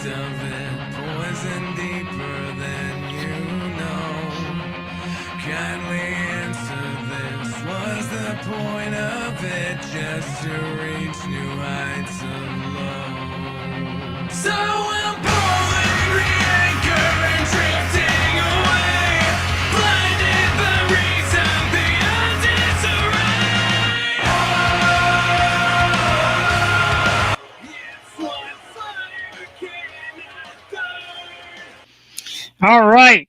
of it, poison deeper than you know. Kindly answer this, was the point of it just to reach new heights of low? So I'm pulling the anchor and drifting away, blinded by reason beyond disarray. All right.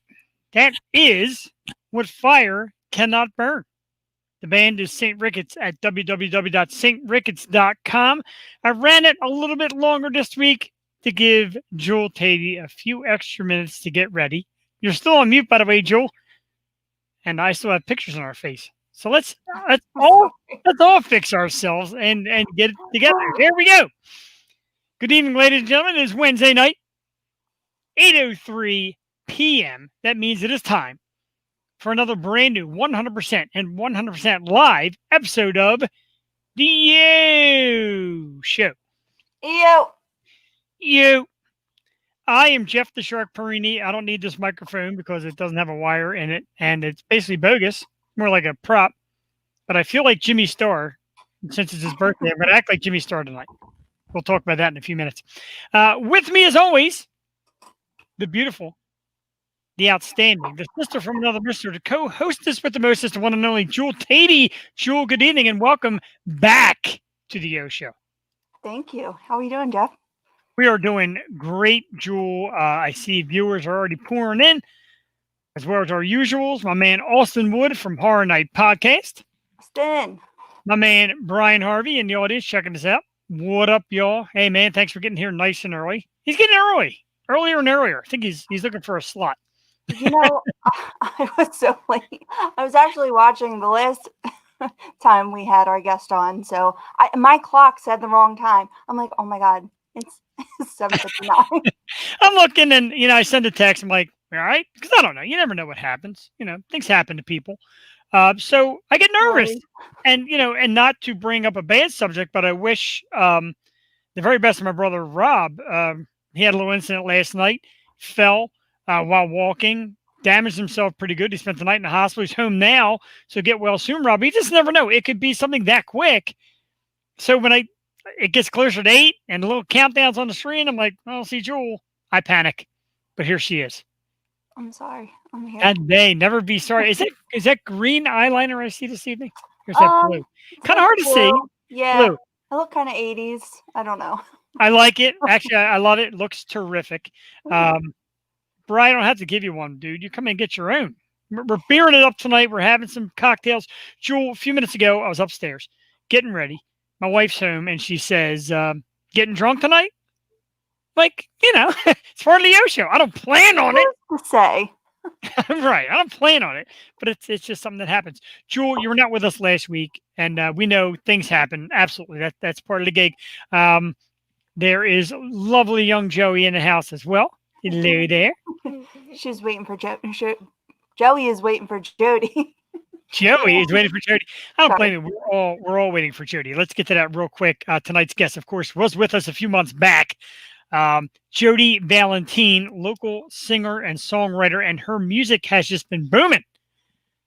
That is What Fire Cannot Burn. The band is St. Ricketts at www.stricketts.com. I ran it a little bit longer this week to give Jewel Tady a few extra minutes to get ready. You're still on mute, by the way, Jewel. And I still have pictures on our face. So let's all fix ourselves and get it together. Here we go. Good evening, ladies and gentlemen. It is Wednesday night, 8:03 p.m. That means it is time for another brand new 100% and 100% live episode of The You Show. You. I am Jeff the Shark Perini. I don't need this microphone because it doesn't have a wire in it, and it's basically bogus, more like a prop. But I feel like Jimmy Starr. Since it's his birthday, I'm going to act like Jimmy Starr tonight. We'll talk about that in a few minutes. With me, as always, the beautiful, the outstanding, the sister from another mister, the co-hostess with the mostest, the one and only Jewel Tady. Jewel, good evening and welcome back to the Yo Show. Thank you. How are you doing, Jeff? We are doing great, Jewel. I see viewers are already pouring in, as well as our usuals. My man Austin Wood from Horror Night Podcast. Austin. My man Brian Harvey in the audience checking us out. What up, y'all? Hey, man, thanks for getting here nice and early. He's getting earlier and earlier. I think he's looking for a slot. You know, I was so late. I was actually watching the last time we had our guest on, so my clock said the wrong time. I'm like, oh my God, it's 7:59. I'm looking and, I send a text. I'm like, all right? Because I don't know. You never know what happens. Things happen to people. So I get nervous. And, and not to bring up a bad subject, but I wish the very best of my brother, Rob. He had a little incident last night, fell while walking, damaged himself pretty good. He spent the night in the hospital. He's home now, so get well soon, Rob. You just never know. It could be something that quick. So when it gets closer to 8 and the little countdown's on the screen, I'm like, I'll see Jewel. I panic, but here she is. I'm sorry. I'm here. And they never be sorry. Is that green eyeliner I see this evening? Or is that blue? Kind of hard to see. Yeah. Blue. I look kind of 80s. I don't know. I like it. Actually, I love it. It looks terrific. Brian, I don't have to give you one, dude. You come and get your own. We're beering it up tonight. We're having some cocktails. Jewel, a few minutes ago, I was upstairs getting ready. My wife's home, and she says, getting drunk tonight? Like, it's part of the Yo Show. I don't plan on it. To say. Right. I don't plan on it, but it's just something that happens. Jewel, you were not with us last week, and we know things happen. Absolutely. That's part of the gig. There is lovely young Joey in the house as well. Hello there. She's waiting for Joey is waiting for Jodi. Joey is waiting for Jodi. I don't blame you. We're all waiting for Jodi. Let's get to that real quick. Tonight's guest, of course, was with us a few months back. Jodi Valentín, local singer and songwriter, and her music has just been booming.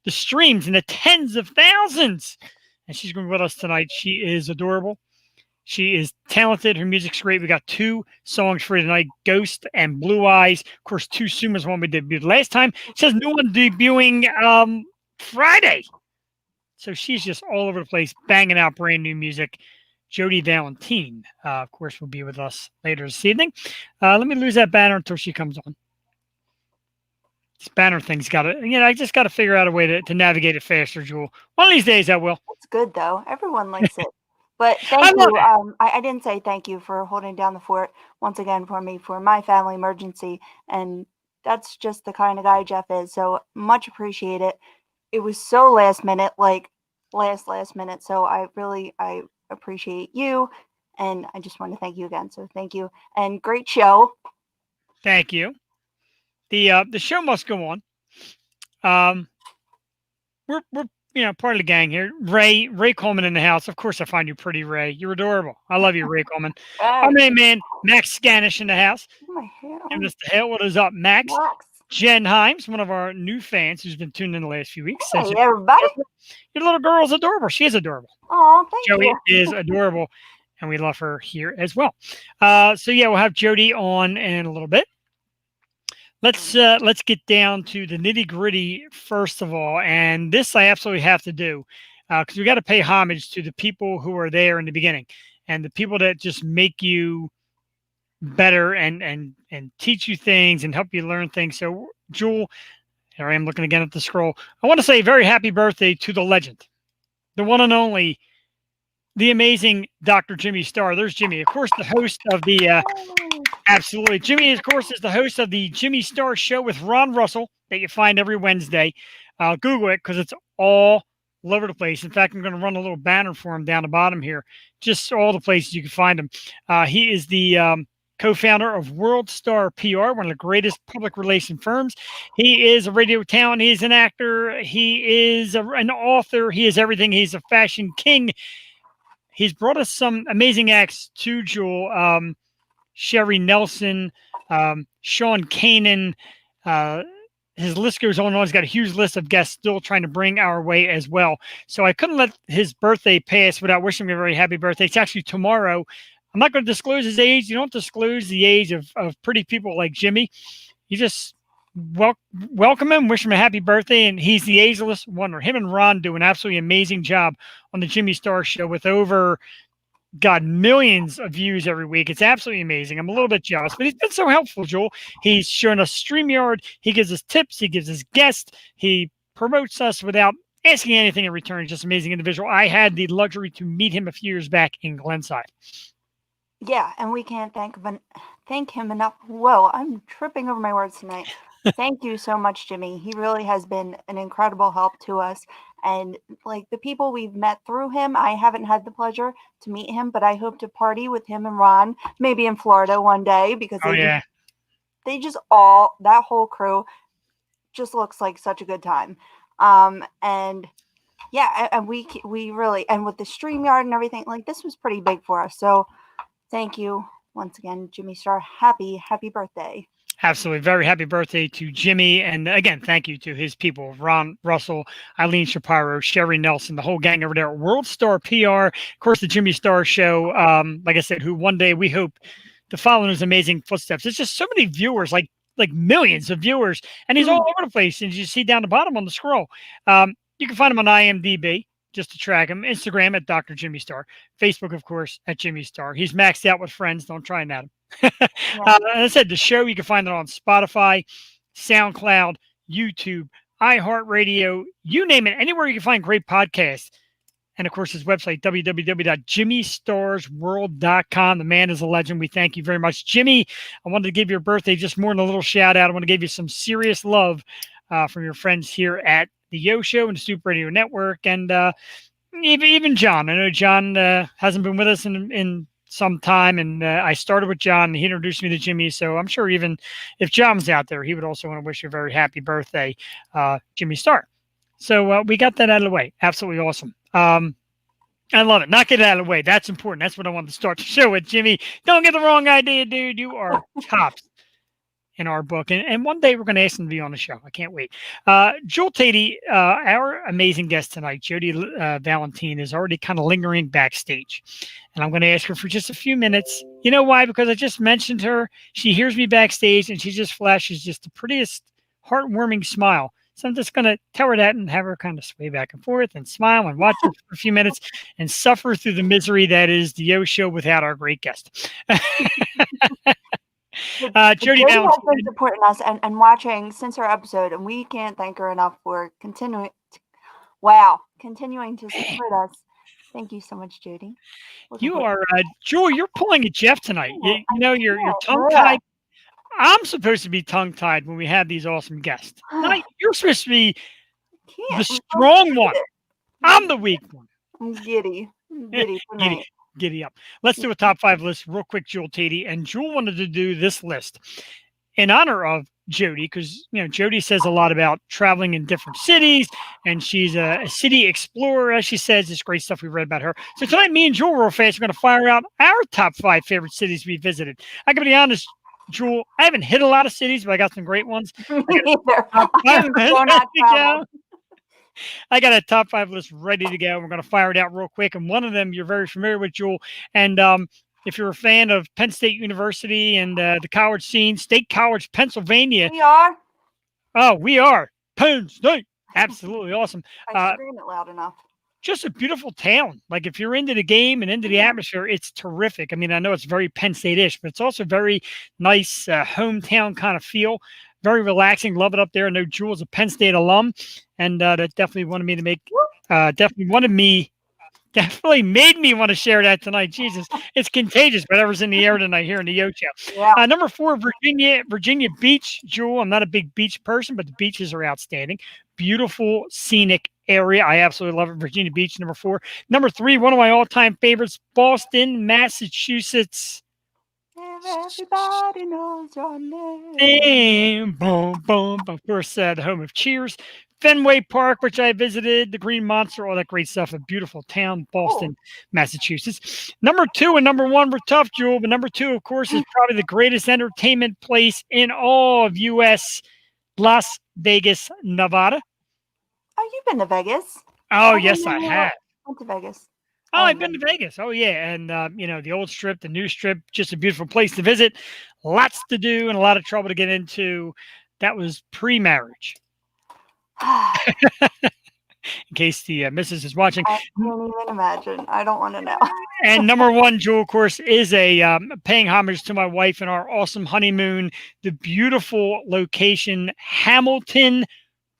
The streams in the tens of thousands. And she's going to be with us tonight. She is adorable. She is talented. Her music's great. We got 2 songs for you tonight, Ghost and Blue Eyes. Of course, 2 Sumas, one we debuted last time. She has a new one debuting Friday. So she's just all over the place, banging out brand new music. Jodi Valentín, of course, will be with us later this evening. Let me lose that banner until she comes on. This banner thing's got to, I just got to figure out a way to navigate it faster, Jewel. One of these days I will. It's good, though. Everyone likes it. But thank you. I didn't say thank you for holding down the fort once again for me for my family emergency. And that's just the kind of guy Jeff is. So much appreciate it. It was so last minute, like last minute. So I appreciate you. And I just want to thank you again. So thank you. And great show. Thank you. The show must go on. We're part of the gang here. Ray Coleman in the house. Of course, I find you pretty, Ray. You're adorable. I love you, Ray Coleman. Our main man, Max Scanish in the house. My hair. And Mr. Hale, what is up, Max? Max. Jen Himes, one of our new fans who's been tuned in the last few weeks. Hey, everybody. Your little girl's adorable. She is adorable. Oh, thank Joey you. is adorable, and we love her here as well. So yeah, we'll have Jodi on in a little bit. Let's get down to the nitty gritty first of all, and this I absolutely have to do because we got to pay homage to the people who are there in the beginning and the people that just make you better and teach you things and help you learn things. So Jewel, here I am looking again at the scroll. I want to say very happy birthday to the legend, the one and only, the amazing Dr. Jimmy Star. There's Jimmy, of course, the host of the absolutely. Jimmy, of course, is the host of the Jimmy Star Show with Ron Russell that you find every Wednesday. Google it because it's all over the place. In fact, I'm going to run a little banner for him down the bottom here, just all the places you can find him. He is the co-founder of World Star PR, one of the greatest public relation firms. He is a radio talent. He's an actor. He is an author. He is everything. He's a fashion king. He's brought us some amazing acts to Jewel. Sherry Nelson, Sean Kanan, his list goes on and on. He's got a huge list of guests still trying to bring our way as well. So I couldn't let his birthday pass without wishing him a very happy birthday. It's actually tomorrow. I'm not going to disclose his age. You don't disclose the age of pretty people like Jimmy. You just welcome him, wish him a happy birthday, and he's the ageless wonder. Him and Ron do an absolutely amazing job on the Jimmy Star Show with over millions of views every week. It's absolutely amazing. I'm a little bit jealous, but he's been so helpful, Joel. He's shown us StreamYard. He gives us tips. He gives us guests. He promotes us without asking anything in return. Just an amazing individual. I had the luxury to meet him a few years back in Glenside. Yeah, and we can't thank him enough. Whoa, I'm tripping over my words tonight. Thank you so much, Jimmy. He really has been an incredible help to us. And like the people we've met through him, I haven't had the pleasure to meet him, but I hope to party with him and Ron, maybe in Florida one day, because they just all, that whole crew just looks like such a good time. And yeah, and we really, and with the StreamYard and everything, like this was pretty big for us. So thank you once again, Jimmy Star. Happy birthday. Absolutely. Very happy birthday to Jimmy. And again, thank you to his people, Ron Russell, Eileen Shapiro, Sherry Nelson, the whole gang over there at World Star PR. Of course, the Jimmy Star Show, like I said, who one day we hope to follow in his amazing footsteps. It's just so many viewers, like millions of viewers. And he's all over the place. And you see down the bottom on the scroll. You can find him on IMDb. Just to track him. Instagram at Dr. Jimmy Star. Facebook, of course, at Jimmy Star. He's maxed out with friends. Don't try and add him. As I said, the show, you can find it on Spotify, SoundCloud, YouTube, iHeartRadio, you name it. Anywhere you can find great podcasts. And, of course, his website, www.jimmystarsworld.com. The man is a legend. We thank you very much. Jimmy, I wanted to give your birthday just more than a little shout out. I want to give you some serious love from your friends here at the Yo Show and the Super Radio Network, and even John. I know John hasn't been with us in some time, and I started with John, and he introduced me to Jimmy, so I'm sure even if John was out there, he would also want to wish you a very happy birthday, Jimmy Star. So we got that out of the way. Absolutely awesome. I love it. Not get it out of the way. That's important. That's what I wanted to start the show with, Jimmy. Don't get the wrong idea, dude. You are tops in our book. And one day we're going to ask him to be on the show. I can't wait. Jewel Tatey, our amazing guest tonight, Jodi Valentín, is already kind of lingering backstage. And I'm going to ask her for just a few minutes. You know why? Because I just mentioned her. She hears me backstage and she just flashes just the prettiest, heartwarming smile. So I'm just going to tell her that and have her kind of sway back and forth and smile and watch her for a few minutes and suffer through the misery that is the Yo Show without our great guest. Jodi Valentín has been supporting us and watching since our episode, and we can't thank her enough for continuing to support us. Thank you so much, Jodi. You are, Jewel, you're pulling a Jeff tonight. You know, you're tongue-tied. I'm supposed to be tongue-tied when we have these awesome guests. You're supposed to be the strong one. I'm the weak one. I'm giddy. Giddy up. Let's do a top 5 list real quick, Jewel Tatey. And Jewel wanted to do this list. in honor of Jodi, because Jodi says a lot about traveling in different cities, and she's a city explorer, as she says. It's great stuff we read about her. So tonight, me and Jewel, real fast, are going to fire out our top 5 favorite cities we visited. I got to be honest, Jewel, I haven't hit a lot of cities, but I got some great ones. I got a top 5 list ready to go. We're going to fire it out real quick, and one of them you're very familiar with, Jewel. And if you're a fan of Penn State University and the college scene, State College, Pennsylvania. We are. Oh, we are. Penn State. Absolutely awesome. I scream it loud enough. Just a beautiful town. Like, if you're into the game and into the atmosphere, it's terrific. I mean, I know it's very Penn State-ish, but it's also very nice hometown kind of feel. Very relaxing. Love it up there. I know Jewel's a Penn State alum, and that definitely definitely made me want to share that tonight. Jesus, it's contagious. Whatever's in the air tonight here in the Yo Show. Yeah. Number 4, Virginia Beach. Jewel, I'm not a big beach person, but the beaches are outstanding. Beautiful, scenic area. I absolutely love it. Virginia Beach, number 4. Number 3, one of my all-time favorites, Boston, Massachusetts. Everybody knows your name. Boom, boom. Of course, the home of Cheers. Fenway Park, which I visited, the Green Monster, all that great stuff. A beautiful town, Boston, Massachusetts. Number 2 and number 1 were tough, Jewel, but number 2, of course, is probably the greatest entertainment place in all of U.S., Las Vegas, Nevada. Oh, you've been to Vegas. Oh, yes, I have. Went to Vegas. Oh, I've been to Vegas. Oh, yeah. And, the old strip, the new strip, just a beautiful place to visit. Lots to do and a lot of trouble to get into. That was pre-marriage. In case the missus is watching. I can't even imagine. I don't want to know. And number 1, Jewel, of course, is a paying homage to my wife and our awesome honeymoon. The beautiful location, Hamilton,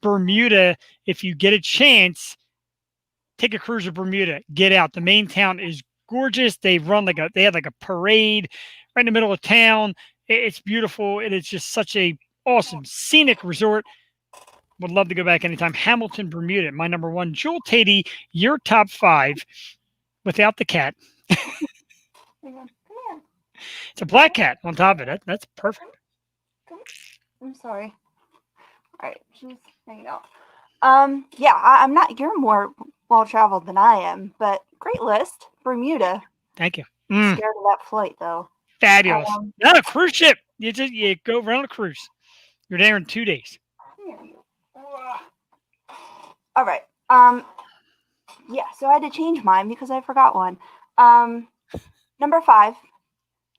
Bermuda. If you get a chance, take a cruise to Bermuda. Get out. The main town is gorgeous. They had like a parade right in the middle of town. It's beautiful. It is just such a awesome scenic resort. Would love to go back anytime. Hamilton, Bermuda, my number 1. Jewel Tatey, your top 5 without the cat. Come here. It's a black cat on top of it. That's perfect. I'm sorry. All right, she's hanging out. I'm not. You're more well-traveled than I am, but great list. Bermuda. Thank you. Scared of that flight, though. Fabulous. Not a cruise ship. You go around a cruise. You're there in 2 days. All right. So I had to change mine because I forgot one. Number 5,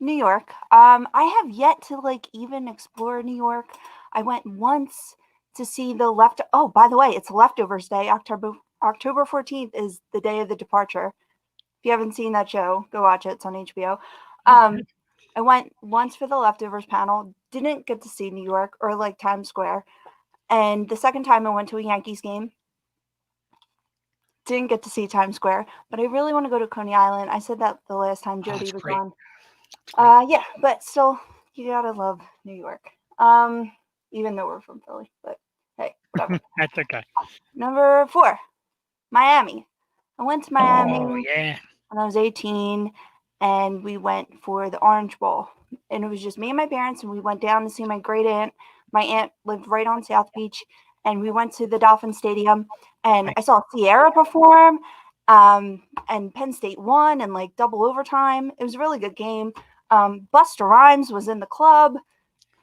New York. I have yet to even explore New York. I went once to see Oh, by the way, it's Leftovers Day. October 14th is the day of the departure. If you haven't seen that show, go watch it. It's on HBO. I went once for the Leftovers panel. Didn't get to see New York or Times Square. And the second time I went to a Yankees game, didn't get to see Times Square, but I really want to go to Coney Island. I said that the last time Jodi was on. But still, you gotta love New York. Even though we're from Philly, but hey, whatever. That's okay. Number 4, Miami. I went to Miami when I was 18, and we went for the Orange Bowl. And it was just me and my parents, and we went down to see my great aunt. My aunt lived right on South Beach, and we went to the Dolphin Stadium, and I saw Sierra perform, and Penn State won in double overtime. It was a really good game. Busta Rhymes was in the club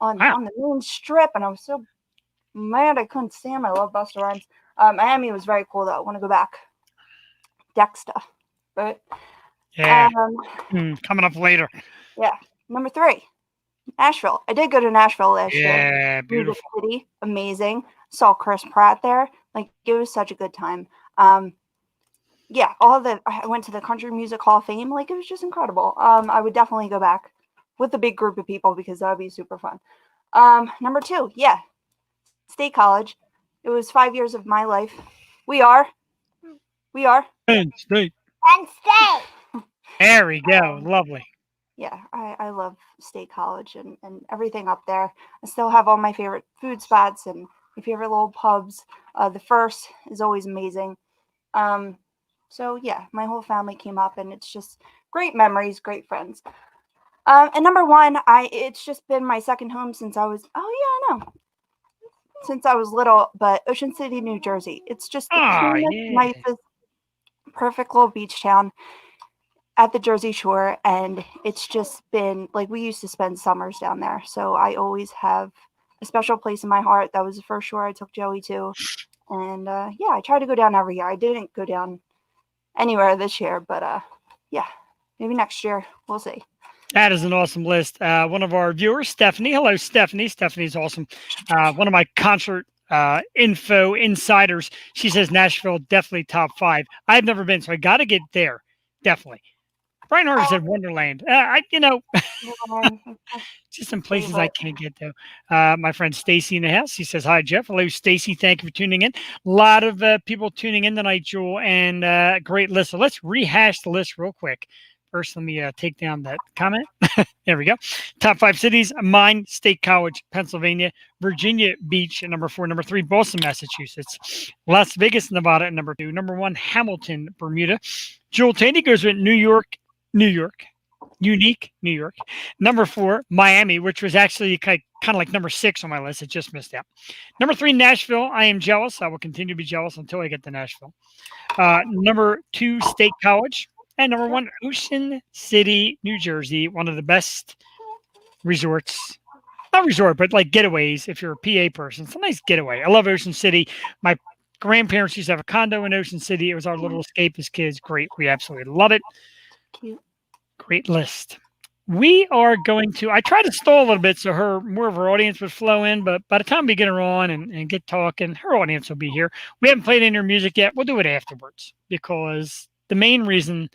on the main strip, and I was so mad I couldn't see him. I love Busta Rhymes. Miami was very cool, though. I want to go back. Dexter. But coming up later. Yeah. Number 3, Nashville. I did go to Nashville last year. Yeah, beautiful. City, amazing. Saw Chris Pratt there. It was such a good time. I went to the Country Music Hall of Fame. It was just incredible. I would definitely go back with a big group of people because that would be super fun. Number 2, State College. It was 5 years of my life. We are. Penn State. Penn State. There we go. Lovely. Yeah, I love State College and everything up there. I still have all my favorite food spots and my favorite little pubs. The First is always amazing. My whole family came up, and it's just great memories, great friends. And number one, it's just been my second home since I was since I was little. But Ocean City, New Jersey, it's just the cleanest, nicest, perfect little beach town at the Jersey Shore, and it's just been like we used to spend summers down there. So I always have a special place in my heart. That was the first shore I took Joey to, and yeah, I try to go down every year. I didn't go down anywhere this year, but yeah, maybe next year. We'll see. That is an awesome list. One of our viewers, Stephanie. Hello, Stephanie. Stephanie's awesome. One of my concert info insiders. She says Nashville definitely top 5. I've never been, so I got to get there. Definitely. Brian Harder said Wonderland. Just some places I can't get to. My friend Stacy in the house. She says, hi, Jeff. Hello, Stacy. Thank you for tuning in. A lot of people tuning in tonight, Jewel, and great list. So let's rehash the list real quick. First, let me take down that comment. There we go. Top 5 cities: mine, State College, Pennsylvania; Virginia Beach at number 4; number 3, Boston, Massachusetts; Las Vegas, Nevada at number 2; number 1, Hamilton, Bermuda. Jewel Tandy goes with New York, Unique, New York. Number 4, Miami, which was actually kind of like number 6 on my list. It just missed out. Number 3, Nashville. I am jealous. I will continue to be jealous until I get to Nashville. Number 2, State College. And number 1, Ocean City, New Jersey, one of the best resorts. Not resort, but like getaways if you're a PA person. It's a nice getaway. I love Ocean City. My grandparents used to have a condo in Ocean City. It was our little escape as kids. Great. We absolutely love it. Cute. Great list. We are going to, I tried to stall a little bit so more of her audience would flow in, but by the time we get her on and get talking, her audience will be here. We haven't played any of her music yet. We'll do it afterwards because the main reason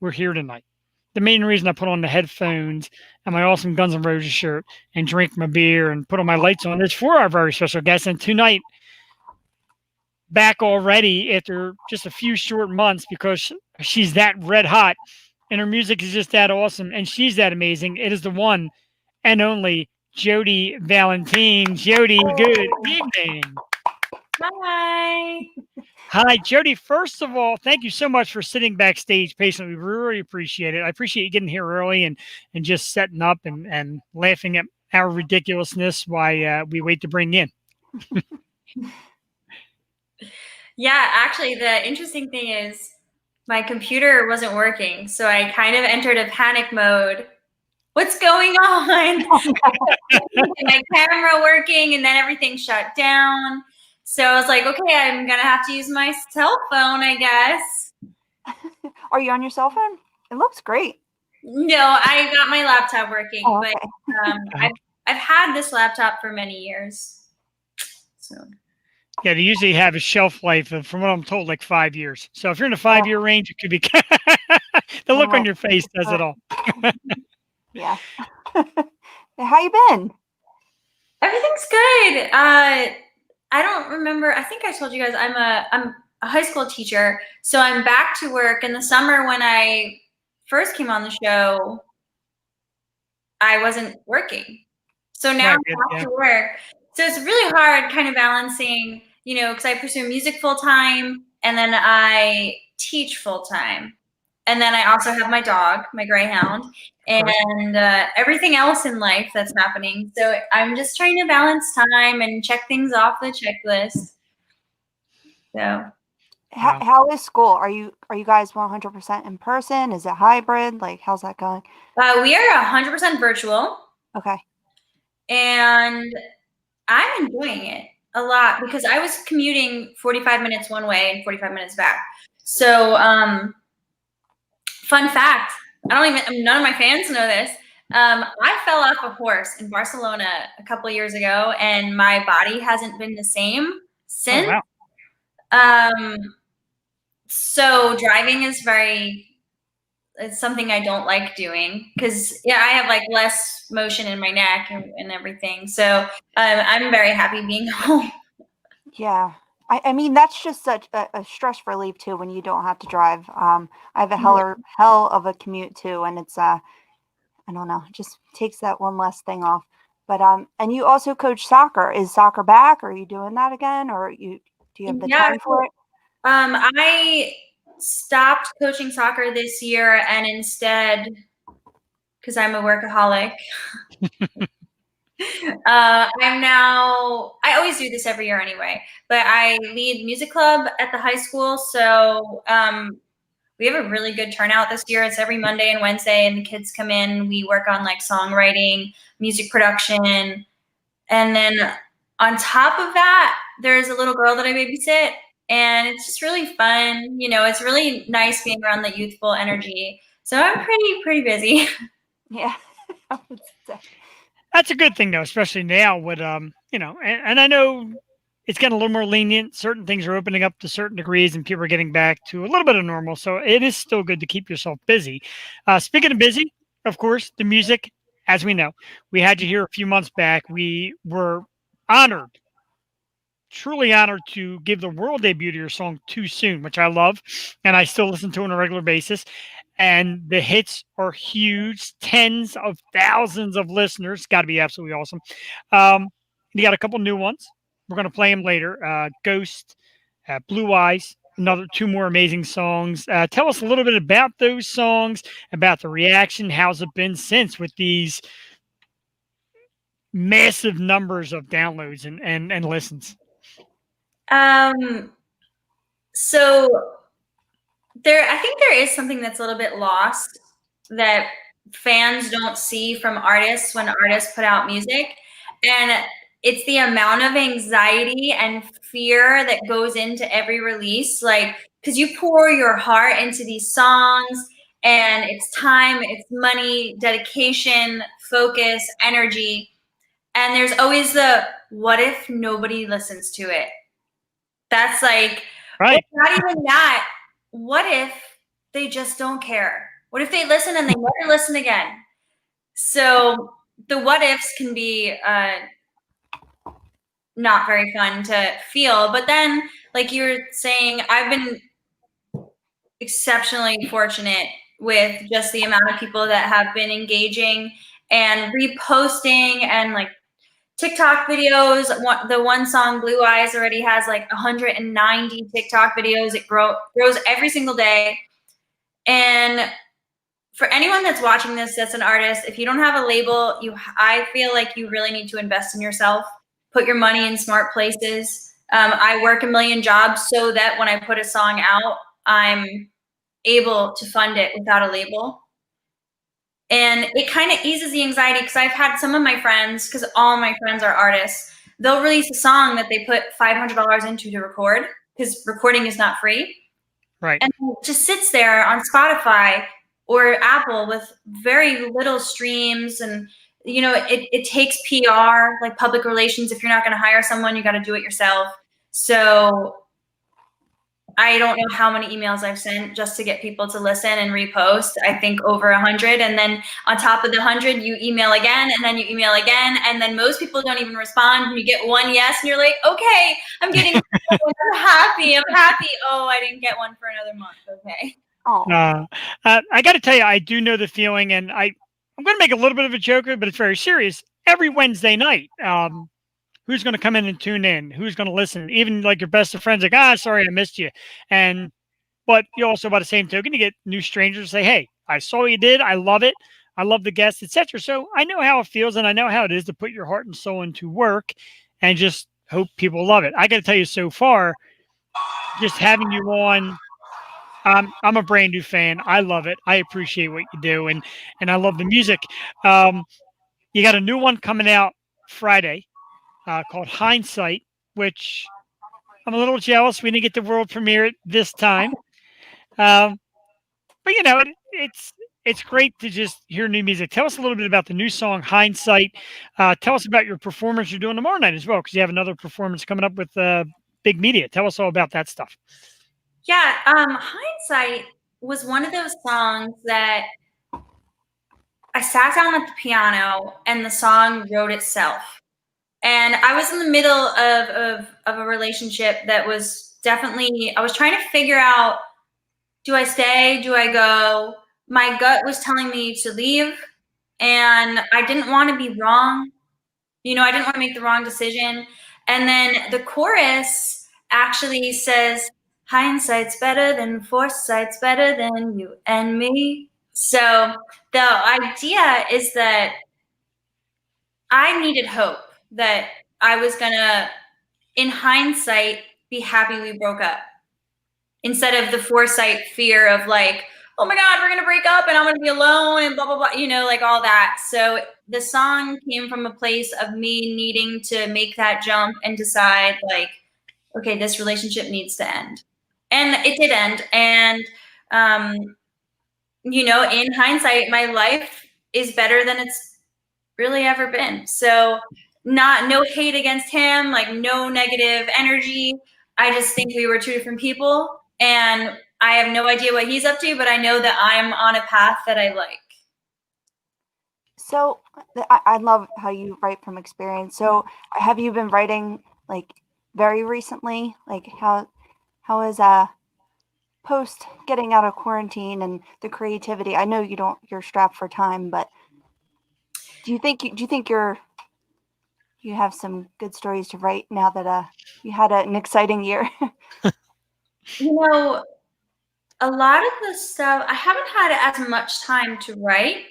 we're here tonight. The main reason I put on the headphones and my awesome Guns N' Roses shirt and drink my beer and put on my lights on is for our very special guest. And tonight, back already after just a few short months because she's that red hot and her music is just that awesome and she's that amazing. It is the one and only Jodi Valentín. Jodi, good evening. Hi. Hi, Jodi. First of all, thank you so much for sitting backstage patiently. We really appreciate it. I appreciate you getting here early and just setting up and laughing at our ridiculousness while we wait to bring you in. Yeah, actually, the interesting thing is my computer wasn't working, so I kind of entered a panic mode. What's going on? My camera working, and then everything shut down. So I was like, okay, I'm going to have to use my cell phone, I guess. Are you on your cell phone? It looks great. No, I got my laptop working, okay. But I've had this laptop for many years. So. Yeah, they usually have a shelf life of, from what I'm told, like 5 years. So if you're in a 5-year range, it could be the look on your face does it all. Yeah. How you been? Everything's good. I don't remember. I think I told you guys I'm a high school teacher, so I'm back to work. In the summer when I first came on the show, I wasn't working. So now I'm back to work. So it's really hard kind of balancing, because I pursue music full time and then I teach full time. And then I also have my dog, my Greyhound, and everything else in life that's happening. So I'm just trying to balance time and check things off the checklist. So, how is school? Are you guys 100% in person? Is it hybrid? Like, how's that going? We are 100% virtual. Okay. And I'm enjoying it a lot because I was commuting 45 minutes one way and 45 minutes back. So, fun fact, none of my fans know this. I fell off a horse in Barcelona a couple years ago and my body hasn't been the same since. Oh, wow. So driving is it's something I don't like doing because I have like less motion in my neck and everything. So I'm very happy being home. Yeah. I mean, that's just such a stress relief too when you don't have to drive. I have a hell of a commute too, and it's I don't know, just takes that one less thing off. But and you also coach soccer. Is soccer back? Are you doing that again, or do you have the time for it? I stopped coaching soccer this year and instead because I'm a workaholic. I always do this every year anyway, but I lead music club at the high school. So we have a really good turnout this year. It's every Monday and Wednesday, and the kids come in. We work on like songwriting, music production. And then on top of that, there's a little girl that I babysit, and it's just really fun. It's really nice being around the youthful energy. So I'm pretty busy. Yeah. That's a good thing though, especially now with and I know it's getting a little more lenient. Certain things are opening up to certain degrees, and people are getting back to a little bit of normal. So it is still good to keep yourself busy. Speaking of busy, of course, the music, as we know, we had you here a few months back. We were honored, truly honored to give the world debut to your song "Too Soon," which I love, and I still listen to on a regular basis. And the hits are huge, tens of thousands of listeners. Got to be absolutely awesome. You got a couple new ones. We're going to play them later. Ghost, Blue Eyes, another two more amazing songs. Tell us a little bit about those songs, about the reaction. How's it been since with these massive numbers of downloads and listens? So I think there is something that's a little bit lost that fans don't see from artists when artists put out music. And it's the amount of anxiety and fear that goes into every release. Like, because you pour your heart into these songs, and it's time, it's money, dedication, focus, energy. And there's always the, what if nobody listens to it? That's like, right. Not even that. What if they just don't care? What if they listen and they never listen again? So the what ifs can be not very fun to feel. But then, like you were saying, I've been exceptionally fortunate with just the amount of people that have been engaging and reposting and like TikTok videos. The one song Blue Eyes already has like 190 TikTok videos. It grows every single day. And for anyone that's watching this that's an artist, if you don't have a label, I feel like you really need to invest in yourself. Put your money in smart places. I work a million jobs so that when I put a song out, I'm able to fund it without a label. And it kind of eases the anxiety, because I've had some of my friends, because all my friends are artists, they'll release a song that they put $500 into to record, because recording is not free. Right. And it just sits there on Spotify or Apple with very little streams. And, it takes PR, like public relations. If you're not going to hire someone, you got to do it yourself. So I don't know how many emails I've sent just to get people to listen and repost. I think over 100. And then on top of the 100, you email again, and then you email again. And then most people don't even respond. And you get one yes, and you're like, okay, I'm getting I'm happy. Oh, I didn't get one for another month. Okay. Oh. I got to tell you, I do know the feeling, and I'm going to make a little bit of a joke, but it's very serious. Every Wednesday night, who's going to come in and tune in? Who's going to listen? Even like your best of friends, like, sorry, I missed you. But you also, by the same token, you get new strangers say, hey, I saw what you did. I love it. I love the guests, etc. So I know how it feels, and I know how it is to put your heart and soul into work and just hope people love it. I got to tell you, so far, just having you on, I'm a brand new fan. I love it. I appreciate what you do, and I love the music. You got a new one coming out Friday. Called Hindsight, which I'm a little jealous we didn't get the world premiere it this time. But it's great to just hear new music. Tell us a little bit about the new song Hindsight. Tell us about your performance you're doing tomorrow night as well, because you have another performance coming up with big media. Tell us all about that stuff. Yeah, Hindsight was one of those songs that I sat down at the piano and the song wrote itself. And I was in the middle of a relationship that was definitely, I was trying to figure out, do I stay? Do I go? My gut was telling me to leave, and I didn't want to be wrong. I didn't want to make the wrong decision. And then the chorus actually says, hindsight's better than foresight's better than you and me. So the idea is that I needed hope that I was gonna, in hindsight, be happy we broke up, instead of the foresight fear of like, oh my God, we're gonna break up and I'm gonna be alone and blah, blah, blah, like all that. So the song came from a place of me needing to make that jump and decide like, okay, this relationship needs to end. And it did end. And, in hindsight, my life is better than it's really ever been. So no hate against him, like no negative energy. I just think we were two different people, and I have no idea what he's up to, but I know that I'm on a path that I like. So I love how you write from experience. So have you been writing like very recently? Like how is post getting out of quarantine and the creativity? I know you're strapped for time, but do you think you have some good stories to write now that you had an exciting year? A lot of the stuff, I haven't had as much time to write,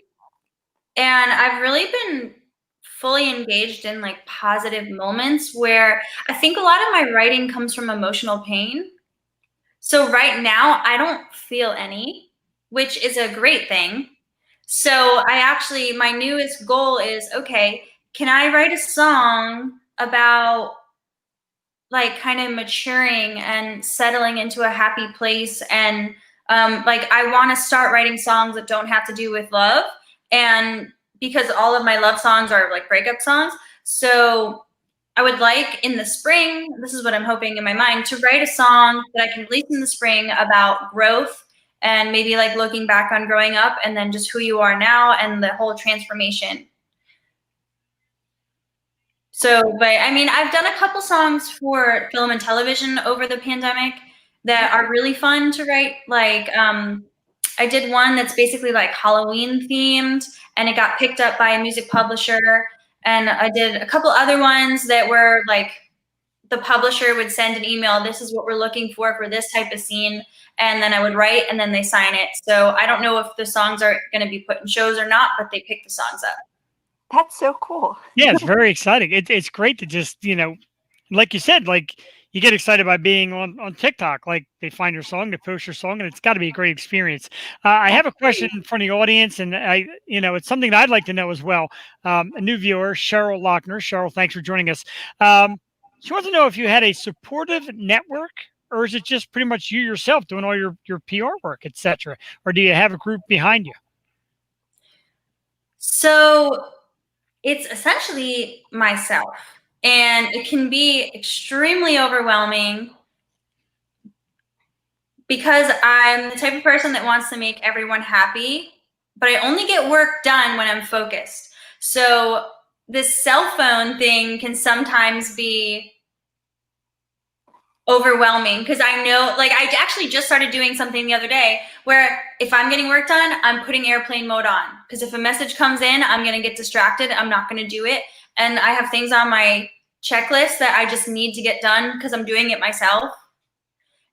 and I've really been fully engaged in like positive moments where I think a lot of my writing comes from emotional pain. So right now I don't feel any, which is a great thing. So my newest goal is, okay, can I write a song about like kind of maturing and settling into a happy place? And like I want to start writing songs that don't have to do with love. And because all of my love songs are like breakup songs. So I would like in the spring, this is what I'm hoping in my mind, to write a song that I can release in the spring about growth and maybe like looking back on growing up and then just who you are now and the whole transformation. So, but I mean, I've done a couple songs for film and television over the pandemic that are really fun to write. Like, I did one that's basically like Halloween themed, and it got picked up by a music publisher. And I did a couple other ones that were like, the publisher would send an email, this is what we're looking for this type of scene. And then I would write and then they sign it. So I don't know if the songs are going to be put in shows or not, but they pick the songs up. That's so cool. Yeah, it's very exciting. It's great to just, like you said, like you get excited by being on TikTok. Like they find your song, they post your song, and it's got to be a great experience. I have a question from the audience, and it's something that I'd like to know as well. A new viewer, Cheryl Lochner. Cheryl, thanks for joining us. She wants to know if you had a supportive network, or is it just pretty much you yourself doing all your PR work, etc., or do you have a group behind you? So it's essentially myself, and it can be extremely overwhelming because I'm the type of person that wants to make everyone happy, but I only get work done when I'm focused. So this cell phone thing can sometimes be overwhelming because I know, like I actually just started doing something the other day where if I'm getting work done, I'm putting airplane mode on, because if a message comes in, I'm going to get distracted. I'm not going to do it. And I have things on my checklist that I just need to get done because I'm doing it myself.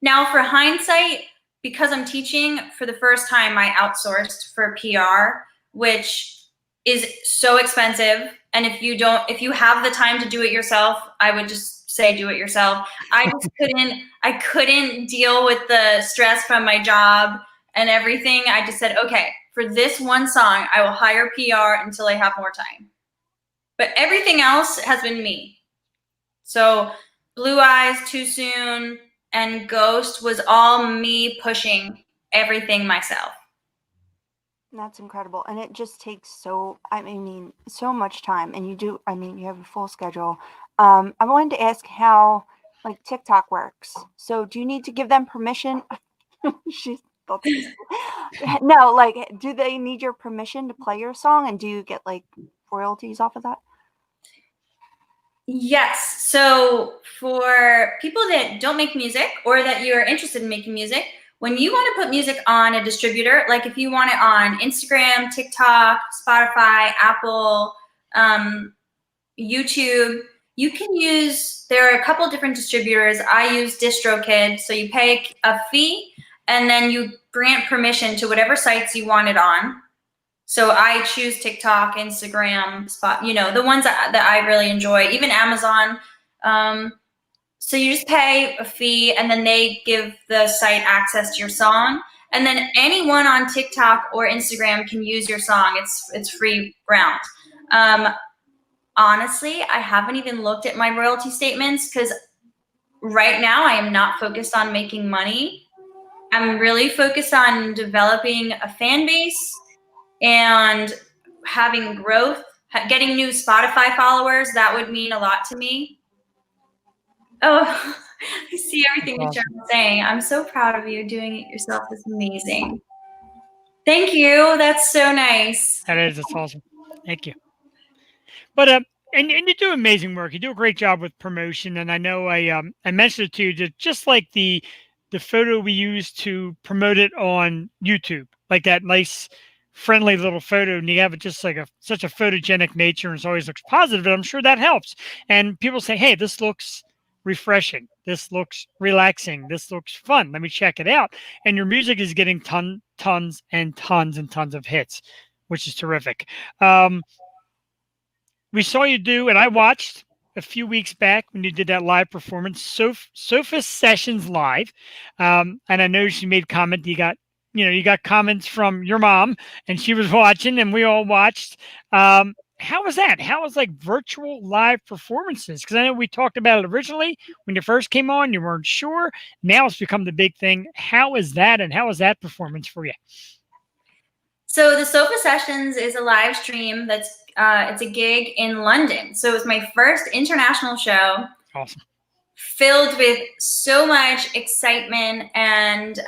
Now for hindsight, because I'm teaching for the first time, I outsourced for PR, which is so expensive. And if you have the time to do it yourself, I would just say do it yourself. I couldn't deal with the stress from my job and everything. I just said, okay, for this one song, I will hire PR until I have more time. But everything else has been me. So Blue Eyes, Too Soon, and Ghost was all me pushing everything myself. That's incredible. And it just takes so much time. And you have a full schedule. I wanted to ask how like TikTok works. So do you need to give them permission? No, like, do they need your permission to play your song? And do you get like royalties off of that? Yes. So for people that don't make music or that you're interested in making music, when you want to put music on a distributor, like if you want it on Instagram, TikTok, Spotify, Apple, YouTube, you can there are a couple different distributors. I use DistroKid. So you pay a fee and then you grant permission to whatever sites you want it on. So I choose TikTok, Instagram, Spot, the ones that I really enjoy, even Amazon. So you just pay a fee, and then they give the site access to your song. And then anyone on TikTok or Instagram can use your song. It's free ground. Honestly, I haven't even looked at my royalty statements because right now I am not focused on making money. I'm really focused on developing a fan base and having growth, getting new Spotify followers. That would mean a lot to me. Oh, I see everything that you're saying. I'm so proud of you. Doing it yourself is amazing. Thank you. That's so nice. That is. That's awesome. Thank you. But and you do amazing work. You do a great job with promotion. And I know I mentioned it to you, that just like the photo we used to promote it on YouTube, like that nice, friendly little photo, and you have it just like such a photogenic nature, and it always looks positive. And I'm sure that helps. And people say, hey, this looks refreshing. This looks relaxing. This looks fun. Let me check it out. And your music is getting tons and tons of hits, which is terrific. We saw you do, and I watched a few weeks back when you did that live performance, Sofa Sessions Live. And I know she made comment. You got comments from your mom, and she was watching, and we all watched. How was that? How was like virtual live performances? Because I know we talked about it originally when you first came on, you weren't sure. Now it's become the big thing. How is that, and how was that performance for you? So the Sofa Sessions is a live stream that's it's a gig in London. So it was my first international show. Awesome. Filled with so much excitement, and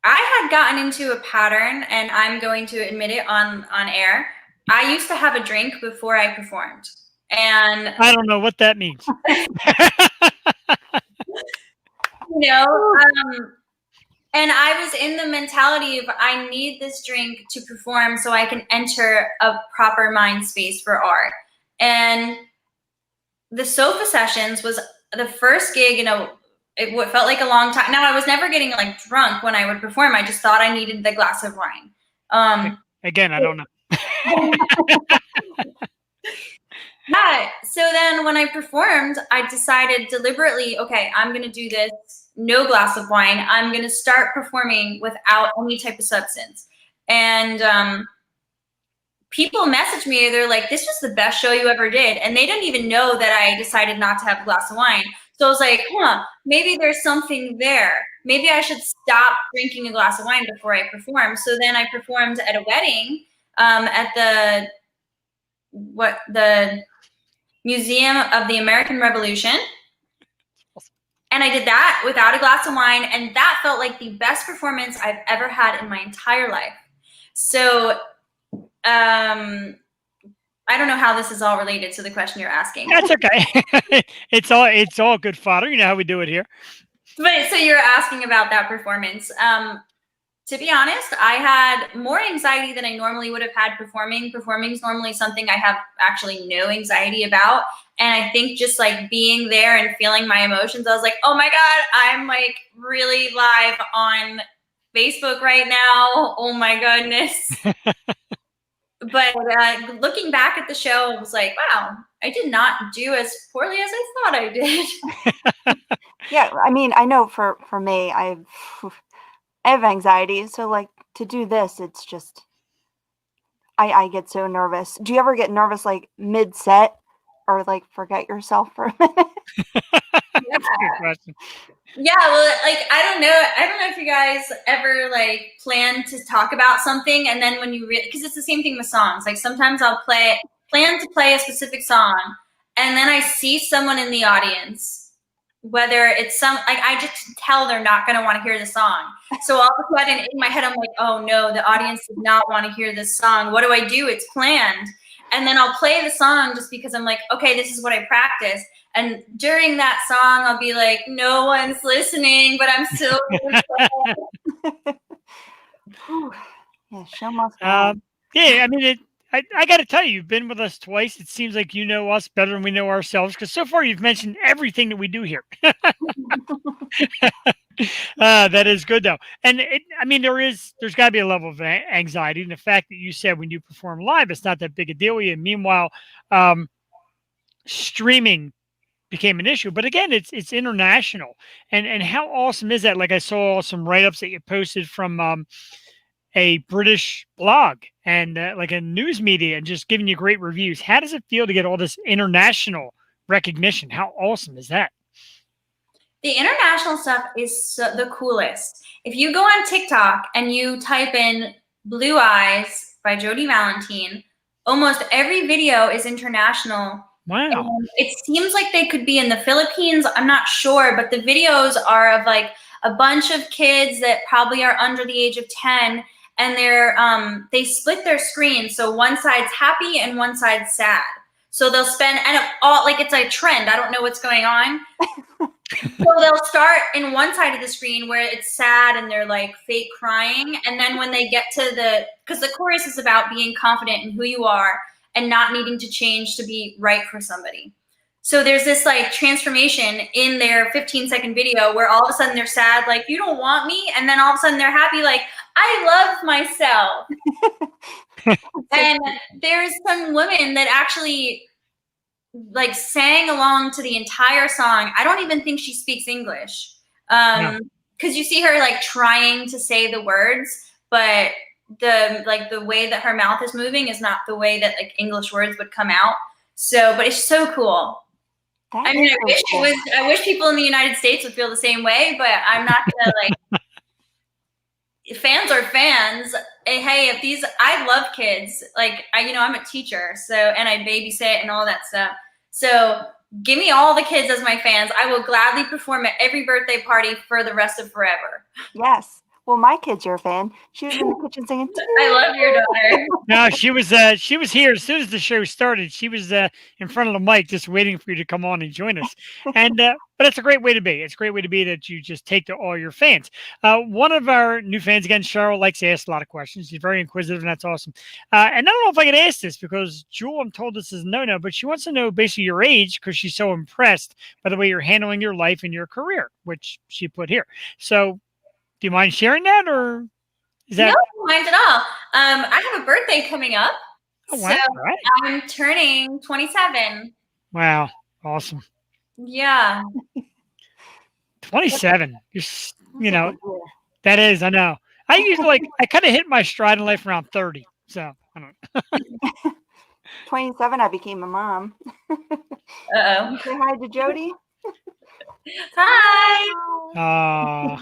I had gotten into a pattern, and I'm going to admit it on air. I used to have a drink before I performed, and I don't know what that means. And I was in the mentality of I need this drink to perform so I can enter a proper mind space for art. And the Sofa Sessions was the first gig, it felt like a long time. Now, I was never getting like drunk when I would perform. I just thought I needed the glass of wine. Again, I don't know. Yeah. So then when I performed, I decided deliberately, okay, I'm going to do this. No glass of wine. I'm going to start performing without any type of substance. And people message me. They're like, this was the best show you ever did. And they didn't even know that I decided not to have a glass of wine. So I was like, maybe there's something there. Maybe I should stop drinking a glass of wine before I perform. So then I performed at a wedding at the Museum of the American Revolution. And I did that without a glass of wine. And that felt like the best performance I've ever had in my entire life. So I don't know how this is all related to the question you're asking. That's okay. It's all good fodder. You know how we do it here. But so you're asking about that performance. To be honest, I had more anxiety than I normally would have had performing. Performing is normally something I have actually no anxiety about. And I think just like being there and feeling my emotions, I was like, oh my God, I'm like really live on Facebook right now. Oh my goodness. But looking back at the show, I was like, wow, I did not do as poorly as I thought I did. Yeah, I mean, I know for me, I have anxiety. So like to do this, it's just, I get so nervous. Do you ever get nervous like mid-set or like forget yourself for a minute? That's a good question. Yeah, well, like I don't know if you guys ever like plan to talk about something, and then when you because it's the same thing with songs. Like sometimes I'll plan to play a specific song, and then I see someone in the audience, whether it's I just tell they're not going to want to hear the song. So all of a sudden in my head I'm like, oh no, the audience does not want to hear this song. What do I do? It's planned. And then I'll play the song just because I'm like, okay, this is what I practice. And during that song, I'll be like, no one's listening, but I'm still Yeah, show must go on. Yeah, I mean, I got to tell you, you've been with us twice. It seems like you know us better than we know ourselves, because so far you've mentioned everything that we do here. That is good though, and I mean, there's got to be a level of anxiety, and the fact that you said when you perform live, it's not that big a deal. And meanwhile, um, streaming became an issue. But again, it's international, and how awesome is that? Like I saw some write ups that you posted from a British blog and like a news media, and just giving you great reviews. How does it feel to get all this international recognition? How awesome is that? The international stuff is the coolest. If you go on TikTok and you type in Blue Eyes by Jodi Valentín, almost every video is international. Wow. And it seems like they could be in the Philippines. I'm not sure, but the videos are of like a bunch of kids that probably are under the age of 10, and they split their screen. So one side's happy and one side's sad. So they'll spend, and all like it's a trend. I don't know what's going on. So they'll start in one side of the screen where it's sad and they're like fake crying. And then when they get to because the chorus is about being confident in who you are and not needing to change to be right for somebody. So there's this like transformation in their 15-second video where all of a sudden they're sad, like, you don't want me. And then all of a sudden they're happy, like, I love myself. And there's some women that actually like sang along to the entire song. I don't even think she speaks English. Because you see her like trying to say the words, but the way that her mouth is moving is not the way that like English words would come out. So, but it's so cool. I mean, I wish people in the United States would feel the same way, but I'm not gonna like. Fans are fans. Hey, I love kids. Like I'm a teacher, and I babysit and all that stuff. So give me all the kids as my fans. I will gladly perform at every birthday party for the rest of forever. Yes. Well, my kid's your fan. She was in the kitchen singing. I love your daughter. No, she was here as soon as the show started. She was in front of the mic, just waiting for you to come on and join us. And but it's a great way to be. It's a great way to be that you just take to all your fans. One of our new fans, again, Cheryl, likes to ask a lot of questions. She's very inquisitive, and that's awesome. And I don't know if I can ask this because Jewel, I'm told this is no, but she wants to know basically your age because she's so impressed by the way you're handling your life and your career, which she put here. So, do you mind sharing that, or is that? No, I don't mind at all. I have a birthday coming up. Oh, wow. So Right. I'm turning 27. Wow. Awesome. Yeah. 27. That is, I know. I usually I kind of hit my stride in life around 30. So I don't know. 27, I became a mom. Uh-oh. Say hi to Jodi. Hi.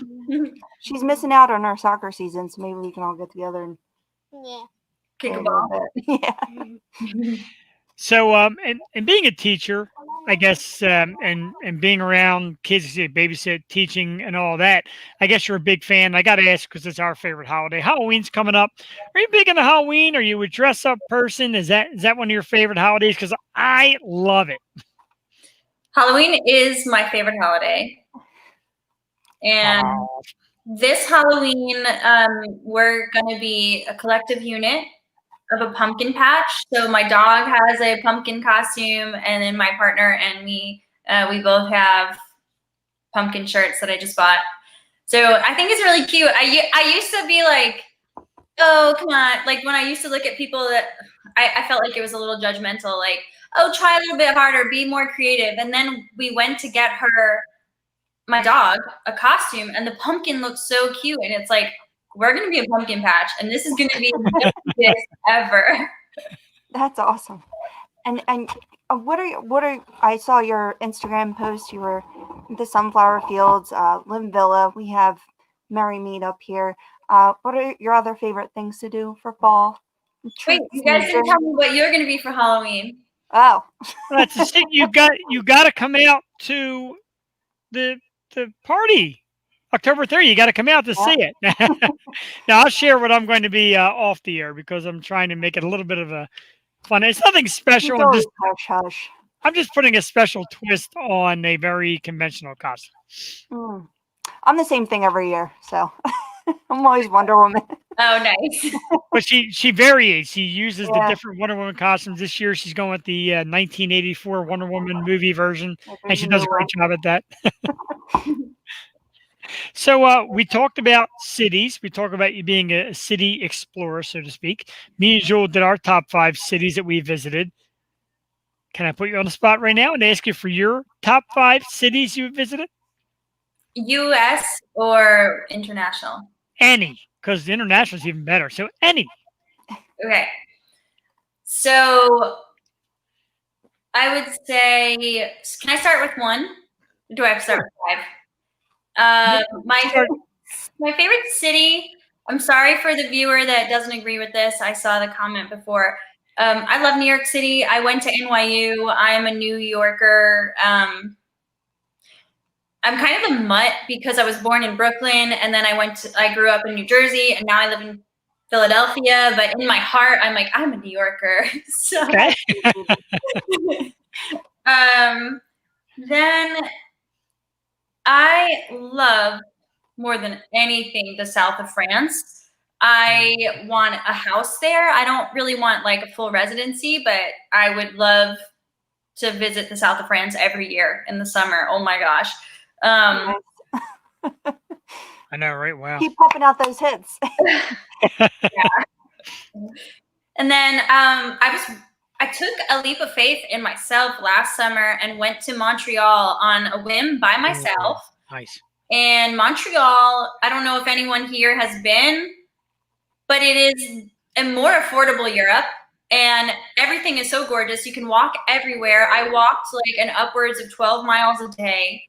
She's missing out on our soccer season, so maybe we can all get together and Kick a ball. Yeah. So and being a teacher, I guess, and being around kids, babysit, teaching, and all that, I guess you're a big fan. I got to ask because it's our favorite holiday. Halloween's coming up. Are you big into Halloween? Are you a dress up person? Is that one of your favorite holidays? Because I love it. Halloween is my favorite holiday. And this Halloween, we're going to be a collective unit of a pumpkin patch. So my dog has a pumpkin costume, and then my partner and me, we both have pumpkin shirts that I just bought. So I think it's really cute. I used to be like, oh, come on. Like when I used to look at people that I felt like it was a little judgmental, like, oh, try a little bit harder, be more creative. And then we went to get my dog, a costume, and the pumpkin looks so cute. And it's like, we're going to be a pumpkin patch, and this is going to be the best ever. That's awesome. And what are I saw your Instagram post. You were at the sunflower fields, Lim Villa. We have Merry Meet up here. What are your other favorite things to do for fall? Wait, you guys didn't tell me what you're going to be for Halloween. Oh, that's the thing. You got to come out to the party October 30th. You got to come out to see it. Now I'll share what I'm going to be off the air because I'm trying to make it a little bit of a fun. It's nothing special. I'm just putting a special twist on a very conventional costume. I'm the same thing every year, so I'm always Wonder Woman. Oh, nice. But she varies. She uses the different Wonder Woman costumes. This year she's going with the 1984 Wonder Woman movie version, and she does a great job at that. So we talked about cities. We talked about you being a city explorer, so to speak. Me and Joel did our top 5 cities that we visited. Can I put you on the spot right now and ask you for your top 5 cities you visited? U.S. or international? Any, because the international is even better. So any. Okay. So I would say, can I start with one? Or do I have to start with 5? My favorite city. I'm sorry for the viewer that doesn't agree with this. I saw the comment before. I love New York City. I went to NYU. I am a New Yorker. I'm kind of a mutt because I was born in Brooklyn and then I grew up in New Jersey and now I live in Philadelphia. But in my heart, I'm like, I'm a New Yorker. So, Okay. Then I love more than anything the south of France. I want a house there. I don't really want like a full residency, but I would love to visit the south of France every year in the summer. Oh my gosh. I know, right? Wow. Keep popping out those hits. Yeah. And then I took a leap of faith in myself last summer and went to Montreal on a whim by myself. Nice. And Montreal, I don't know if anyone here has been, but it is a more affordable Europe. And everything is so gorgeous. You can walk everywhere. I walked like an upwards of 12 miles a day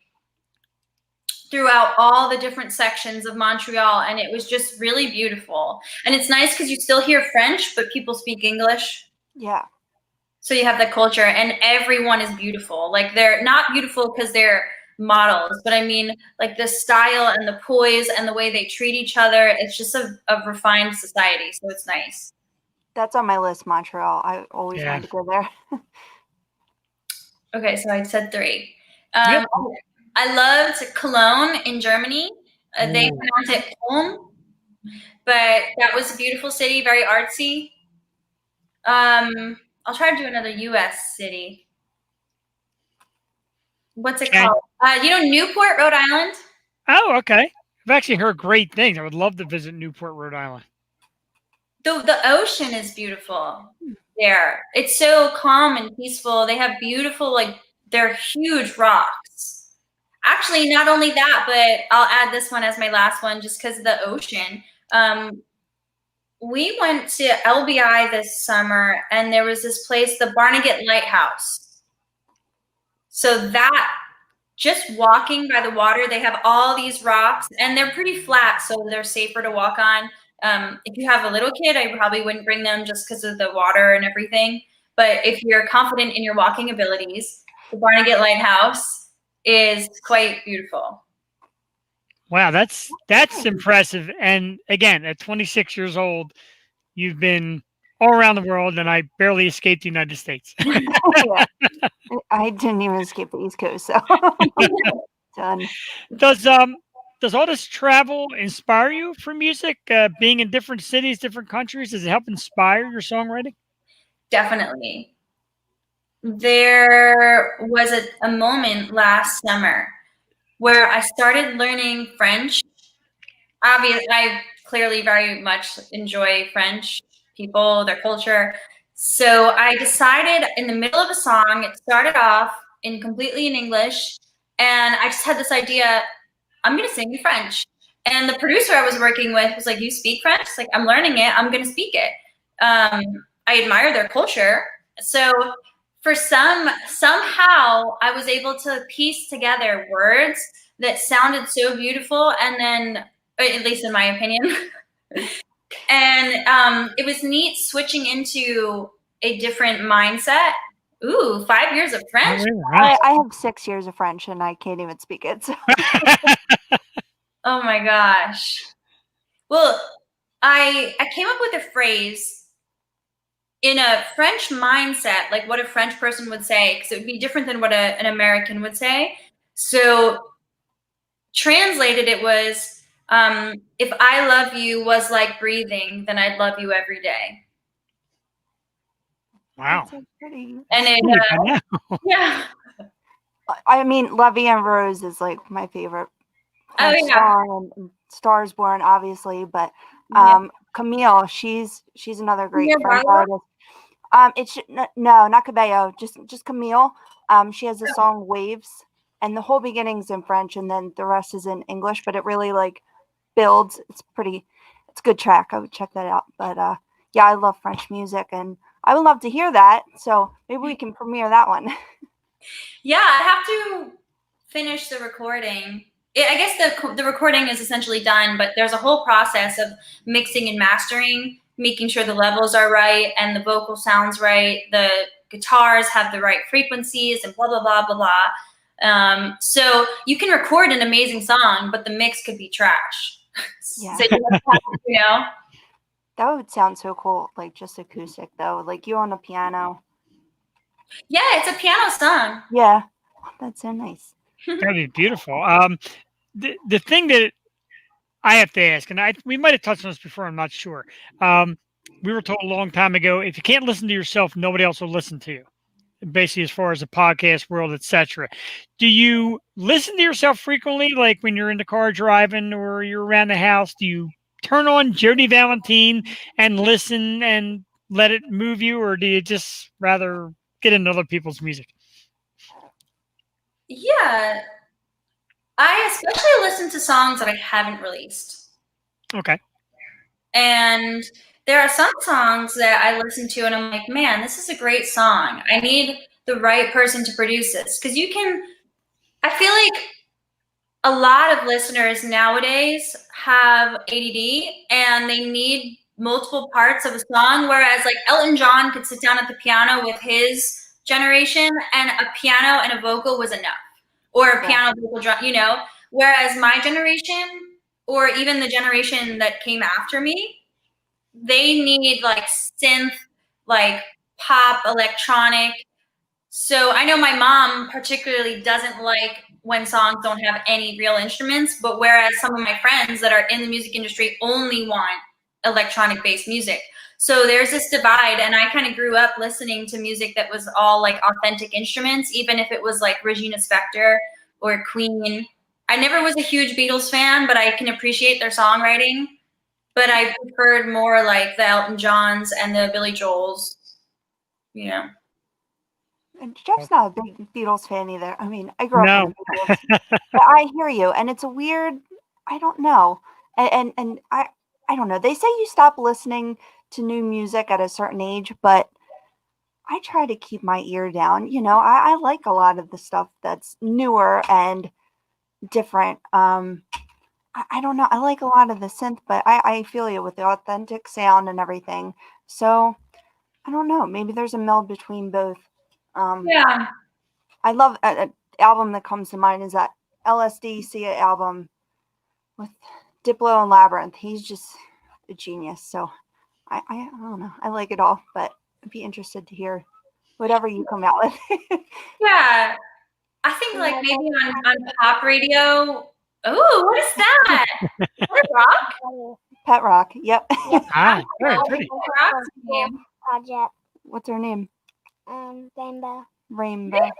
throughout all the different sections of Montreal. And it was just really beautiful. And it's nice because you still hear French, but people speak English. Yeah. So you have the culture and everyone is beautiful. Like they're not beautiful because they're models, but I mean like the style and the poise and the way they treat each other. It's just a refined society. So it's nice. That's on my list, Montreal. I always wanted to go there. Okay, so I said 3. Yep. I loved Cologne in Germany. They pronounce it Köln, but that was a beautiful city, very artsy. I'll try to do another U.S. city. What's it called? You know Newport, Rhode Island? Oh, okay. I've actually heard great things. I would love to visit Newport, Rhode Island. The ocean is beautiful there. It's so calm and peaceful. They have beautiful, like, they're huge rocks. Actually, not only that, but I'll add this one as my last one just because of the ocean. We went to LBI this summer, and there was this place, the Barnegat Lighthouse. So that, just walking by the water, they have all these rocks, and they're pretty flat, so they're safer to walk on. If you have a little kid, I probably wouldn't bring them just because of the water and everything. But if you're confident in your walking abilities, the Barnegat Lighthouse is quite beautiful. Wow, that's impressive. And again, at 26 years old, you've been all around the world, and I barely escaped the United States. Yeah. I didn't even escape the East Coast, so done. Does all this travel inspire you for music? Being in different cities, different countries, does it help inspire your songwriting? Definitely. There was a moment last summer where I started learning French. Obviously, I clearly very much enjoy French people, their culture. So I decided in the middle of a song, it started off completely in English, and I just had this idea, I'm going to sing in French. And the producer I was working with was like, you speak French? It's like, I'm learning it. I'm going to speak it. I admire their culture. So for somehow I was able to piece together words that sounded so beautiful. And then, at least in my opinion, and it was neat switching into a different mindset. Ooh, 5 years of French. I have 6 years of French and I can't even speak it. So. Oh my gosh. Well, I came up with a phrase in a French mindset, like what a French person would say, because it would be different than what an American would say. So translated, it was, if I love you was like breathing, then I'd love you every day. Wow. So pretty. And it, yeah. I mean, La Vie en Rose is like my favorite song and Stars Born, obviously, but Camille, she's another great French artist. It's no, not Cabello, just Camille. She has the song Waves, and the whole beginning's in French, and then the rest is in English. But it really builds. It's a good track. I would check that out. But yeah, I love French music, and I would love to hear that. So maybe we can premiere that one. Yeah, I have to finish the recording. I guess the recording is essentially done, but there's a whole process of mixing and mastering, making sure the levels are right and the vocal sounds right, the guitars have the right frequencies, and blah, blah, blah, blah, blah. So you can record an amazing song, but the mix could be trash. Yeah. So you know? That would sound so cool, just acoustic, though. You on a piano. Yeah, it's a piano song. Yeah, that's so nice. That'd be beautiful. The thing that I have to ask, and we might have touched on this before, I'm not sure. We were told a long time ago, if you can't listen to yourself, nobody else will listen to you. Basically, as far as the podcast world, etc. Do you listen to yourself frequently, like when you're in the car driving or you're around the house? Do you turn on Jodi Valentin and listen and let it move you, or do you just rather get into other people's music? Yeah. I especially listen to songs that I haven't released. Okay. And there are some songs that I listen to and I'm like, man, this is a great song. I need the right person to produce this. Because I feel like a lot of listeners nowadays have ADD and they need multiple parts of a song, whereas Elton John could sit down at the piano with his generation and a piano and a vocal was enough, or a piano vocal drum, whereas my generation, or even the generation that came after me, they need synth, pop, electronic. So I know my mom particularly doesn't like when songs don't have any real instruments, but whereas some of my friends that are in the music industry only want electronic based music. So there's this divide, and I kind of grew up listening to music that was all authentic instruments, even if it was Regina Spektor or Queen. I never was a huge Beatles fan, but I can appreciate their songwriting. But I preferred more the Elton Johns and the Billy Joels, And Jeff's not a big Beatles fan either. I mean, I grew up with the Beatles, but I hear you, and it's a weird. I don't know, and I don't know. They say you stop listening to new music at a certain age, but I try to keep my ear down. I like a lot of the stuff that's newer and different. I don't know. I like a lot of the synth, but I feel you with the authentic sound and everything. So I don't know. Maybe there's a meld between both. Yeah. I love an album that comes to mind is that LSD Sia album with Diplo and Labyrinth. He's just a genius. So I don't know. I like it all, but I'd be interested to hear whatever you come out with. Yeah. I think maybe on pop radio. Oh, what is that? Pet Rock? Pet Rock. Yep. Ah, very pretty. Rock's name. Project. What's her name? Rainbow. Rainbow.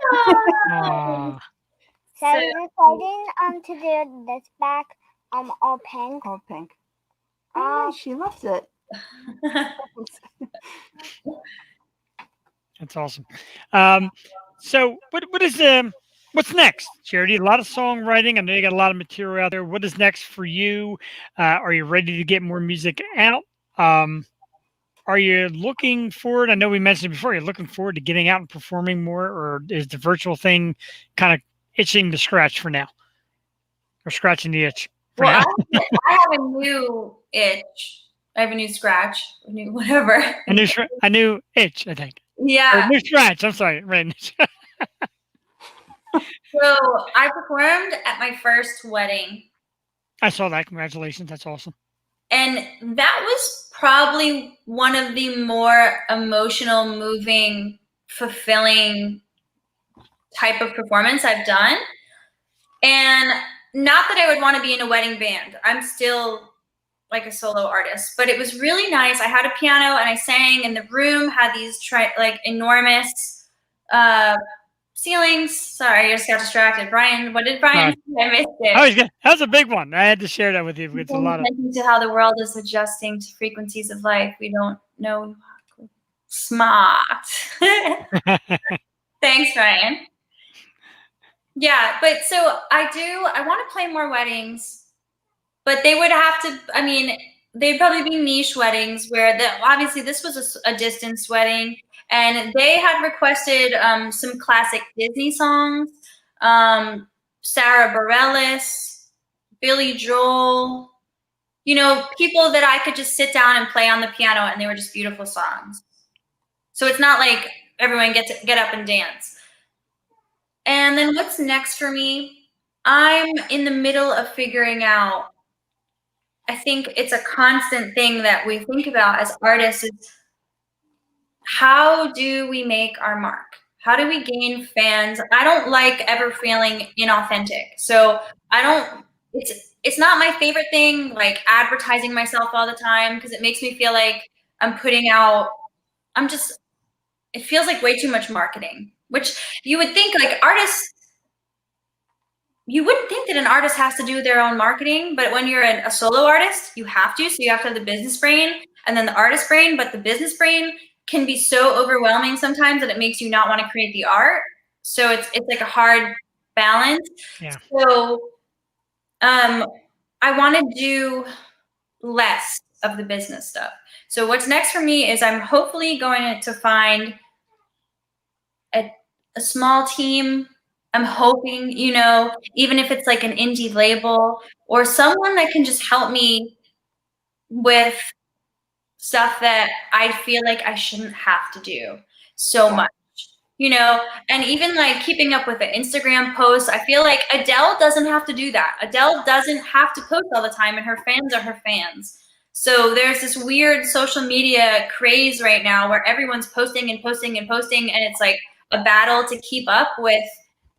So recording to do this back all pink. All pink. Oh, she loves it. That's awesome. So what is what's next, Jodi? A lot of songwriting. I know you got a lot of material out there. What is next for you? Are you ready to get more music out? Are you looking forward? I know we mentioned it before. You're looking forward to getting out and performing more, or is the virtual thing kind of itching to scratch for now, or scratching the itch? Well, I have a new itch. I have a new scratch, a new whatever. A new itch, I think. Yeah. Or new scratch. I'm sorry, right. So I performed at my first wedding. I saw that. Congratulations. That's awesome. And that was probably one of the more emotional, moving, fulfilling type of performance I've done. And not that I would want to be in a wedding band. I'm still a solo artist, but it was really nice. I had a piano and I sang, and the room had these enormous ceilings. Sorry, I just got distracted. Brian, what did Brian say? I missed it. Oh, that was a big one. I had to share that with you. It's a lot of attention to how the world is adjusting to frequencies of life. We don't know. Smart. Thanks, Brian. Yeah, but so I want to play more weddings, but they would have to, I mean, they'd probably be niche weddings where obviously this was a distance wedding, and they had requested some classic Disney songs, Sarah Bareilles, Billy Joel, you know, people that I could just sit down and play on the piano, and they were just beautiful songs. So it's not like everyone gets to get up and dance. And then what's next for me? I'm in the middle of figuring out, I think it's a constant thing that we think about as artists, is how do we make our mark? How do we gain fans? I don't like ever feeling inauthentic. So it's not my favorite thing, like advertising myself all the time, because it makes me feel like I'm putting out, it feels like way too much marketing, which you would think like artists, you wouldn't think that an artist has to do their own marketing, but when you're a solo artist, you have to. So you have to have the business brain and then the artist brain, but the business brain can be so overwhelming sometimes that it makes you not want to create the art. So it's like a hard balance. Yeah. So I want to do less of the business stuff. So what's next for me is I'm hopefully going to find a small team. I'm hoping, you know, even if it's like an indie label or someone that can just help me with stuff that I feel like I shouldn't have to do so much, you know, and even like keeping up with the Instagram posts. I feel like Adele doesn't have to do that. Adele doesn't have to post all the time, and her fans are her fans. So there's this weird social media craze right now where everyone's posting and posting and posting, and it's like a battle to keep up with.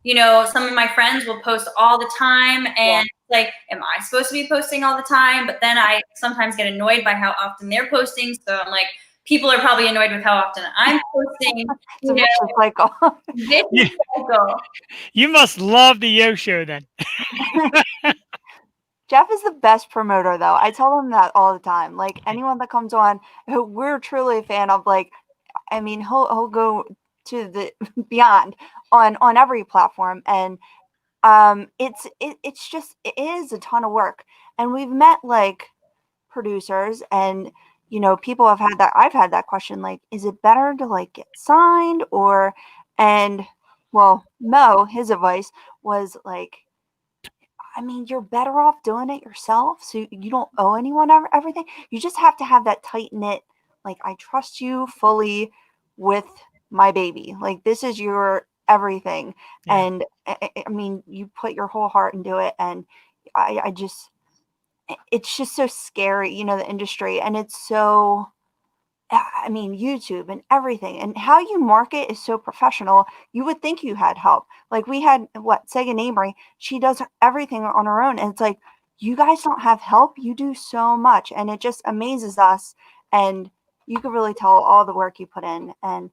You know, some of my friends will post all the time, and like, am I supposed to be posting all the time? But then I sometimes get annoyed by how often they're posting. So I'm like, people are probably annoyed with how often I'm posting. It's a vicious cycle. Vicious cycle. You must love the Yo Show then. Jeff is the best promoter, though. I tell him that all the time. Like, anyone that comes on who we're truly a fan of, like, I mean, he'll go to the beyond on every platform, and it's just, it is a ton of work. And we've met like producers, and you know, people have had that, I've had that question, like, is it better to like get signed, or, and well, Mo, his advice was like, I mean, you're better off doing it yourself, so you don't owe anyone everything. You just have to have that tight knit, like, I trust you fully with my baby. Like, this is your everything. Yeah. And I mean, you put your whole heart into it. And I just, it's just so scary, you know, the industry. And it's so, I mean, YouTube and everything, and how you market is so professional. You would think you had help. Like, we had Sega Namery. She does everything on her own. And it's like, you guys don't have help. You do so much. And it just amazes us. And you could really tell all the work you put in. And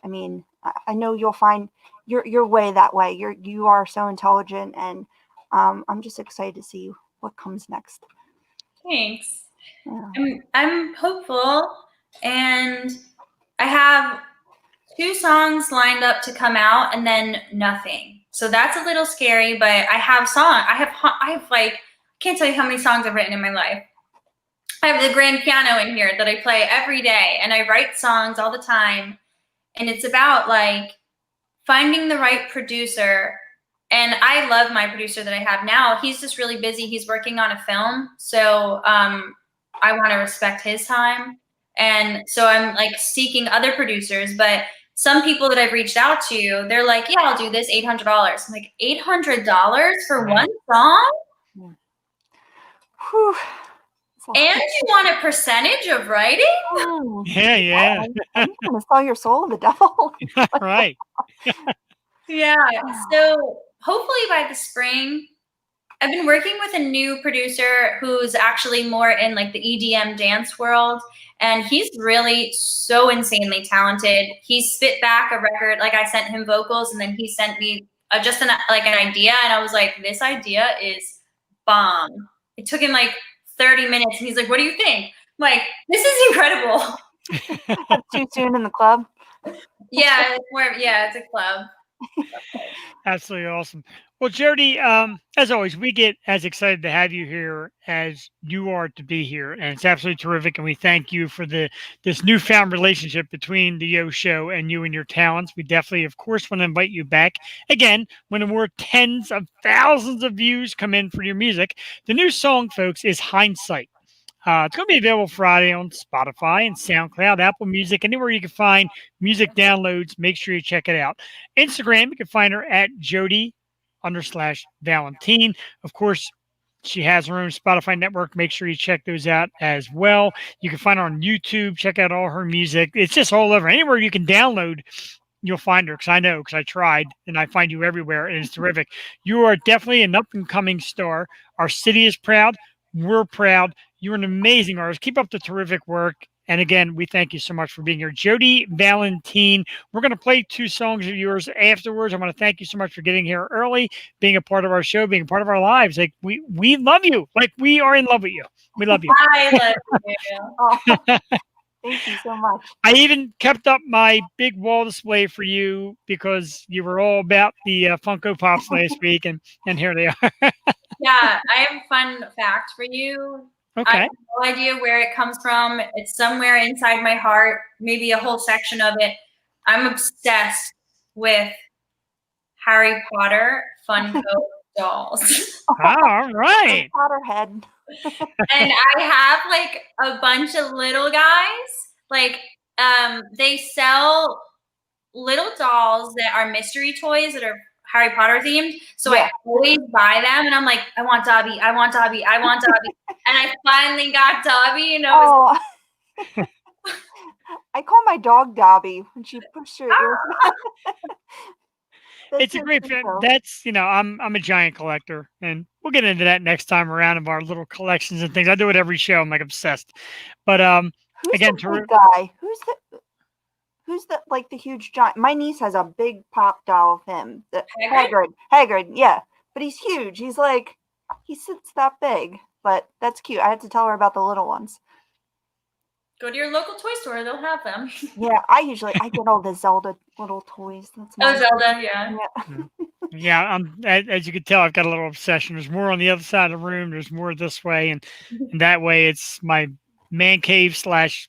I mean, I know you'll find your way that way. You are so intelligent, and I'm just excited to see what comes next. Thanks. Yeah. I'm hopeful, and I have 2 songs lined up to come out, and then nothing. So that's a little scary, but I have like, I can't tell you how many songs I've written in my life. I have the grand piano in here that I play every day, and I write songs all the time. And it's about like finding the right producer. And I love my producer that I have now. He's just really busy. He's working on a film. So I want to respect his time. And so I'm like seeking other producers, but some people that I've reached out to, they're like, yeah, I'll do this, $800. I'm like, $800 for one song? Whew. And you want a percentage of writing? Yeah. I'm going to sell your soul to the devil. Right. Yeah. So hopefully by the spring, I've been working with a new producer who's actually more in like the EDM dance world. And he's really so insanely talented. He spit back a record. Like, I sent him vocals, and then he sent me just an idea. And I was like, this idea is bomb. It took him like 30 minutes. And he's like, what do you think? I'm like, this is incredible. Too soon in the club? Yeah, it's a club. Absolutely awesome. Well, Jodi, as always, we get as excited to have you here as you are to be here, and it's absolutely terrific. And we thank you for this newfound relationship between the Yo Show and you and your talents. We definitely, of course, want to invite you back again when the more tens of thousands of views come in for your music. The new song, folks, is Hindsight. It's going to be available Friday on Spotify and SoundCloud, Apple Music, anywhere you can find music downloads. Make sure you check it out. Instagram, you can find her at Jodi_Valentin. Of course, she has her own Spotify network. Make sure you check those out as well. You can find her on YouTube. Check out all her music. It's just all over. Anywhere you can download, you'll find her, because I tried, and I find you everywhere, and it's terrific. You are definitely an up-and-coming star. Our city is proud. We're proud. You're an amazing artist. Keep up the terrific work. And again, we thank you so much for being here. Jodi Valentin, we're going to play 2 songs of yours afterwards. I want to thank you so much for getting here early, being a part of our show, being a part of our lives. Like, we love you. Like, we are in love with you. We love you. I love you. Oh, thank you so much. I even kept up my big wall display for you because you were all about the Funko Pops last week, and here they are. Yeah, I have a fun fact for you. Okay. I have no idea where it comes from. It's somewhere inside my heart, maybe a whole section of it. I'm obsessed with Harry Potter Funko dolls. All right. Potterhead. And I have like a bunch of little guys. Like, they sell little dolls that are mystery toys that are Harry Potter themed. So I always buy them, and I'm like, I want Dobby, I want Dobby, I want Dobby. And I finally got Dobby, and I was I call my dog Dobby when she pushed her ears. It's a great film. That's, I'm a giant collector, and we'll get into that next time around of our little collections and things. I do it every show. I'm like obsessed. But who's again, the big guy? Who's the like the huge giant? My niece has a big pop doll of him. Hagrid, yeah. But he's huge. He sits that big. But that's cute. I had to tell her about the little ones. Go to your local toy store; they'll have them. Yeah, I get all the Zelda little toys. That's Zelda, yeah. Yeah, as you can tell, I've got a little obsession. There's more on the other side of the room. There's more this way, and that way, it's my man cave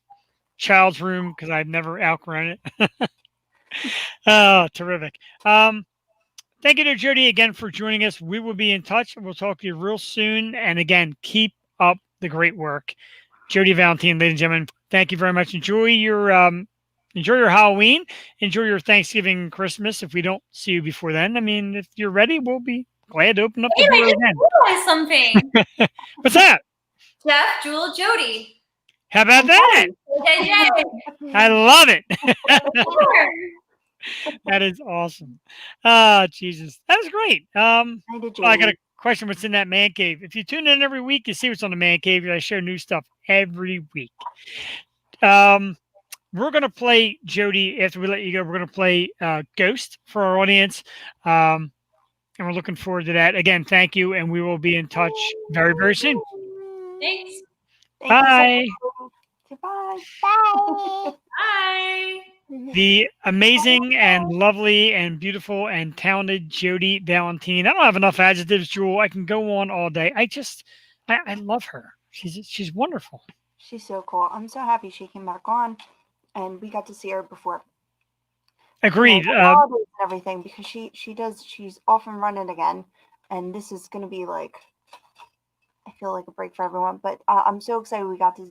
/ child's room because I've never outgrown it. Oh, terrific. Thank you to Jodi again for joining us. We will be in touch, and we'll talk to you real soon. And again, keep up the great work. Jodi Valentin, ladies and gentlemen, thank you very much. Enjoy your Halloween. Enjoy your Thanksgiving, Christmas. If we don't see you before then, I mean, if you're ready, we'll be glad to open up the door again. Realize something. What's that? Jeff, Jewel, Jodi. How about that? Yay. I love it. That is awesome. Jesus. That was great. I got a question. What's in that man cave? If you tune in every week, you see what's on the man cave. I share new stuff every week. We're going to play, Jodi, after we let you go, we're going to play Ghost for our audience. And we're looking forward to that. Again, thank you. And we will be in touch very, very soon. Thanks. Bye. Bye. Bye. The amazing and lovely and beautiful and talented Jodi Valentin. I don't have enough adjectives, Jewel. I can go on all day. I love her. She's wonderful. She's so cool. I'm so happy she came back on, and we got to see her before. Agreed. And everything, because she's off and running again, and this is going to be like, I feel like a break for everyone. But I'm so excited we got to,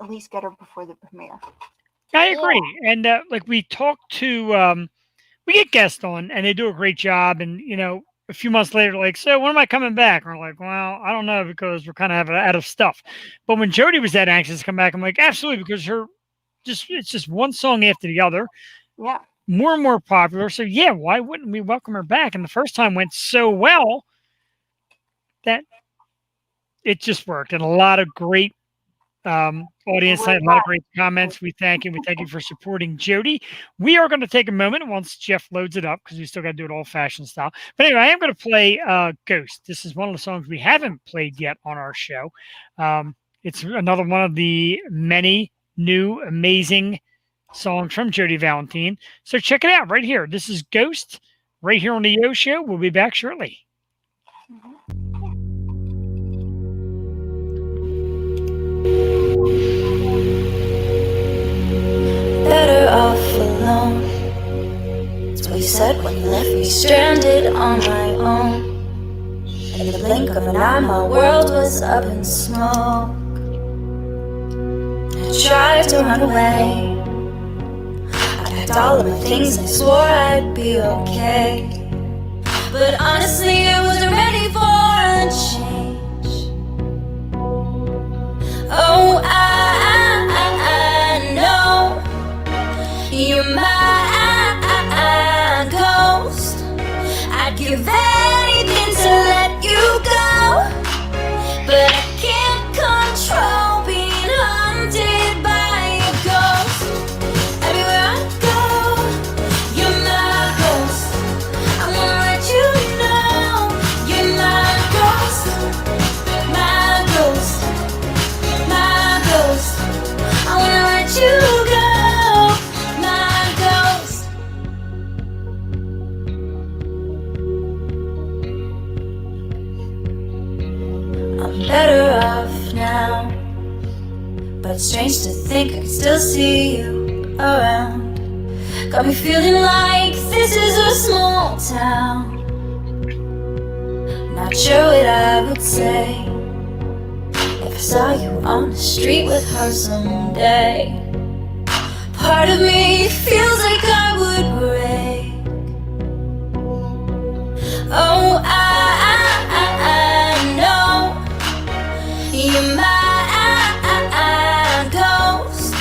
at least get her before the premiere. I agree. And we talk to, we get guests on, and they do a great job. And, a few months later, like, so when am I coming back? And we're like, well, I don't know, because we're kind of out of stuff. But when Jodi was that anxious to come back, I'm like, absolutely, because it's just one song after the other. Yeah. More and more popular. So yeah, why wouldn't we welcome her back? And the first time went so well that it just worked. And a lot of great audience We're tonight. A lot of glad. great comments. We thank you. We thank you for supporting Jodi. We are going to take a moment once Jeff loads it up because we still got to do it old-fashioned style. But anyway, I am going to play Ghost. This is one of the songs we haven't played yet on our show. It's another one of the many new amazing songs from Jodi Valentin. So check it out right here. This is Ghost right here on the Yo Show. We'll be back shortly. Better off alone. That's what you said when you left me stranded on my own. In the blink of an eye, my world was up in smoke. I tried to run away. I packed all of my things and I swore I'd be okay. But honestly, I wasn't ready for a change. Oh, I know you're my ghost. I'd give anything to let you go, but I can't control being haunted by a ghost. Everywhere I go, you're my ghost. I wanna let you know you're my ghost, my ghost, my ghost. I wanna let you go, my ghost. I'm better off now, but it's strange to think I can still see you around. Got me feeling like this is a small town. Not sure what I would say if I saw you on the street with her someday. Part of me feels like I would break. Oh, I know you're my ghost.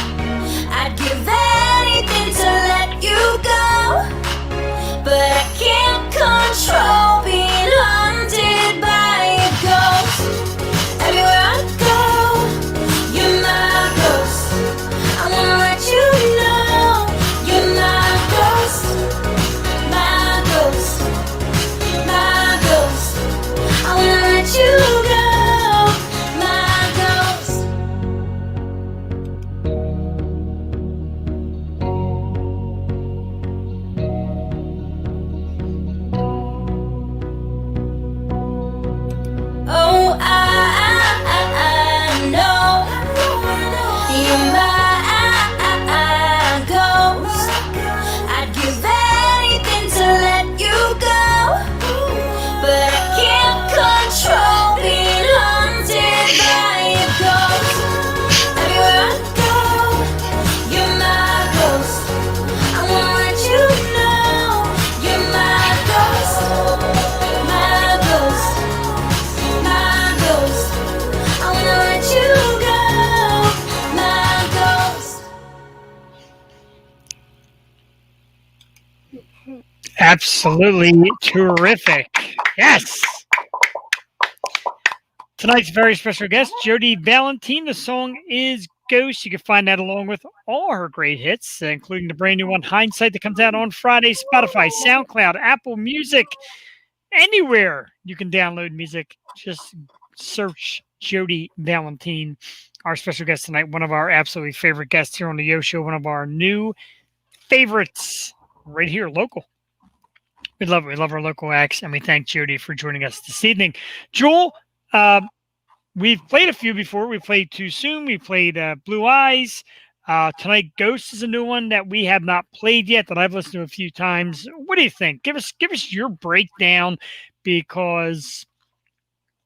I'd give anything to let you go, but I can't control being haunted by a ghost. Everywhere I go, you're my ghost. I wanna let you know you're my ghost, my ghost, my ghost. I wanna let you go, my ghost. Oh, I know you're my ghost. I'd give anything to let you go, but I can't control being haunted by a ghost. Everywhere I go, you're my ghost. I wanna let you know you're my ghost, my ghost, my ghost. I wanna let you go, my ghost. Absolutely terrific. Yes. Tonight's very special guest, Jodi Valentin. The song is Ghost. You can find that along with all her great hits, including the brand new one, Hindsight, that comes out on Friday. Spotify, SoundCloud, Apple Music, anywhere you can download music. Just search Jodi Valentin. Our special guest tonight, one of our absolutely favorite guests here on the Yo Show, one of our new favorites right here, local. We love our local acts, and we thank Jodi for joining us this evening. Joel, we've played a few before. We played Too Soon. We played Blue Eyes. Tonight, Ghost is a new one that we have not played yet that I've listened to a few times. What do you think? Give us your breakdown, because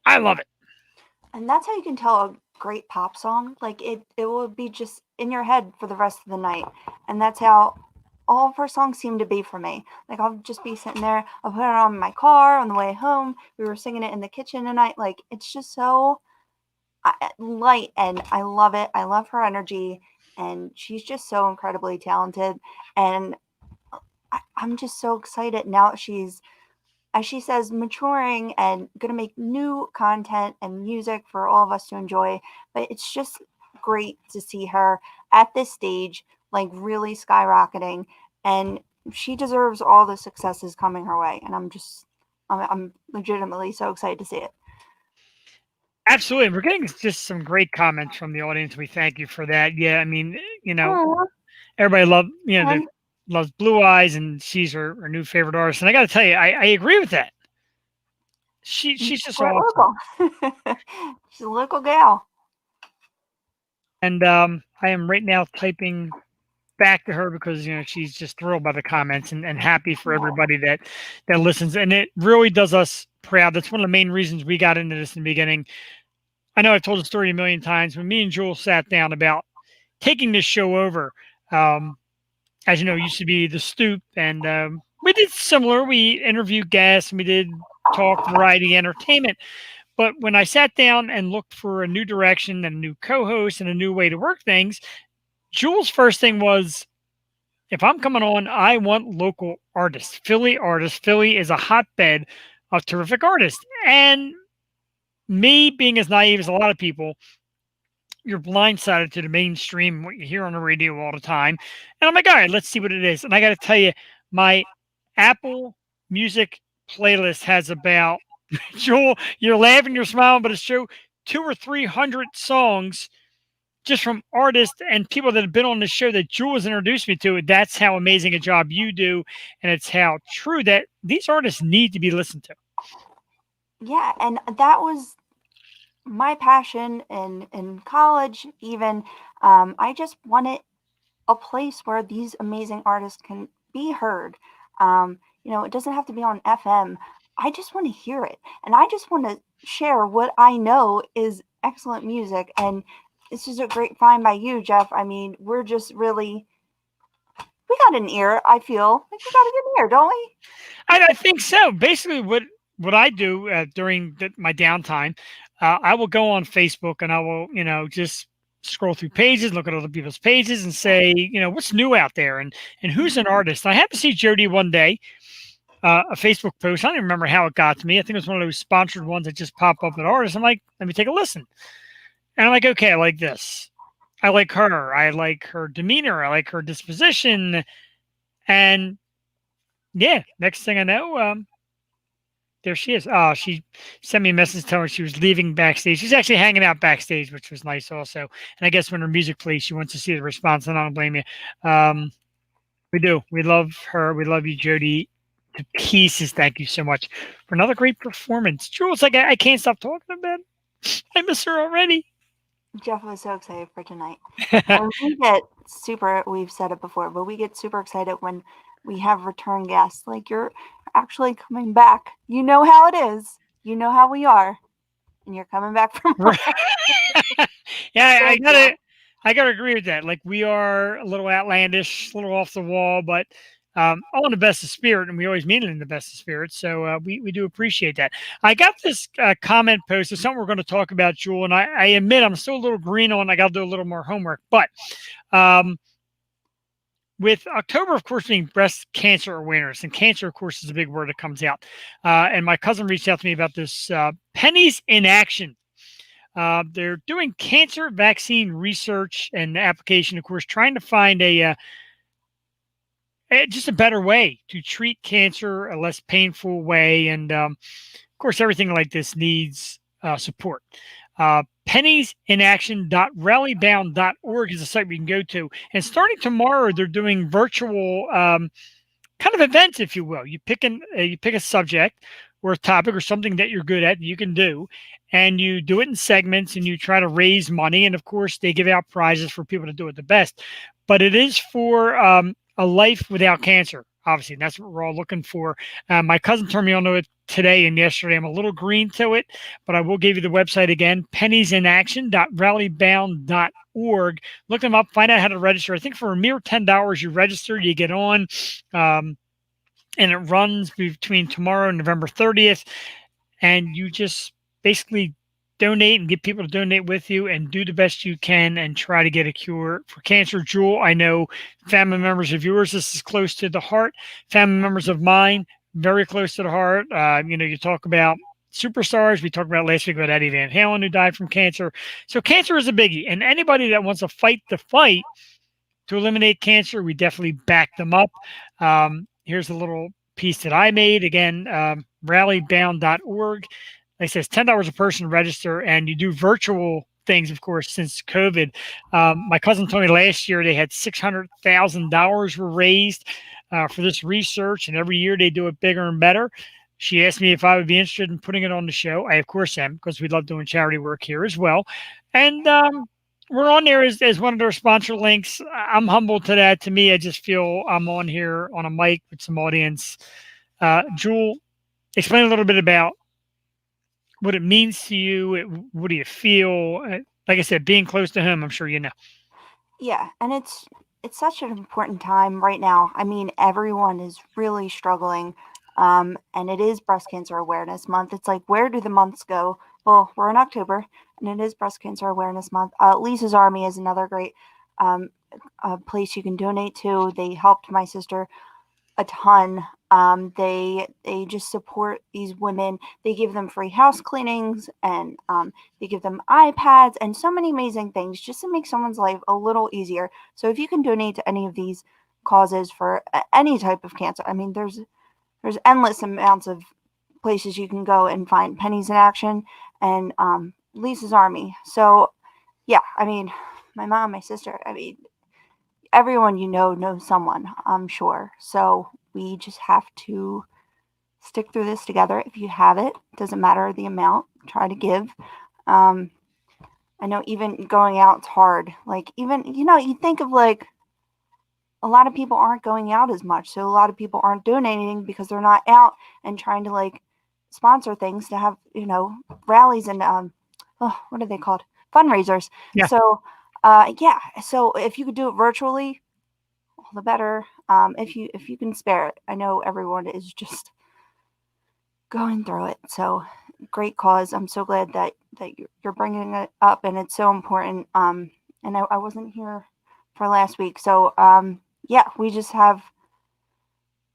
I love it. And that's how you can tell a great pop song. Like it will be just in your head for the rest of the night. And that's how all of her songs seem to be for me. Like I'll just be sitting there, I'll put it on in my car on the way home. We were singing it in the kitchen tonight. Like it's just so light, and I love it. I love her energy, and she's just so incredibly talented. And I'm just so excited now that she's, as she says, maturing and going to make new content and music for all of us to enjoy. But it's just great to see her at this stage, like really skyrocketing, and she deserves all the successes coming her way. And I'm legitimately so excited to see it. Absolutely. We're getting just some great comments from the audience. We thank you for that. Yeah, I mean, everybody loves Blue Eyes, and she's her new favorite artist. And I got to tell you, I agree with that. She's just awesome. Local. She's a local gal. And I am right now typing back to her because she's just thrilled by the comments and happy for everybody that listens, and it really does us proud. That's one of the main reasons we got into this in the beginning. I know I've told the story a million times. When me and Jewel sat down about taking this show over, as you know, it used to be The Stoop, and we did similar. We interviewed guests, and we did talk variety entertainment. But when I sat down and looked for a new direction and a new co-host and a new way to work things, Jewel's first thing was, if I'm coming on, I want local artists, Philly artists. Philly is a hotbed of terrific artists. And me being as naive as a lot of people, you're blindsided to the mainstream, what you hear on the radio all the time. And I'm like, all right, let's see what it is. And I got to tell you, my Apple Music playlist has about, Jewel, you're laughing, you're smiling, but it's true, 200 or 300 songs just from artists and people that have been on the show that Jewel has introduced me to. That's how amazing a job you do. And it's how true that these artists need to be listened to. Yeah, and that was my passion in college even. I just wanted a place where these amazing artists can be heard. It doesn't have to be on FM. I just want to hear it. And I just want to share what I know is excellent music. And this is a great find by you, Jeff. I mean, we're just really, we got an ear, I feel. Like we got a good ear, don't we? I think so. Basically, what I do during my downtime, I will go on Facebook and I will, just scroll through pages, look at other people's pages and say, what's new out there and who's an artist. I happened to see Jodi one day, a Facebook post. I don't even remember how it got to me. I think it was one of those sponsored ones that just pop up at artists. I'm like, let me take a listen. And I'm like, okay, I like this. I like her. I like her demeanor. I like her disposition. And yeah, next thing I know, there she is. Oh, she sent me a message telling her she was leaving backstage. She's actually hanging out backstage, which was nice also. And I guess when her music plays, she wants to see the response, and I don't blame you. We do. We love her. We love you, Jodi, to pieces. Thank you so much for another great performance. Jules, like I can't stop talking about it. I miss her already. Jeff was so excited for tonight. We've said it before, but we get super excited when we have return guests. Like, you're actually coming back. You know how it is. You know how we are. And you're coming back for more. Yeah, I gotta agree with that. Like, we are a little outlandish, a little off the wall, but all in the best of spirit, and we always mean it in the best of spirit. So we do appreciate that. I got this comment post. It's something we're going to talk about, Jewel, and I admit I'm still a little green on. I got to do a little more homework. But with October, of course, being breast cancer awareness, and cancer, of course, is a big word that comes out. And my cousin reached out to me about this Pennies in Action. They're doing cancer vaccine research and application, of course, trying to find just a better way to treat cancer, a less painful way. And of course, everything like this needs support. Penniesinaction.rallybound.org is a site we can go to. And starting tomorrow, they're doing virtual kind of events, if you will. You pick a subject or a topic or something that you're good at that you can do, and you do it in segments, and you try to raise money. And of course, they give out prizes for people to do it the best. But it is for a life without cancer, obviously. And that's what we're all looking for. My cousin turned me on to it today and yesterday. I'm a little green to it, but I will give you the website again, penniesinaction.rallybound.org. Look them up, find out how to register. I think for a mere $10 you register, you get on, and it runs between tomorrow and November 30th. And you just basically donate and get people to donate with you and do the best you can and try to get a cure for cancer. Jewel, I know family members of yours, this is close to the heart. Family members of mine, very close to the heart. You talk about superstars. We talked about last week about Eddie Van Halen, who died from cancer. So cancer is a biggie. And anybody that wants to fight the fight to eliminate cancer, we definitely back them up. Here's a little piece that I made. Again, rallybound.org. It says $10 a person register, and you do virtual things, of course, since COVID. My cousin told me last year they had $600,000 were raised for this research, and every year they do it bigger and better. She asked me if I would be interested in putting it on the show. I, of course, am, because we love doing charity work here as well. And we're on there as one of their sponsor links. I'm humbled to that. To me, I just feel I'm on here on a mic with some audience. Jewel, explain a little bit about what it means to you. What do you feel? Like I said, being close to him, I'm sure you know. Yeah, and it's such an important time right now. I mean, everyone is really struggling, and it is Breast Cancer Awareness Month. It's like, where do the months go? Well, we're in October, and it is Breast Cancer Awareness Month. Lisa's Army is another great place you can donate to. They helped my sister a ton. They just support these women. They give them free house cleanings, and they give them iPads and so many amazing things just to make someone's life a little easier. So if you can donate to any of these causes for any type of cancer, I mean, there's endless amounts of places you can go and find Pennies in Action and Lisa's Army. So yeah, I mean, my mom, my sister, I mean, everyone you know knows someone, I'm sure. So we just have to stick through this together. If you have it, doesn't matter the amount, try to give. I know even going out, it's hard. Like, even, you think of like, a lot of people aren't going out as much. So a lot of people aren't doing anything because they're not out and trying to like sponsor things to have, rallies and, what are they called? Fundraisers. Yeah. So, so if you could do it virtually, all the better. If you can spare it. I know everyone is just going through it. So great cause. I'm so glad that you're bringing it up, and it's so important. And I wasn't here for last week. So, we just have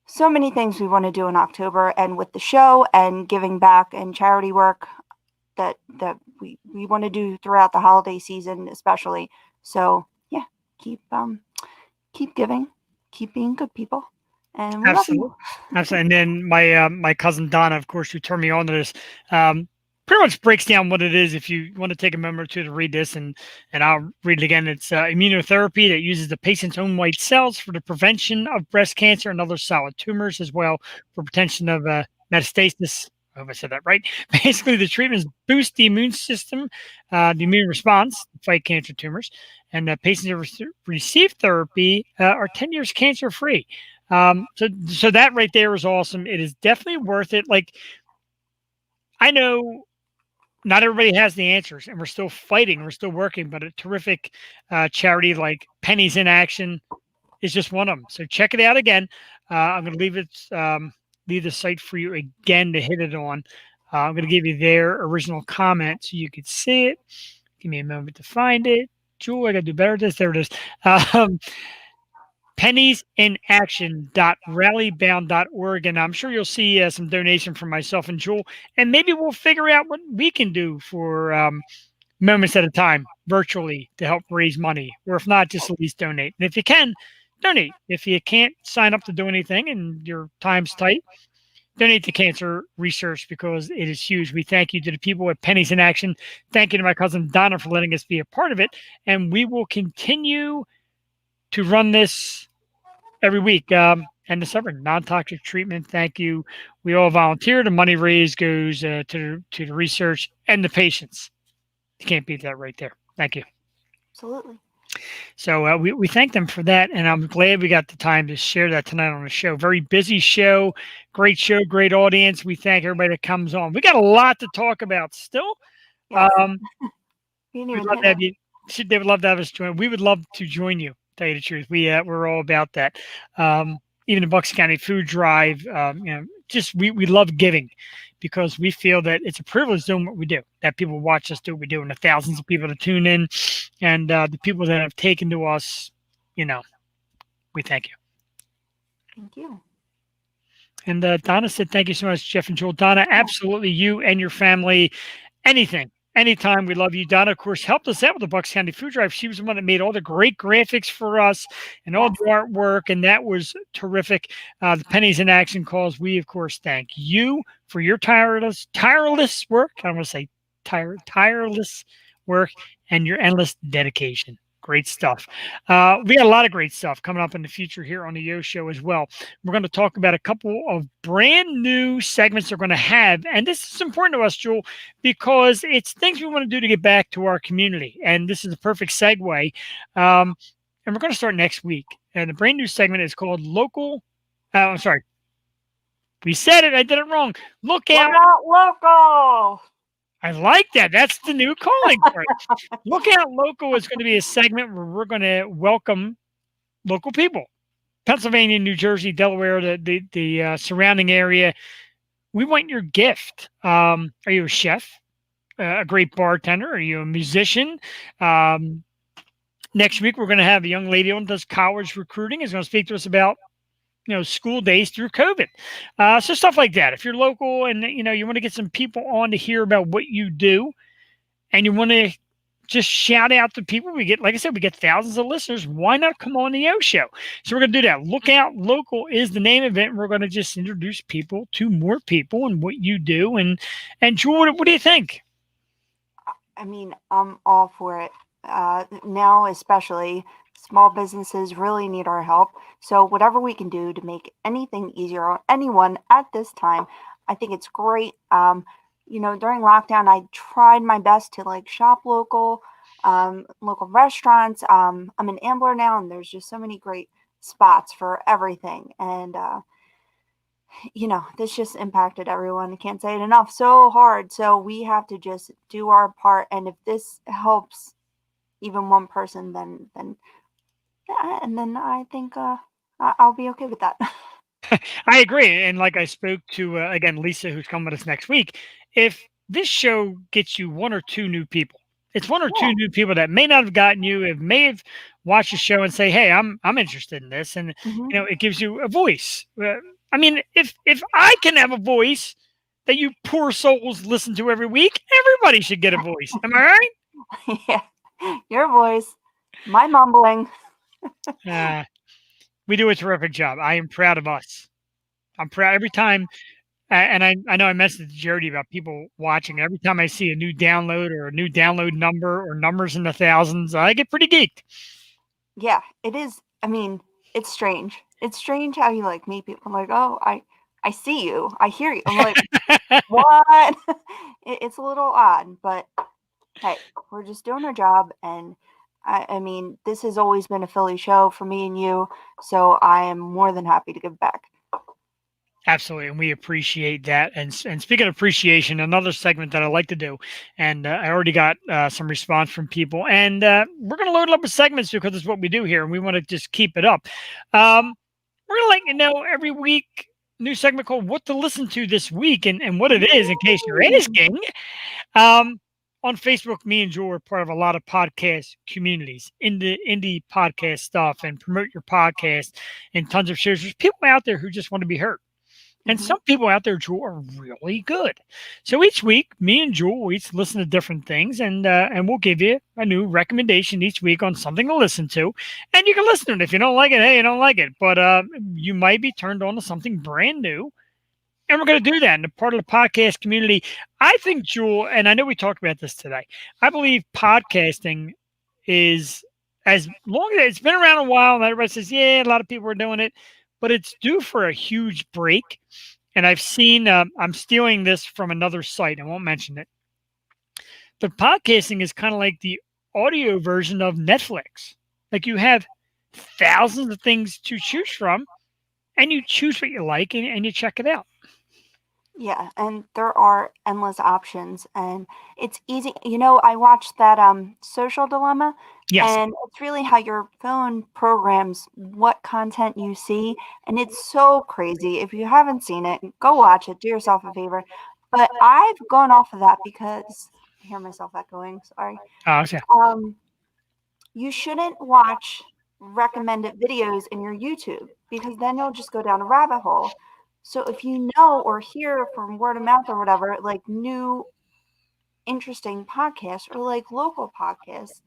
so many things we want to do in October, and with the show and giving back and charity work that we want to do throughout the holiday season, especially. So yeah, keep giving, keep being good people, and we Absolutely. love you. Absolutely. And then my cousin Donna, of course, who turned me on to this, pretty much breaks down what it is. If you want to take a moment or two to read this, and I'll read it again. It's immunotherapy that uses the patient's own white cells for the prevention of breast cancer and other solid tumors, as well for prevention of metastasis. I hope I said that right. Basically, the treatments boost the immune system, the immune response to fight cancer tumors, and the patients who receive therapy are 10 years cancer-free. So that right there is awesome. It is definitely worth it. Like, I know not everybody has the answers, and we're still fighting, we're still working, but a terrific charity like Pennies in Action is just one of them. So check it out again. I'm going to leave the site for you again to hit it on. I'm going to give you their original comment so you could see it. Give me a moment to find it. Jewel, I got to do better at this. There it is. penniesinaction.rallybound.org, and I'm sure you'll see some donation from myself and Jewel, and maybe we'll figure out what we can do for moments at a time virtually to help raise money, or if not, just at least donate. And if you can, donate. If you can't sign up to do anything and your time's tight, donate to cancer research, because it is huge. We thank you to the people at Pennies in Action. Thank you to my cousin Donna for letting us be a part of it, and we will continue to run this every week. And the summer non-toxic treatment. Thank you. We all volunteer. The money raised goes to the research and the patients. You can't beat that right there. Thank you. Absolutely. So we thank them for that, and I'm glad we got the time to share that tonight on the show. Very busy show, great audience. We thank everybody that comes on. We got a lot to talk about still. Yes. We'd love to have you. They would love to have us join. We would love to join you. Tell you the truth, we're all about that. Even the Bucks County Food Drive, just we love giving, because we feel that it's a privilege doing what we do, that people watch us do what we do, and the thousands of people that tune in, and the people that have taken to us, we thank you. Thank you. And Donna said, thank you so much, Jeff and Joel. Donna, absolutely, you and your family, anything, anytime. We love you. Donna, of course, helped us out with the Bucks County Food Drive. She was the one that made all the great graphics for us and all the artwork, and that was terrific. The Pennies in Action calls. We, of course, thank you for your tireless work. I don't want to say tireless work and your endless dedication. Great stuff. We got a lot of great stuff coming up in the future here on the Yo Show as well. We're going to talk about a couple of brand new segments they're going to have. And this is important to us, Jewel, because it's things we want to do to get back to our community. And this is a perfect segue. And we're going to start next week. And the brand new segment is called Local. I'm sorry. We said it. I did it wrong. Look out local. I like that. That's the new calling card. Look Out Local is going to be a segment where we're going to welcome local people. Pennsylvania, New Jersey, Delaware, the surrounding area. We want your gift. Are you a chef? A great bartender? Are you a musician? Next week, we're going to have a young lady on does college recruiting. Is going to speak to us about school days through COVID. So stuff like that. If you're local and, you want to get some people on to hear about what you do and you want to just shout out to people, like I said, we get thousands of listeners. Why not come on the Yo Show? So we're going to do that. Look Out Local is the name of it. And we're going to just introduce people to more people and what you do. And Jewel, what do you think? I mean, I'm all for it. Now, especially, small businesses really need our help. So whatever we can do to make anything easier on anyone at this time, I think it's great. During lockdown, I tried my best to shop local restaurants. I'm an Ambler now, and there's just so many great spots for everything. And, this just impacted everyone. I can't say it enough. So hard. So we have to just do our part. And if this helps even one person, then I think I'll be okay with that. I agree. And like I spoke to, again, Lisa, who's coming with us next week, if this show gets you one or two new people, it's one or two new people that may not have gotten you, may have watched the show and say, hey, I'm interested in this. And, it gives you a voice. I mean, if I can have a voice that you poor souls listen to every week, everybody should get a voice. Am I right? Yeah. Your voice, my mumbling. We do a terrific job. I am proud of us. I'm proud every time. And I know I messaged Jodi about people watching. Every time I see a new download or a new download number or numbers in the thousands, I get pretty geeked. Yeah, it is. I mean, it's strange. It's strange how you meet people. I'm like, oh, I see you. I hear you. I'm like, what? It's a little odd, but hey, we're just doing our job. And I mean, this has always been a Philly show for me and you. So I am more than happy to give back. Absolutely, and we appreciate that. And speaking of appreciation, another segment that I like to do, and I already got some response from people, and we're going to load it up with segments because it's what we do here, and we want to just keep it up. We're going to let you know every week, new segment called What to Listen to This Week, and what it is, in case you're asking. On Facebook, me and Joel are part of a lot of podcast communities, indie podcast stuff, and promote your podcast, and tons of shows. There's people out there who just want to be heard. And some people out there, Jewel, are really good. So each week, me and Jewel, we each listen to different things, and we'll give you a new recommendation each week on something to listen to. And you can listen to it. If you don't like it, hey, you don't like it. But you might be turned on to something brand new. And we're going to do that in the part of the podcast community. I think, Jewel, and I know we talked about this today, I believe podcasting is, as long as it's been around a while, and everybody says, yeah, a lot of people are doing it, but it's due for a huge break. And I've seen, I'm stealing this from another site. I won't mention it. But podcasting is kind of like the audio version of Netflix. Like you have thousands of things to choose from, and you choose what you like and you check it out. Yeah, and there are endless options, and it's easy. I watched that Social Dilemma, and it's really how your phone programs what content you see, and it's so crazy. If you haven't seen it, go watch it. Do yourself a favor. But I've gone off of that because I hear myself echoing. Sorry. Oh, okay. You shouldn't watch recommended videos in your YouTube because then you'll just go down a rabbit hole. So if you know or hear from word of mouth or whatever, like new interesting podcasts or like local podcasts,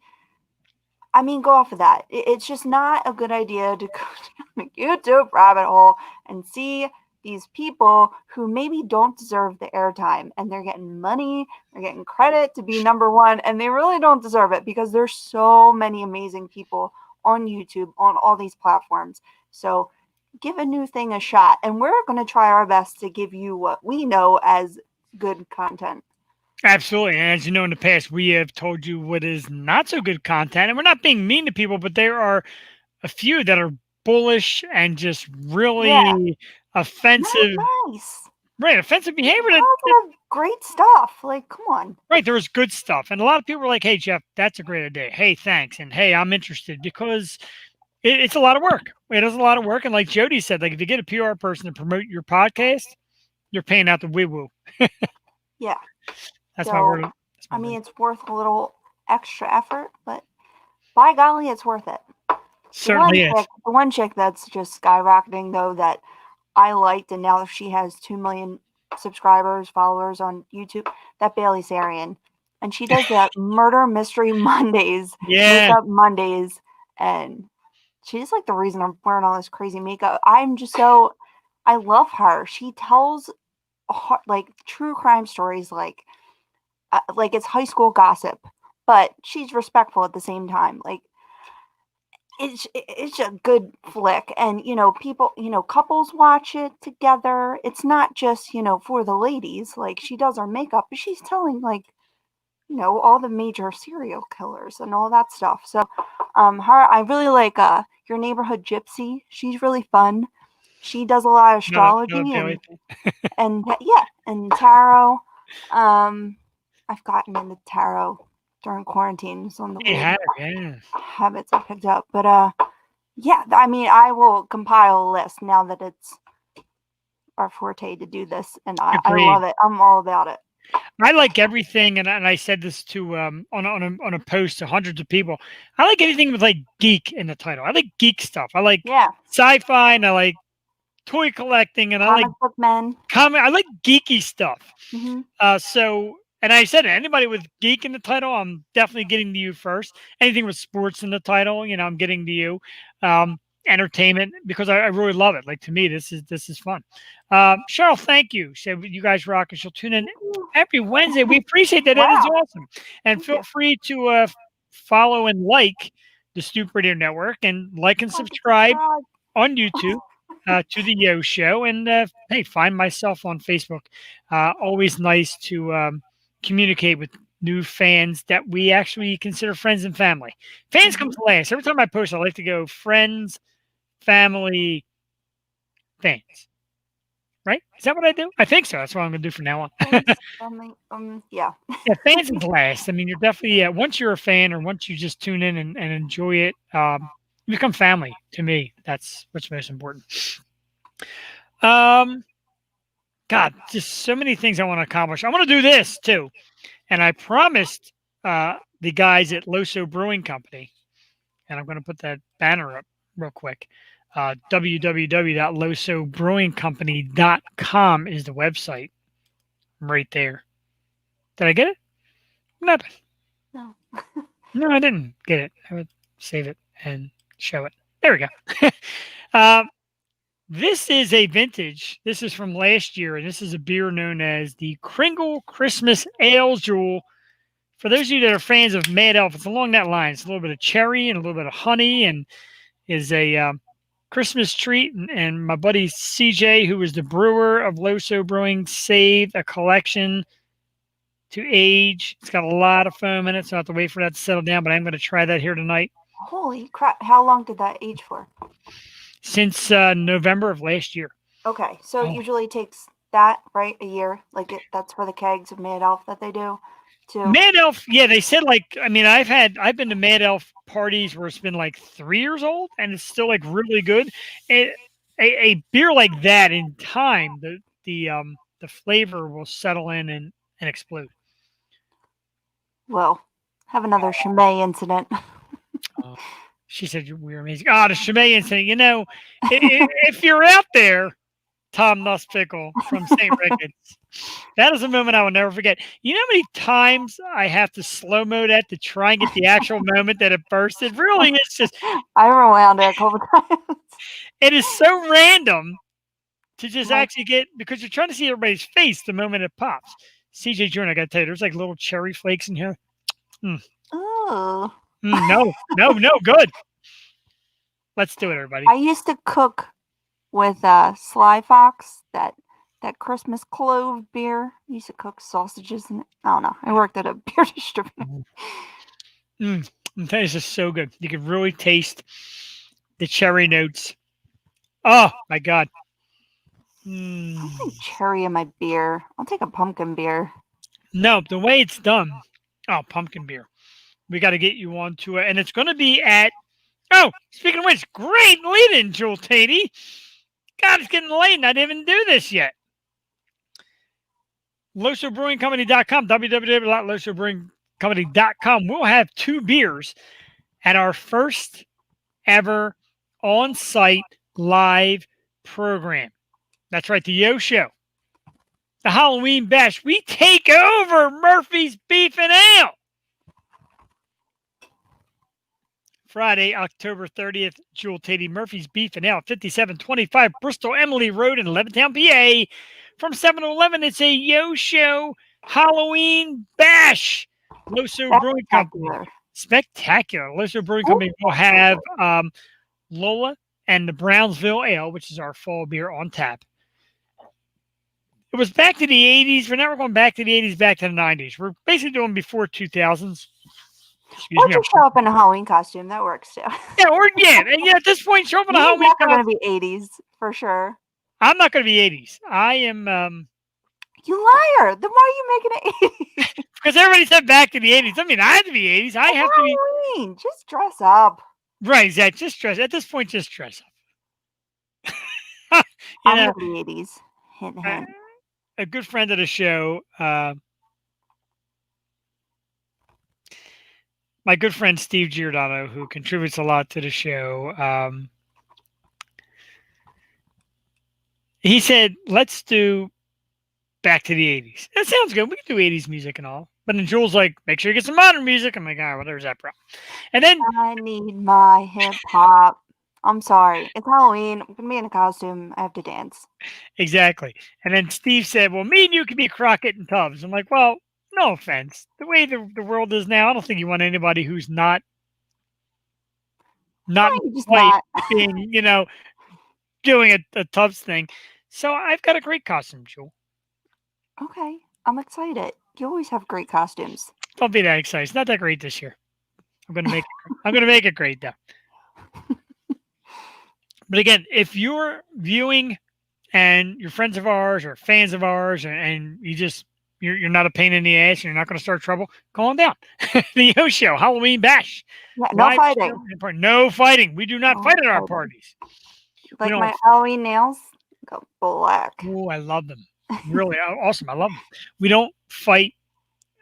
I mean, go off of that. It's just not a good idea to go down the YouTube rabbit hole and see these people who maybe don't deserve the airtime, and they're getting money, they're getting credit to be number one, and they really don't deserve it because there's so many amazing people on YouTube, on all these platforms. So give a new thing a shot, and we're going to try our best to give you what we know as good content. Absolutely. And as you know, in the past, we have told you what is not so good content. And we're not being mean to people, but there are a few that are bullish and just really offensive. Not nice. Right. Offensive behavior. Great stuff. Like, come on. Right. There was good stuff. And a lot of people were like, hey, Jeff, that's a great idea. Hey, thanks. And hey, I'm interested, because it's a lot of work. It is a lot of work. And like Jodi said, like if you get a PR person to promote your podcast, you're paying out the woo-woo. Yeah. That's my word. I mean, it's worth a little extra effort, but by golly, it's worth it. Certainly is. The one chick that's just skyrocketing, though, that I liked, and now she has 2 million subscribers, followers on YouTube, that Bailey Sarian. And she does that Murder Mystery Mondays, Makeup Mondays, and she's like the reason I'm wearing all this crazy makeup. I love her. She tells like true crime stories, like it's high school gossip, but she's respectful at the same time. Like it's a good flick, and people, couples watch it together. It's not just for the ladies. Like she does our makeup, but she's telling like all the major serial killers and all that stuff. So I really like Your Neighborhood Gypsy. She's really fun. She does a lot of astrology and tarot. I've gotten into tarot during quarantine. It's on the habits I picked up. But I mean, I will compile a list now that it's our forte to do this, and I love it. I'm all about it. I like everything, and I said this to on a post to hundreds of people. I like anything with like geek in the title. I like geek stuff. I like sci-fi, and I like toy collecting, and comic book men. I like geeky stuff. Mm-hmm. And I said, anybody with geek in the title, I'm definitely getting to you first. Anything with sports in the title, I'm getting to you. Entertainment, because I really love it. Like, to me, this is fun. Cheryl, thank you. So you guys rock, and she'll tune in every Wednesday. We appreciate that. Wow. That is awesome. And feel free to follow and like the Stoop Radio Network, and like and subscribe on YouTube to the Yo Show. And hey, find myself on Facebook. Always nice to communicate with new fans that we actually consider friends and family. Fans comes last. Every time I post, I like to go friends, family, fans. Right? Is that what I do? I think so. That's what I'm going to do from now on. Yeah, fans is last. I mean, you're definitely, once you're a fan, or once you just tune in and enjoy it, you become family to me. That's what's most important. God, just so many things I want to accomplish. I want to do this too. And I promised the guys at Loso Brewing Company, and I'm going to put that banner up real quick. www.losobrewingcompany.com is the website. Right there. Did I get it? Nothing. No. No, I didn't get it. I would save it and show it. There we go. This is a vintage. This is from last year, and this is a beer known as the Kringle Christmas Ale Jewel. For those of you that are fans of Mad Elf, it's along that line. It's a little bit of cherry and a little bit of honey, and is a Christmas treat. And my buddy CJ, who was the brewer of Loso Brewing, saved a collection to age. It's got a lot of foam in it, so I have to wait for that to settle down, but I'm going to try that here tonight. Holy crap. How long did that age for? Since November of last year. Okay, so it usually takes that, right? A year. Like that's for the kegs of Mad Elf that they do too. Mad Elf, yeah, they said like, I mean, I've been to Mad Elf parties where it's been like 3 years old and it's still like really good. A beer like that, in time, the flavor will settle in and explode. Well, have another Chimay incident. She said we were amazing. The Chimay incident. If you're out there Tom Nusspickle from St. Ricketts. That is a moment I will never forget. You know how many times I have to slow-mo that to try and get the actual moment that it bursted? Really, it's just... I rewound it a couple times. It is so random to just actually get, because you're trying to see everybody's face the moment it pops. CJ Jordan, I got to tell you, there's like little cherry flakes in here. Oh. No, good. Let's do it, everybody. I used to cook with Sly Fox, that Christmas clove beer. I used to cook sausages and I don't know. I worked at a beer distributor. This is so good. You can really taste the cherry notes. Oh my God. I'll take cherry in my beer. I'll take a pumpkin beer. No, the way it's done. Oh, pumpkin beer. We got to get you onto it. And it's going to be at... Oh, speaking of which, great lead-in, Jewel Tatey. God, it's getting late and I didn't even do this yet. LosoBrewingCompany.com, www.losobrewingcompany.com. We'll have 2 beers at our first ever on-site live program. That's right, the Yo Show. The Halloween Bash. We take over Murphy's Beef and Ale. Friday, October 30th, Jewel Tatey, Murphy's Beef and Ale, 5725 Bristol Emily Road in Levittown, PA. From 7 to 11, it's a Yo Show Halloween Bash. Loso Brewing Company. Spectacular. Loso Brewing Company will have Lola and the Brownsville Ale, which is our fall beer, on tap. It was back to the 80s. We're never going back to the 80s, back to the 90s. We're basically doing before 2000s. Or just show up in a Halloween costume. That works too. Yeah, at this point, show up in a Halloween costume. We're going to be 80s for sure. I'm not going to be 80s. I am. You liar! Then why are you making it 80s? Because everybody said back to the 80s. I mean, I have to be 80s. I have to be. Halloween. Just dress up. Right, Zach. Just dress. At this point, just dress up. I'm going to be 80s. Hint, hint. A good friend of the show. My good friend Steve Giordano, who contributes a lot to the show, he said, let's do back to the 80s. That sounds good. We can do 80s music and all. But then Jules like, make sure you get some modern music. I'm like, all right, well, there's that problem. And then I need my hip hop. I'm sorry. It's Halloween. I'm going to be in a costume. I have to dance. Exactly. And then Steve said, well, me and you can be Crockett and Tubbs. I'm like, well, no offense. The way the world is now, I don't think you want anybody who's not quite being, doing a Tubbs thing. So I've got a great costume, Jewel. Okay. I'm excited. You always have great costumes. Don't be that excited. It's not that great this year. I'm gonna make it great though. But again, if you're viewing and you're friends of ours or fans of ours and you're not a pain in the ass and you're not going to start trouble, call on down. The Yo Show, Halloween Bash. Yeah, no fighting. No fighting. We do not fight at our parties. Like my Halloween nails go black. Oh, I love them. Really awesome. I love them. We don't fight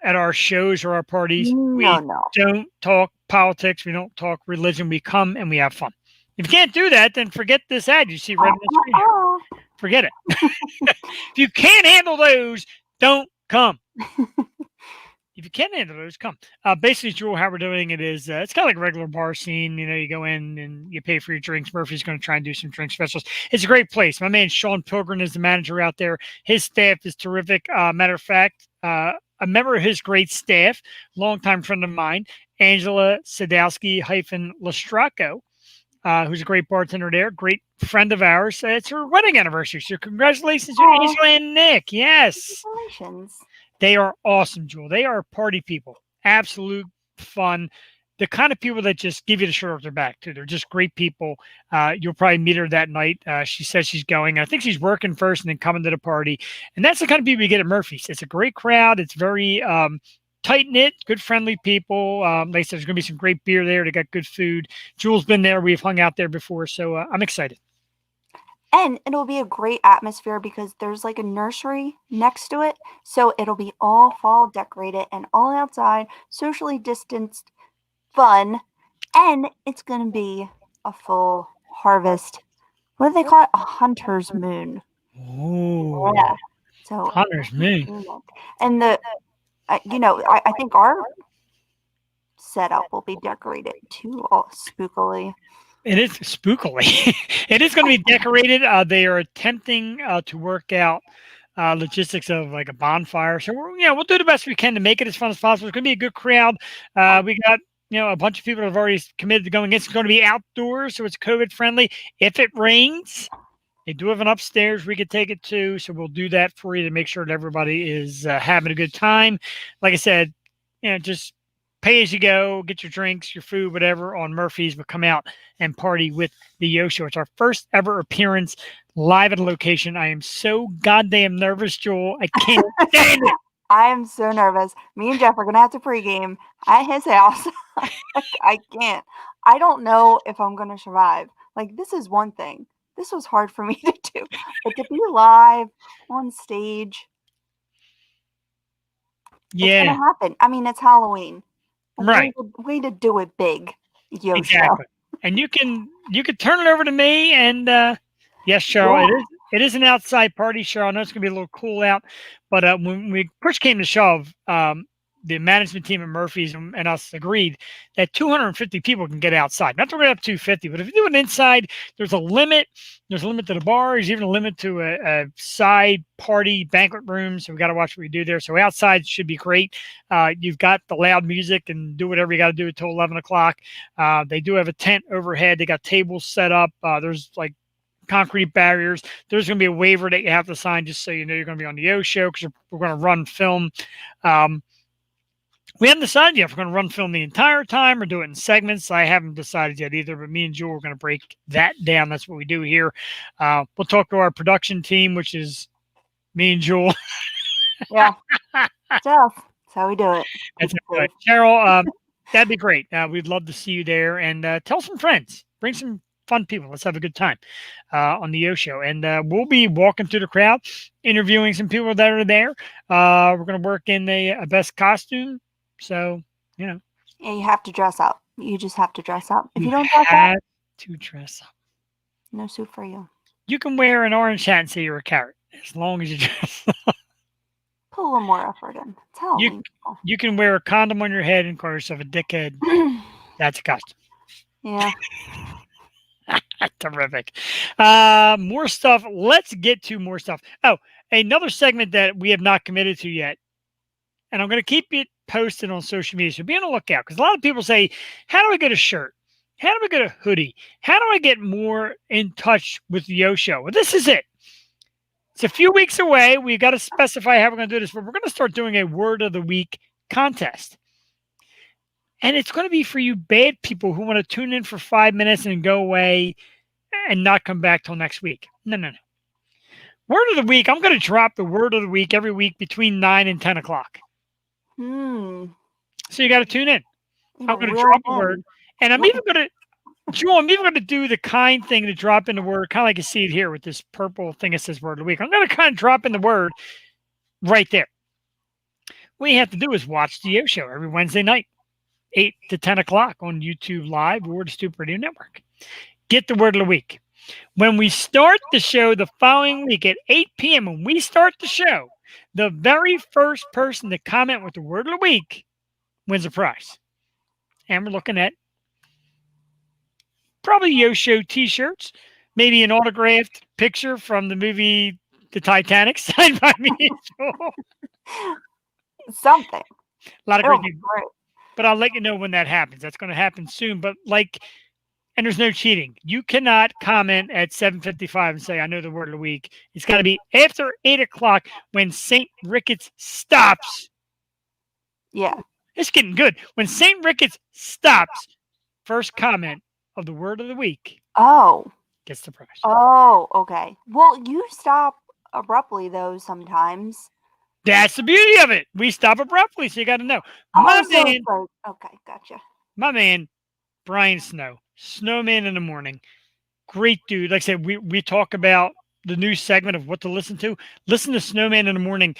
at our shows or our parties. We don't talk politics. We don't talk religion. We come and we have fun. If you can't do that, then forget this ad you see right on the screen here. Forget it. If you can't handle those, don't come. If you can handle those, come. Basically, Jewel, how we're doing it is it's kind of like a regular bar scene. You go in and you pay for your drinks. Murphy's going to try and do some drink specials. It's a great place. My man Sean Pilgrim is the manager out there. His staff is terrific. Matter of fact, a member of his great staff, longtime friend of mine, Angela Sadowski-Lestracco, who's a great bartender there, great friend of ours. It's her wedding anniversary. So congratulations to Angela and Nick. Yes. Congratulations. They are awesome, Jewel. They are party people. Absolute fun. The kind of people that just give you the shirt off their back, too. They're just great people. You'll probably meet her that night. She says she's going. I think she's working first and then coming to the party. And that's the kind of people you get at Murphy's. It's a great crowd. It's very tight-knit, good, friendly people. Like I said, there's going to be some great beer there. They got good food. Jewel's been there. We've hung out there before. So I'm excited. And it'll be a great atmosphere because there's like a nursery next to it. So it'll be all fall decorated and all outside, socially distanced, fun. And it's going to be a full harvest. What do they call it? A hunter's moon. Oh, Yeah. So honors me. and I think our setup will be decorated too, all spookily. It is spookily. It is going to be decorated. They are attempting to work out logistics of like a bonfire. So we'll do the best we can to make it as fun as possible. It's going to be a good crowd. We got a bunch of people that have already committed to going. It's going to be outdoors, so it's COVID friendly. If it rains, they do have an upstairs we could take it to, so we'll do that for you to make sure that everybody is having a good time. Like I said, just pay as you go, get your drinks, your food, whatever on Murphy's, but come out and party with the Yo Show. It's our first ever appearance live at a location. I am so goddamn nervous, Joel. I can't stand it. I am so nervous. Me and Jeff are gonna have to pregame at his house. I can't. I don't know if I'm gonna survive. Like, this is one thing. This was hard for me to do, but to be live on stage, it's gonna happen. I mean, it's Halloween. Right. Way to do it big, Yo Exactly. And you can turn it over to me. And yes, Cheryl, it is an outside party, Cheryl. I know it's gonna be a little cool out, but when we push came to shove, the management team at Murphy's and us agreed that 250 people can get outside. Not to get up 250, but if you do it inside, there's a limit. There's a limit to the bar. There's even a limit to a side party banquet room. So we got to watch what we do there. So outside should be great. You've got the loud music and do whatever you got to do until 11 o'clock. They do have a tent overhead. They got tables set up. There's like concrete barriers. There's going to be a waiver that you have to sign just so you know you're going to be on the Yo Show because we're going to run film. We haven't decided yet if we're going to run film the entire time or do it in segments. I haven't decided yet either, but me and Jewel are going to break that down. That's what we do here. We'll talk to our production team, which is me and Jewel. Yeah. Jeff, that's how we do it. That's right. Cheryl, that'd be great. We'd love to see you there. And tell some friends. Bring some fun people. Let's have a good time on the Yo Show. And we'll be walking through the crowd, interviewing some people that are there. We're going to work in a best costume. So, Yeah, you have to dress up. You just have to dress up. If you don't dress up, to dress up. No suit for you. You can wear an orange hat and say you're a carrot as long as you dress up. Put a little more effort in. Tell me. You can wear a condom on your head and call yourself a dickhead. That's a costume. Yeah. Terrific. More stuff. Let's get to more stuff. Oh, another segment that we have not committed to yet. And I'm going to keep it posted on social media. So be on the lookout because a lot of people say, how do I get a shirt? How do I get a hoodie? How do I get more in touch with the Yo Show? Well, this is it. It's a few weeks away. We've got to specify how we're going to do this, but we're going to start doing a word of the week contest. And it's going to be for you bad people who want to tune in for 5 minutes and go away and not come back till next week. No. Word of the week. I'm going to drop the word of the week every week between 9 and 10 o'clock. So you got to tune in. I'm going to drop a word. And I'm even going to do the kind thing to drop in the word, kind of like you see it here with this purple thing that says word of the week. I'm going to kind of drop in the word right there. What you have to do is watch the Yo Show every Wednesday night, 8 to 10 o'clock on YouTube Live or the Stupid Radio Network. Get the word of the week. When we start the show the following week at 8 p.m., when we start the show, the very first person to comment with the word of the week wins a prize. And we're looking at probably Yo Show t-shirts, maybe an autographed picture from the movie The Titanic signed by me. Something. A lot of great people. But I'll let you know when that happens. That's going to happen soon. But and there's no cheating. You cannot comment at 7:55 and say, I know the word of the week. It's got to be after 8 o'clock when St. Ricketts stops. Yeah. It's getting good. When St. Ricketts stops, first comment of the word of the week. Gets the prize. Oh, okay. Well, you stop abruptly, though, sometimes. That's the beauty of it. We stop abruptly, so you got to know. Okay, gotcha. My man, Brian Snow, Snowman in the Morning. Great dude. Like I said, we talk about the new segment of what to listen to. Listen to Snowman in the Morning.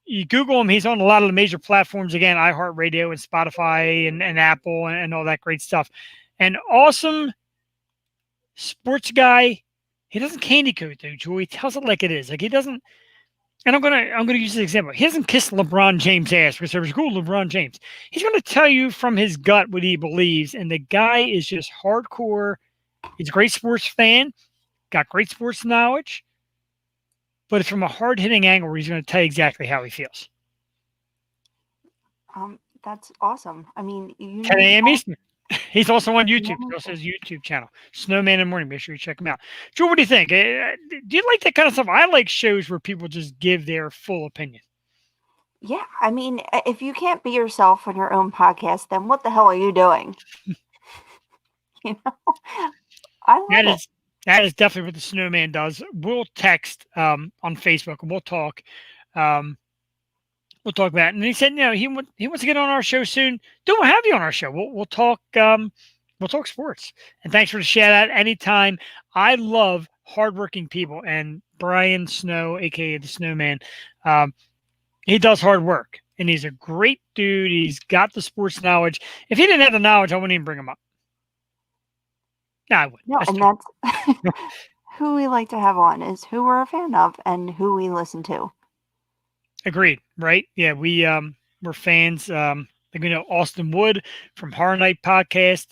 You Google him. He's on a lot of the major platforms. Again, iHeartRadio and Spotify and Apple and all that great stuff. An awesome sports guy He doesn't candy coat though, Joey. He tells it like it is. Like he doesn't. And I'm gonna use this example. He doesn't kiss LeBron James' ass because there was cool LeBron James. He's gonna tell you from his gut what he believes, and the guy is just hardcore. He's a great sports fan, got great sports knowledge, but it's from a hard hitting angle where he's gonna tell you exactly how he feels. That's awesome. I mean, 10 a.m. Eastern. He's also on YouTube. He also has a YouTube channel, Snowman in the Morning. Make sure you check him out. Joe, what do you think? Do you like that kind of stuff? I like shows where people just give their full opinion. Yeah, I mean, if you can't be yourself on your own podcast, then what the hell are you doing? You know, I love it. That is definitely what the Snowman does. We'll text on Facebook and we'll talk. We'll talk about it. And he said, he wants to get on our show soon. We'll have you on our show. We'll talk. We'll talk sports. And thanks for the shout out anytime. I love hardworking people, and Brian Snow, aka the Snowman, he does hard work, and he's a great dude. He's got the sports knowledge. If he didn't have the knowledge, I wouldn't even bring him up. No, I wouldn't. No, that's who we like to have on is who we're a fan of and who we listen to. Agreed. Right? Yeah, we're fans. Like we know Austin Wood from Horror Night Podcast.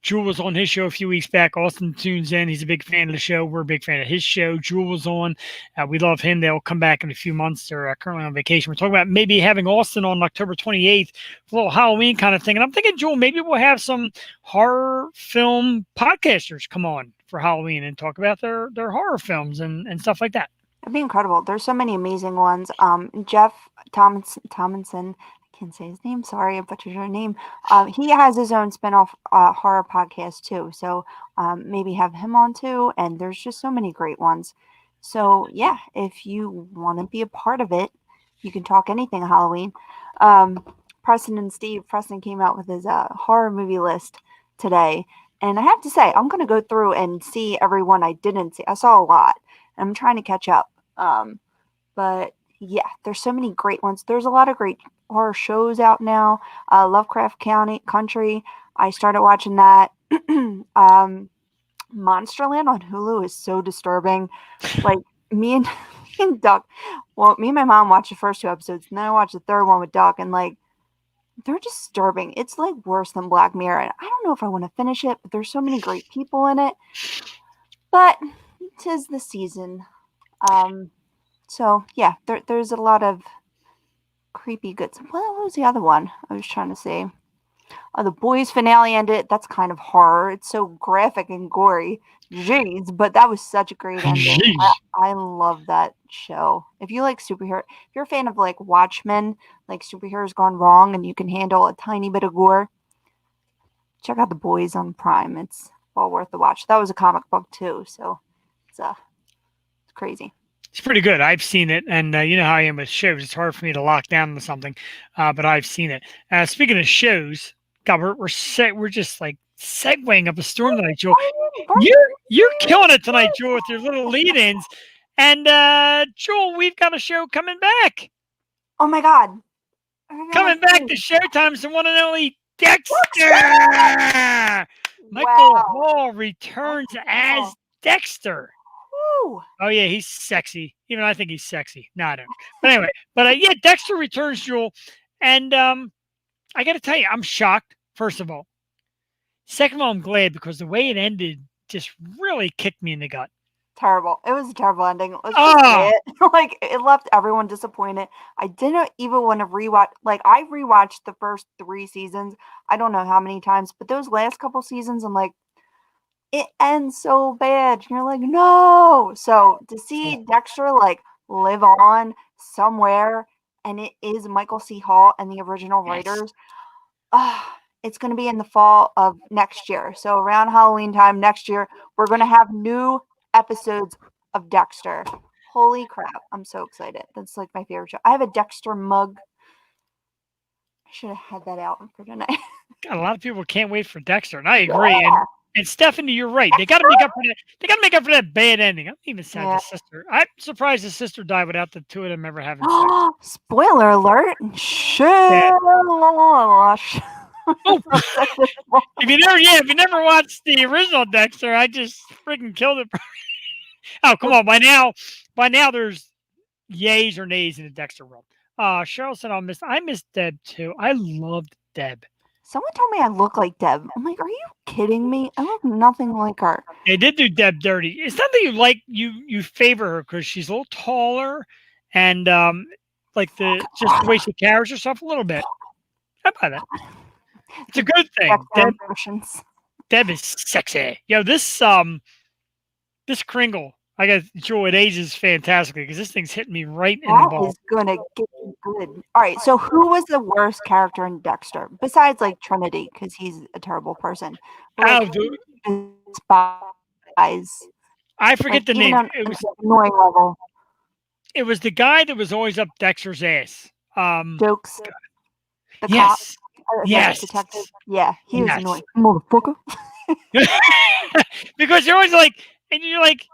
Jewel was on his show a few weeks back. Austin tunes in. He's a big fan of the show. We're a big fan of his show. Jewel was on. We love him. They'll come back in a few months. They're currently on vacation. We're talking about maybe having Austin on October 28th for a little Halloween kind of thing. And I'm thinking, Jewel, maybe we'll have some horror film podcasters come on for Halloween and talk about their horror films and stuff like that. It'd be incredible. There's so many amazing ones. Jeff Tomlinson, I can't say his name. Sorry, I butchered your name. He has his own spinoff horror podcast too. So maybe have him on too. And there's just so many great ones. So yeah, if you want to be a part of it, you can talk anything Halloween. Preston came out with his horror movie list today. And I have to say, I'm going to go through and see everyone I didn't see. I saw a lot. I'm trying to catch up. But yeah, there's so many great ones. There's a lot of great horror shows out now. Lovecraft Country. I started watching that. Monsterland on Hulu is so disturbing. Like me and Duck. Well, me and my mom watched the first 2 episodes, and then I watched the 3rd one with Duck, and like they're disturbing. It's like worse than Black Mirror. And I don't know if I want to finish it, but there's so many great people in it. But 'tis the season. So yeah, there's a lot of creepy goods. What was the other one I was trying to say? The Boys finale ended. That's kind of horror. It's so graphic and gory. Jeez, but that was such a great ending. I love that show. If you like superhero, if you're a fan of like Watchmen, like superheroes gone wrong and you can handle a tiny bit of gore, check out The Boys on Prime. It's well worth the watch. That was a comic book too, so it's crazy. It's pretty good. I've seen it, and you know how I am with shows. It's hard for me to lock down to something, but I've seen it. Speaking of shows, God, we're just like segueing up a storm tonight, Joel. You're killing it tonight, Joel, with your little lead-ins. And Joel, we've got a show coming back. Oh my God! Coming back to Showtime's the one and only Dexter. Michael Hall returns as Dexter. Oh yeah, he's sexy. Even I think he's sexy. No, I don't. But anyway, yeah, Dexter returns, Joel, and I got to tell you, I'm shocked. First of all, second of all, I'm glad because the way it ended just really kicked me in the gut. Terrible. It was a terrible ending. Let's just say it. Like it left everyone disappointed. I didn't even want to rewatch. Like I rewatched the first 3 seasons. I don't know how many times, but those last couple seasons, I'm like, it ends so bad. And you're like, no. So to see Dexter like live on somewhere, and it is Michael C. Hall and the original writers. It's going to be in the fall of next year. So around Halloween time next year, we're going to have new episodes of Dexter. Holy crap. I'm so excited. That's like my favorite show. I have a Dexter mug. I should have had that out for tonight. God, a lot of people can't wait for Dexter, and I agree. Yeah. And Stephanie, you're right. They got to make up for that. They got to make up for that bad ending. I'm even sad the sister. I'm surprised the sister died without the 2 of them ever having sex. Spoiler alert! Oh, if you never watched the original Dexter, I just freaking killed it. Oh, come on! By now, there's yays or nays in the Dexter world. Cheryl said I miss Deb too. I loved Deb. Someone told me I look like Deb. I'm like, are you kidding me? I look nothing like her. They did do Deb dirty. It's not that you favor her because she's a little taller and like the way she carries herself a little bit. How about that? It's a good thing. Deb is sexy. Yo, this Kringle, I got Joel. It ages fantastically because this thing's hitting me right in the ball. That is gonna get you good. All right. So who was the worst character in Dexter besides like Trinity because he's a terrible person? But, despise. I forget the name. It was annoying level. It was the guy that was always up Dexter's ass. Jokes. The yes. cop. Yes. Detective. Yeah, he was annoying. Motherfucker. Because you're always like, and you're like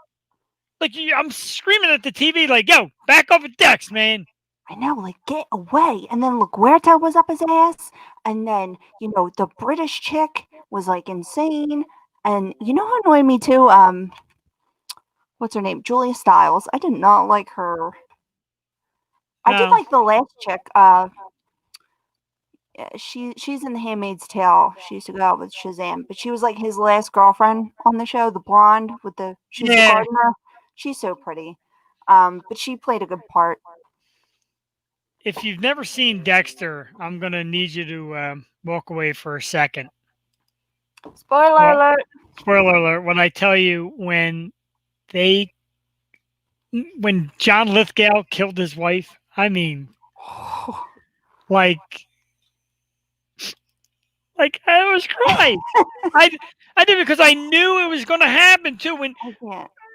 I'm screaming at the TV like, yo, back off at Dex, man. I know, like, get away. And then LaGuerta was up his ass. And then, the British chick was like insane. And you know who annoyed me too? What's her name? Julia Stiles. I did not like her. I did like the last chick. She's in The Handmaid's Tale. She used to go out with Shazam, but she was like his last girlfriend on the show, the blonde with the the gardener. She's so pretty. But she played a good part. If you've never seen Dexter, I'm gonna need you to walk away for a second. Spoiler alert. Spoiler alert. When I tell you when John Lithgow killed his wife, I mean, like I was crying. I did because I knew it was going to happen too.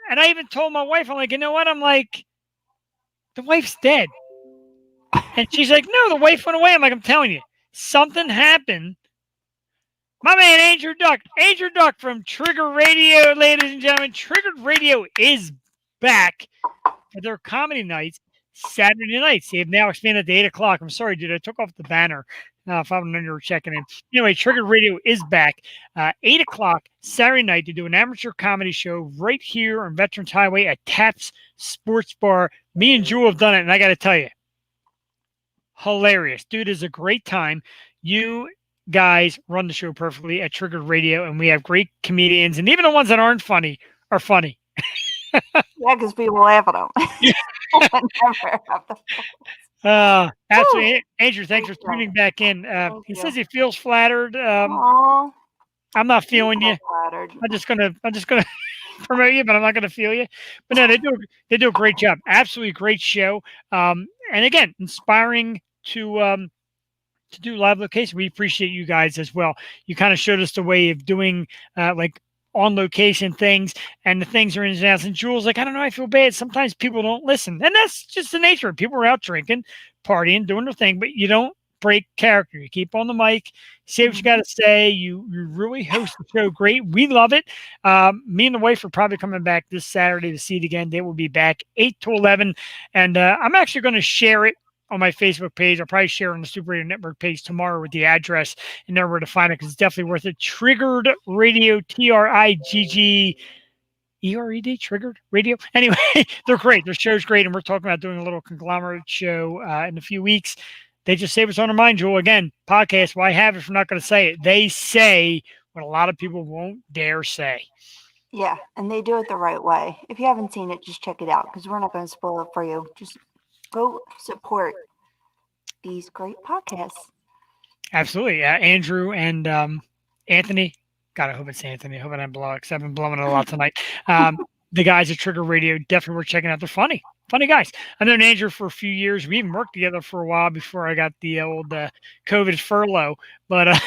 And I even told my wife, I'm like, you know what? I'm like, the wife's dead. And she's like, no, the wife went away. I'm like, I'm telling you, something happened. My man, Andrew Duck from Trigger Radio, ladies and gentlemen. Triggered Radio is back for their comedy nights, Saturday nights. They have now expanded to 8 o'clock. I'm sorry, dude. I took off the banner. If I don't know you were checking in. Anyway, Triggered Radio is back. 8 o'clock Saturday night to do an amateur comedy show right here on Veterans Highway at Taps Sports Bar. Me and Jewel have done it, and I got to tell you, hilarious. Dude, it's a great time. You guys run the show perfectly at Triggered Radio, and we have great comedians, and even the ones that aren't funny are funny. Yeah, because people laugh at them. Absolutely. Andrew, thanks for tuning back in. He says he feels flattered. I'm not feeling you. Flattered. I'm just gonna promote you, but I'm not gonna feel you. But no, they do a great job. Absolutely great show. And again, inspiring to do live location. We appreciate you guys as well. You kind of showed us the way of doing like on location things, and the things are in and outs. And Jules, like, I don't know, I feel bad. Sometimes people don't listen, and that's just the nature of it. People are out drinking, partying, doing their thing, but you don't break character. You keep on the mic, say what you got to say. You really host the show great. We love it. Me and the wife are probably coming back this Saturday to see it again. They will be back 8 to 11, and I'm actually going to share it on my Facebook page. I'll probably share it on the Super Radio Network page tomorrow with the address and know where to find it because it's definitely worth it. Triggered Radio, TRIGGERED, Triggered Radio. Anyway, they're great. Their show's great, and we're talking about doing a little conglomerate show in a few weeks. They just say what's on their mind, Joel. Again, podcast, why have it if I'm not going to say it? They say what a lot of people won't dare say. Yeah, and they do it the right way. If you haven't seen it, just check it out because we're not going to spoil it for you. Just go support these great podcasts. Absolutely. Andrew and Anthony. God, I hope it's Anthony. I hope I didn't blow it because I've been blowing it a lot tonight. The guys at Trigger Radio, definitely worth checking out. They're funny. Funny guys. I've known Andrew for a few years. We even worked together for a while before I got the old COVID furlough. But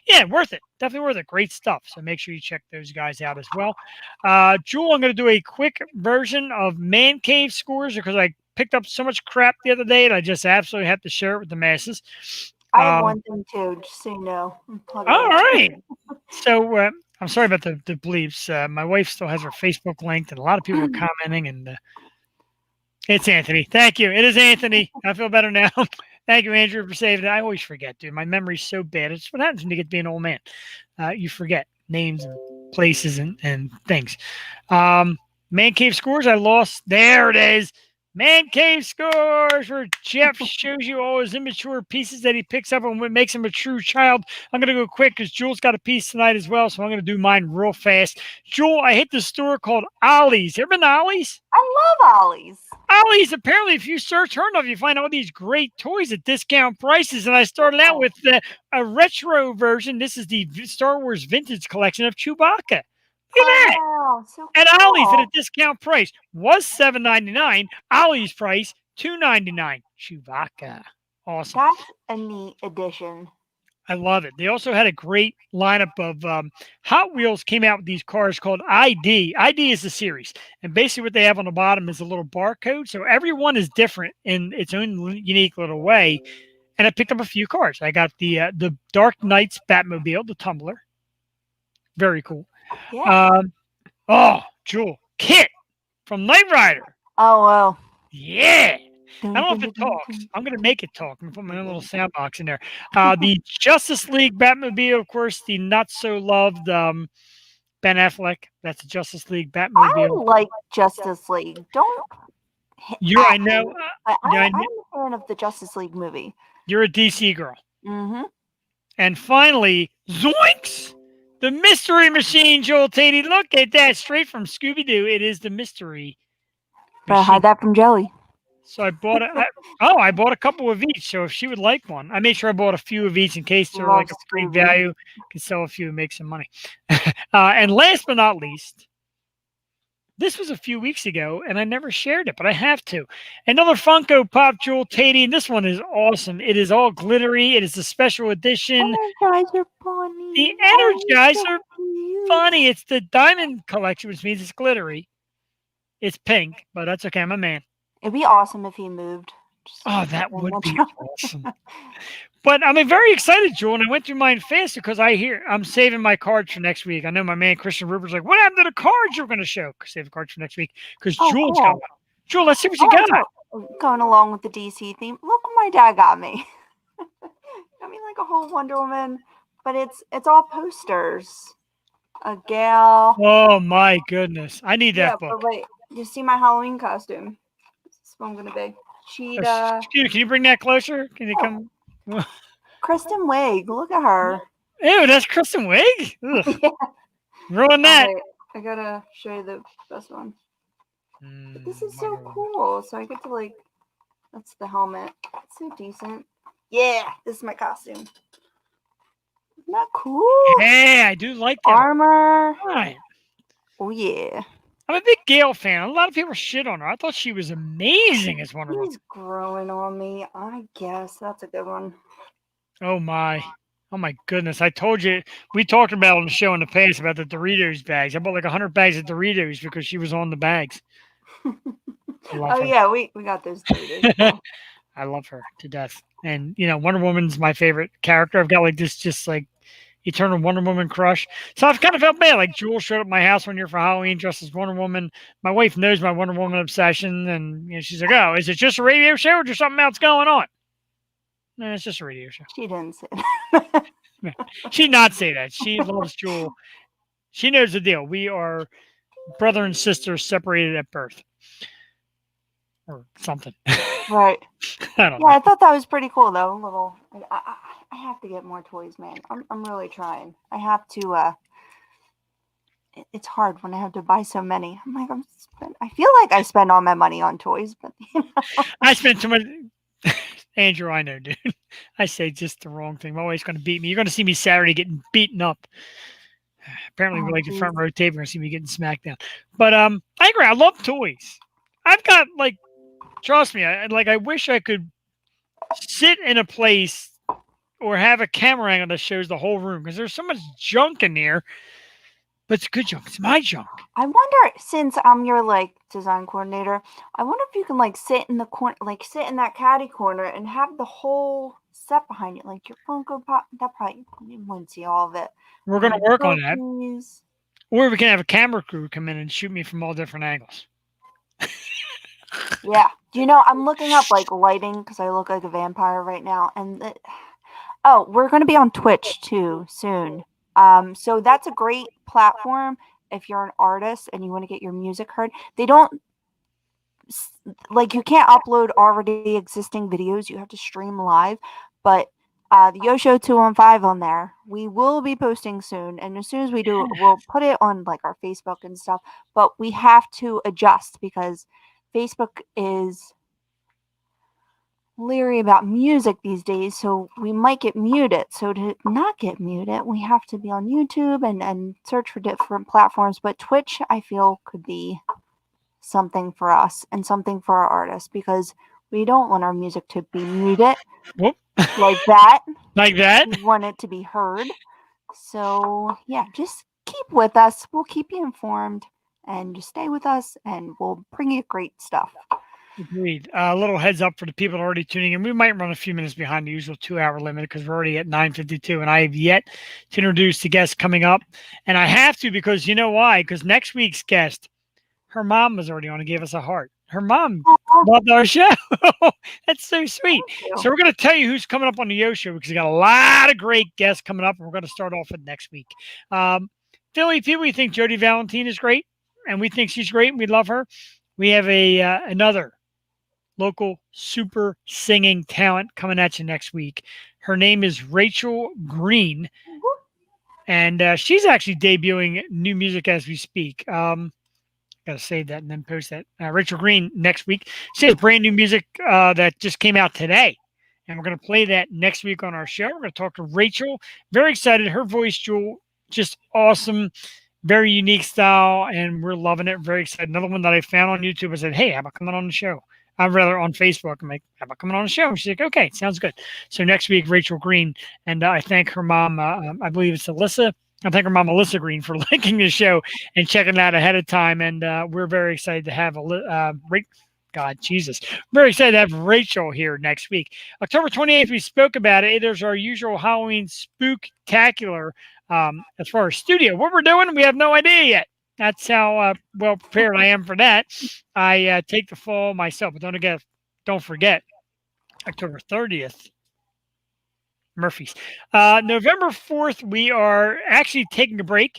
yeah, worth it. Definitely worth it. Great stuff. So make sure you check those guys out as well. Jewel, I'm going to do a quick version of Man Cave scores because I picked up so much crap the other day and I just absolutely have to share it with the masses. I have one thing too, just so you know. All right. So I'm sorry about the bleeps. My wife still has her Facebook linked and a lot of people are commenting and it's Anthony. Thank you. It is Anthony. I feel better now. Thank you, Andrew, for saving it. I always forget, dude. My memory's so bad. It's what happens when you get to be an old man. You forget names and places and things. Man Cave scores. I lost. There it is. Man Cave scores where Jeff shows you all his immature pieces that he picks up and what makes him a true child. I'm going to go quick because Jules got a piece tonight as well, so I'm going to do mine real fast. Jewel, I hit the store called Ollie's. You ever been to Ollie's? I love Ollie's. Ollie's, apparently, if you search hard enough, you find all these great toys at discount prices. And I started out with a retro version. This is the Star Wars vintage collection of Chewbacca. Look at that. Wow, so At Ollie's at a cool. discount price. Was $7.99. Ollie's price, $2.99. Chewbacca. Awesome. That's a neat addition. I love it. They also had a great lineup of Hot Wheels came out with these cars called ID. ID is the series. And basically what they have on the bottom is a little barcode. So every one is different in its own unique little way. And I picked up a few cars. I got the Dark Knight's Batmobile, the Tumbler. Very cool. Yeah. Jewel, Kit from Knight Rider. Oh, well. Yeah. I don't know if it talks. I'm going to make it talk. I'm going to put my own little sound box in there. The Justice League Batmobile, of course, the not-so-loved Ben Affleck. That's the Justice League I Batmobile. like Justice League. Don't hit I at know. me, but yeah, I I'm know. a fan of the Justice League movie. You're a DC girl. Mm-hmm. And finally, Zoinks! The Mystery Machine, Joel Tatey. Look at that. Straight from Scooby-Doo. It is the Mystery But I Machine. had that from Jelly. So I bought I bought a couple of each. So if she would like one, I made sure I bought a few of each in case they're like a Love great Scooby. value. Can sell a few and make some money. And last but not least, this was a few weeks ago, and I never shared it, but I have to. Another Funko Pop Jewel Tatey, and this one is awesome. It is all glittery. It is a special edition. Energizer Bunny. The Oh, Energizer so cute. Funny. It's the Diamond Collection, which means it's glittery. It's pink, but that's okay. I'm a man. It'd be awesome if he moved. Just Oh, that one would more be time. awesome. But I'm very excited, Jewel, and I went through mine fast because I'm saving my cards for next week. I know my man Christian Rupert's like, what happened to the cards you're going to show? Save the cards for next week because Oh, Jewel's cool. got one. Jewel, let's see what you Oh, got. so, going along with the DC theme. Look what my dad got me. Got me like a whole Wonder Woman, but it's all posters. A gal. Oh my goodness, I need Yeah, that book. but wait, you see my Halloween costume? This is what I'm gonna be. Cheetah. Excuse me, can you bring that closer? Can you come? Kristen Wiig. Look at her. Ew, that's Kristen Wiig. Ugh. Yeah. Ruin that. Wait, I gotta show you the best one. But this is so Wonder Woman. cool. So I get to like, that's the helmet. It's so decent. Yeah, this is my costume. Isn't that cool? Yeah, I do like that. Armor. Right. Oh yeah. I'm a big Gale fan. A lot of people shit on her. I thought she was amazing as Wonder Woman. He's growing on me. I guess that's a good one. Oh my goodness! I told you we talked about on the show in the past about the Doritos bags. I bought like 100 bags of Doritos because she was on the bags. I love Oh her. yeah, we got those Doritos. I love her to death. And Wonder Woman's my favorite character. I've got like this just like eternal Wonder Woman crush. So I've kind of felt bad. Like Jewel showed up at my house one year for Halloween dressed as Wonder Woman. My wife knows my Wonder Woman obsession, and she's like, "Oh, is it just a radio show or is there something else going on?" No, it's just a radio show. She didn't say that. She'd not say that. She loves Jewel. She knows the deal. We are brother and sister separated at birth. Or something. Right. I don't Yeah, I know. thought that was pretty cool though. A little. I have to get more toys, man. I'm really trying. I have to. It's hard when I have to buy so many. I'm like I feel like I spend all my money on toys, but I spent too much. Andrew, I know, dude. I say just the wrong thing. My wife's going to beat me. You're going to see me Saturday getting beaten up. Apparently, we're like the front row tape. You're going to see me getting smacked down. But I agree. I love toys. I've got like, trust me. I wish I could sit in a place or have a camera angle that shows the whole room because there's so much junk in there. But it's good junk. It's my junk. I wonder, since I'm your like design coordinator, I wonder if you can like sit in the corner, like sit in that caddy corner and have the whole set behind it, like your Funko Pop. That probably you wouldn't see all of it. We're going to work on that. Cookies. Or we can have a camera crew come in and shoot me from all different angles. Yeah. Do you know, I'm looking up like lighting because I look like a vampire right now. And we're going to be on Twitch too soon. So that's a great platform if you're an artist and you want to get your music heard. They don't like, you can't upload already existing videos. You have to stream live. But the Yosho 215 on there, we will be posting soon. And as soon as we do, we'll put it on like our Facebook and stuff. But we have to adjust because Facebook is leery about music these days, so we might get muted. So to not get muted, we have to be on YouTube and search for different platforms. But Twitch, I feel, could be something for us and something for our artists because we don't want our music to be muted Whoop. like that. Like that? We want it to be heard. So yeah, just keep with us. We'll keep you informed and just stay with us and we'll bring you great stuff. Agreed. A little heads up for the people already tuning in. We might run a few minutes behind the usual 2-hour limit because we're already at 9:52, and I have yet to introduce the guest coming up. And I have to because you know why? Because next week's guest, her mom was already on and gave us a heart. Her mom loved our show. That's so sweet. So we're going to tell you who's coming up on the Yo Show because we got a lot of great guests coming up, and we're going to start off with next week. Philly people, we think Jodi Valentín is great, and we think she's great, and we love her. We have another local super singing talent coming at you next week. Her name is Rachel Green, and she's actually debuting new music as we speak. Got to save that and then post that. Rachel Green next week. She has brand new music that just came out today, and we're going to play that next week on our show. We're going to talk to Rachel. Very excited. Her voice, Jewel, just awesome. Very unique style, and we're loving it. Very excited. Another one that I found on YouTube. I said, hey, how about coming on the show? I'm rather on Facebook. I'm like, how about coming on the show? And she's like, okay, sounds good. So next week, Rachel Green. And I thank her mom, I believe it's Alyssa. I thank her mom, Alyssa Green, for liking the show and checking that ahead of time. And we're very excited to have God, Jesus. Very excited to have Rachel here next week. October 28th, we spoke about it. There's our usual Halloween spooktacular as far as studio. What we're doing, we have no idea yet. That's how well prepared I am for that. I take the fall myself, but don't forget, October 30th, Murphy's. November 4th, we are actually taking a break.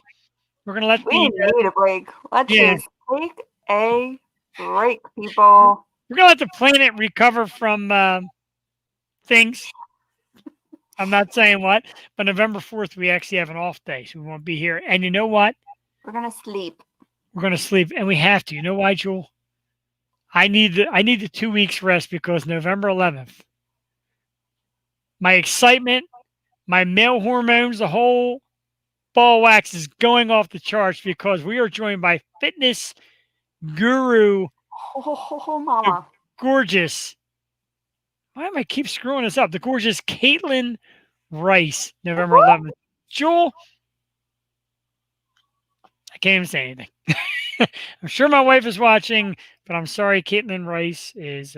We're going to let we need a break. Let's just take a break, people. We're going to let the planet recover from things. I'm not saying what, but November 4th, we actually have an off day, so we won't be here. And you know what? We're going to sleep. We're going to sleep, and we have to. You know why, Jewel? I need the 2 weeks rest because November 11th, my excitement, my male hormones, the whole ball wax is going off the charts because we are joined by fitness guru, mama, gorgeous. Why am I keep screwing this up? The gorgeous Caitlin Rice, November 11th. Jewel, I can't even say anything. I'm sure my wife is watching, but I'm sorry, Caitlin Rice is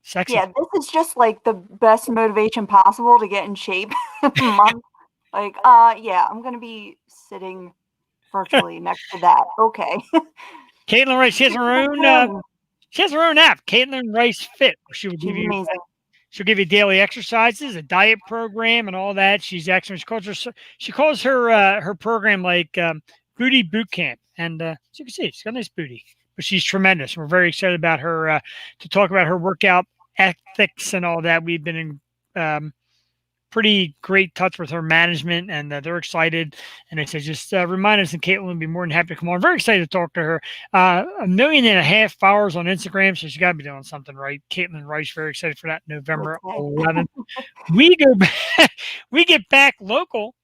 sexy. Yeah, this is just like the best motivation possible to get in shape. Like, yeah, I'm going to be sitting virtually next to that. Okay. Caitlin Rice, she has her own app, Caitlin Rice Fit. She'll give you daily exercises, a diet program, and all that. She's actually she calls her program like Booty Boot Camp, and as you can see, she's got a nice booty, but she's tremendous. We're very excited about her to talk about her workout ethics and all that. We've been in pretty great touch with her management, and they're excited. And they said, just remind us, and Caitlin will be more than happy to come on. Very excited to talk to her. 1.5 million followers on Instagram, so she's got to be doing something right. Caitlin Rice, very excited for that. November 11th. We get back local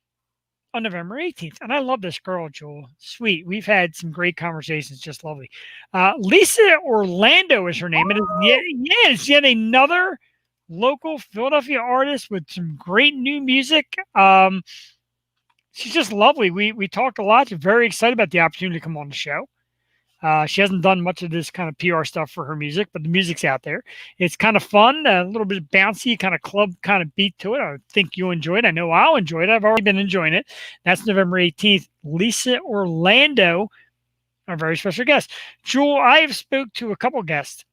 on November 18th. And I love this girl, Jewel. Sweet. We've had some great conversations. Just lovely. Lisa Orlando is her name. It is yet another local Philadelphia artist with some great new music. She's just lovely. We talked a lot. She's very excited about the opportunity to come on the show. She hasn't done much of this kind of PR stuff for her music, but the music's out there. It's kind of fun, a little bit bouncy, kind of club kind of beat to it. I think you'll enjoy it. I know I'll enjoy it. I've already been enjoying it. That's November 18th. Lisa Orlando, our very special guest. Jewel, I have spoke to a couple guests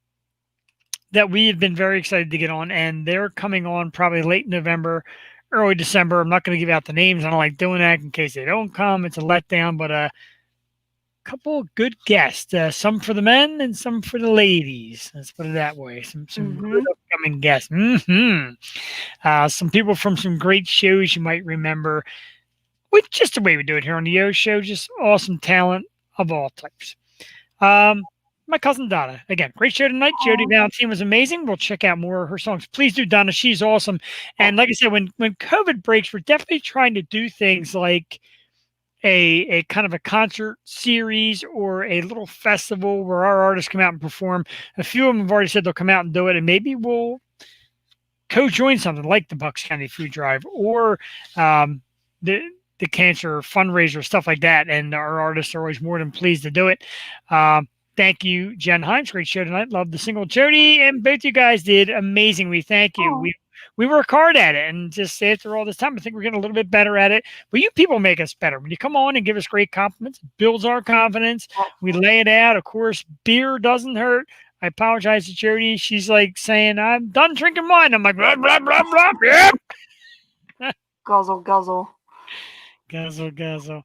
that we have been very excited to get on, and they're coming on probably late November, early December. I'm not going to give out the names. I don't like doing that in case they don't come. It's a letdown, but a couple of good guests, some for the men and some for the ladies. Let's put it that way. Some good upcoming guests. Some people from some great shows you might remember. With just the way we do it here on the Yo Show, just awesome talent of all types. My cousin Donna, again, great show tonight. Jodi Valentin was amazing. We'll check out more of her songs. Please do, Donna. She's awesome. And like I said, when COVID breaks, we're definitely trying to do things like a kind of a concert series or a little festival where our artists come out and perform. A few of them have already said they'll come out and do it, and maybe we'll co-join something like the Bucks County Food Drive or the cancer fundraiser, stuff like that. And our artists are always more than pleased to do it. Thank you, Jen Hines. Great show tonight. Love the single. Jodi, and both you guys did amazing. We thank you. We work hard at it, and just after all this time, I think we're getting a little bit better at it. But you people make us better. When you come on and give us great compliments, it builds our confidence. We lay it out. Of course, beer doesn't hurt. I apologize to Jodi. She's like saying, I'm done drinking wine. I'm like, blah, blah, blah, blah. Yep. Guzzle, guzzle. Guzzle, guzzle.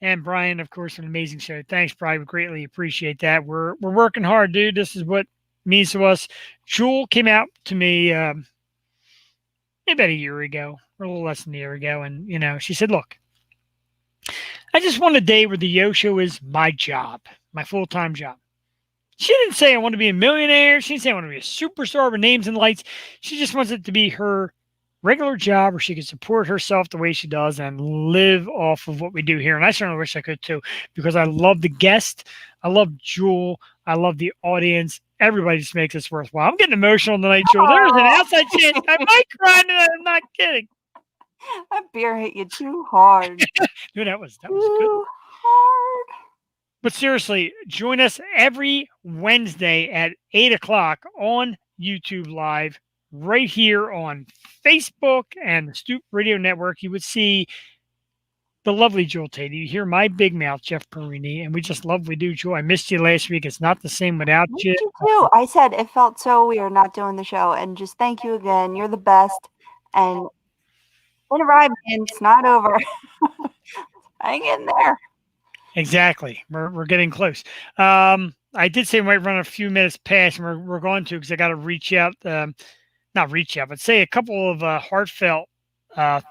And Brian, of course, an amazing show. Thanks, Brian. We greatly appreciate that. We're working hard, dude. This is what means to us. Jewel came out to me about a year ago, or a little less than a year ago, and she said, look, I just want a day where the Yo Show is my job, my full-time job. She didn't say I want to be a millionaire. She didn't say I want to be a superstar with names and lights. She just wants it to be her regular job where she can support herself the way she does and live off of what we do here. And I certainly wish I could too, because I love the guest. I love Jewel. I love the audience. Everybody just makes this worthwhile. I'm getting emotional tonight, Jewel. There's an outside chance I might cry tonight. I'm not kidding. That beer hit you too hard. Dude, that was too good. hard. But seriously, join us every Wednesday at 8 o'clock on YouTube Live, right here on Facebook and the Stoop Radio Network. You would see the lovely Jewel Tatey. You hear my big mouth, Jeff Perini, and we just love what we do, Jewel. I missed you last week. It's not the same without you. You too. I said it felt so weird not doing the show, and just thank you again. You're the best. And in a ride, man, it's not over. Hang in there. Exactly. We're getting close. I did say we might run a few minutes past, and we're going to, because I got to reach out, not reach out, but say a couple of heartfelt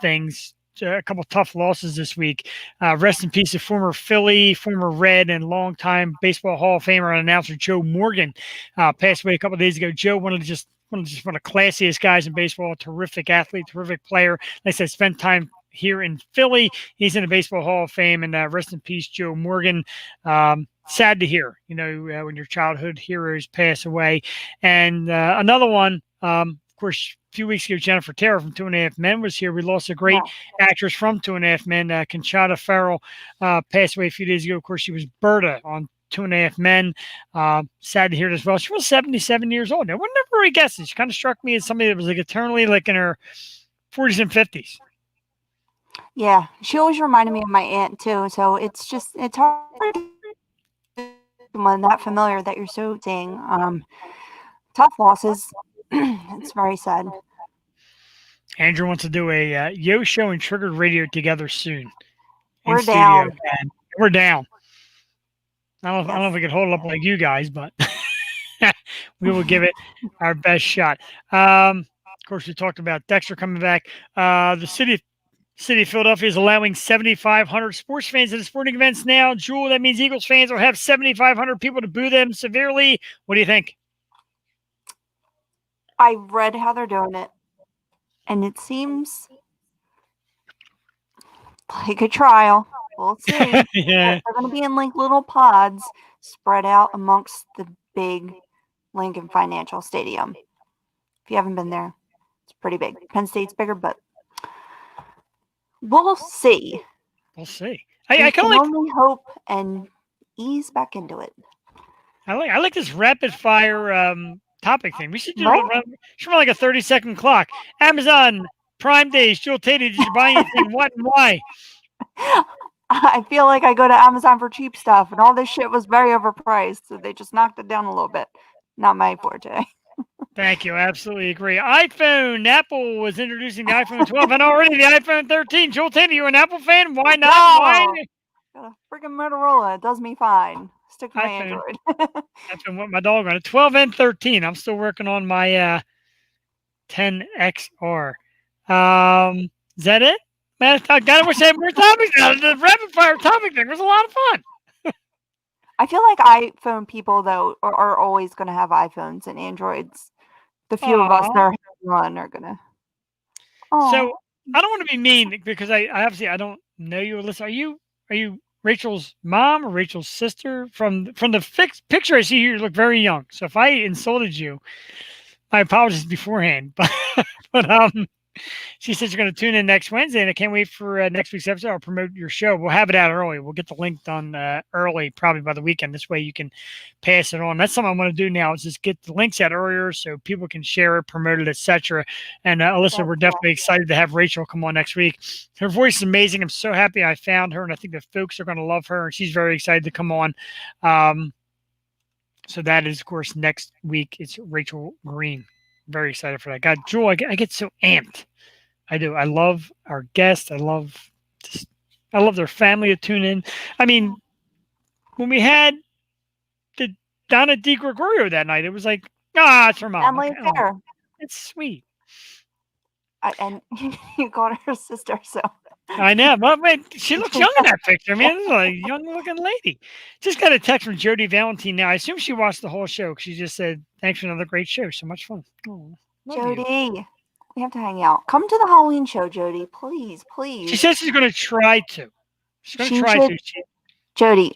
things. A couple tough losses this week. Rest in peace to former Philly, former Red, and longtime baseball Hall of Famer and announcer Joe Morgan. Passed away a couple of days ago. Joe, one of the classiest guys in baseball, a terrific athlete, terrific player. Like I said, spent time here in Philly. He's in the Baseball Hall of Fame, and rest in peace, Joe Morgan. Sad to hear, when your childhood heroes pass away. And another one, of course, a few weeks ago, Jennifer Taylor from 2.5 Men was here. We lost a great actress from 2.5 Men, Conchata Ferrell, passed away a few days ago. Of course, she was Berta on 2.5 Men. Sad to hear it as well. She was 77 years old. I would never really guess it. She kind of struck me as somebody that was like eternally like in her 40s and 50s. Yeah, she always reminded me of my aunt too. So it's hard when that familiar that you're so seeing. Tough losses. It's very sad. Andrew wants to do a Yo Show and Triggered Radio together soon. We're down. And we're down. I don't know if we can hold it up like you guys, but we will give it our best shot. Of course, we talked about Dexter coming back. The city of Philadelphia is allowing 7,500 sports fans at the sporting events now. Jewel, that means Eagles fans will have 7,500 people to boo them severely. What do you think? I read how they're doing it, and it seems like a trial. We'll see. Yeah. They're going to be in like little pods spread out amongst the big Lincoln Financial Stadium. If you haven't been there, it's pretty big. Penn State's bigger, but we'll see. We'll see. I can only hope and ease back into it. I like this rapid fire topic thing. We should do run like a 30-second clock. Amazon Prime Days, Jewel Tatey, did you buy anything? What and why? I feel like I go to Amazon for cheap stuff, and all this shit was very overpriced, so they just knocked it down a little bit. not my forte. Thank you. Absolutely agree. iPhone. Apple was introducing the iPhone 12 and already the iPhone 13. Joel Taylor, you an Apple fan? Why not? Why? Got a freaking Motorola. It does me fine. Stick to my iPhone. Android. iPhone with my dog on it. 12 and 13. I'm still working on my 10XR. Is that it? Man, I gotta wish I had more topics now. The rapid fire topic thing was a lot of fun. I feel like iPhone people though are always going to have iPhones and Androids. The few of us that are one are gonna. So I don't want to be mean because I obviously I don't know you, Alyssa. Are you Rachel's mom or Rachel's sister? From the picture I see here, you look very young. So if I insulted you, my apologies beforehand. But she says you're going to tune in next Wednesday, and I can't wait for next week's episode. I'll promote your show. We'll have it out early. We'll get the link done early, probably by the weekend. This way you can pass it on. That's something I want to do now is just get the links out earlier so people can share it, promote it, etc. And Alyssa, we're definitely excited to have Rachel come on next week. Her voice is amazing. I'm so happy I found her, and I think the folks are going to love her, and she's very excited to come on. So that is, of course, next week. It's Rachel Green. Very excited for that. God, Joel, I get so amped. I do. I love our guests. I love their family to tune in. I mean, when we had the Donna Di Gregorio that night, it was like, it's her mom. Family affair. Oh, it's sweet. And you called her sister, so. I know. But wait, she looks young in that picture. I mean, this is a young-looking lady. Just got a text from Jodi Valentín now. I assume she watched the whole show. She just said, "Thanks for another great show. So much fun." Oh, Jodi, we have to hang out. Come to the Halloween show, Jodi. Please, please. She says she's going to try to. She's going to try to. Jodi,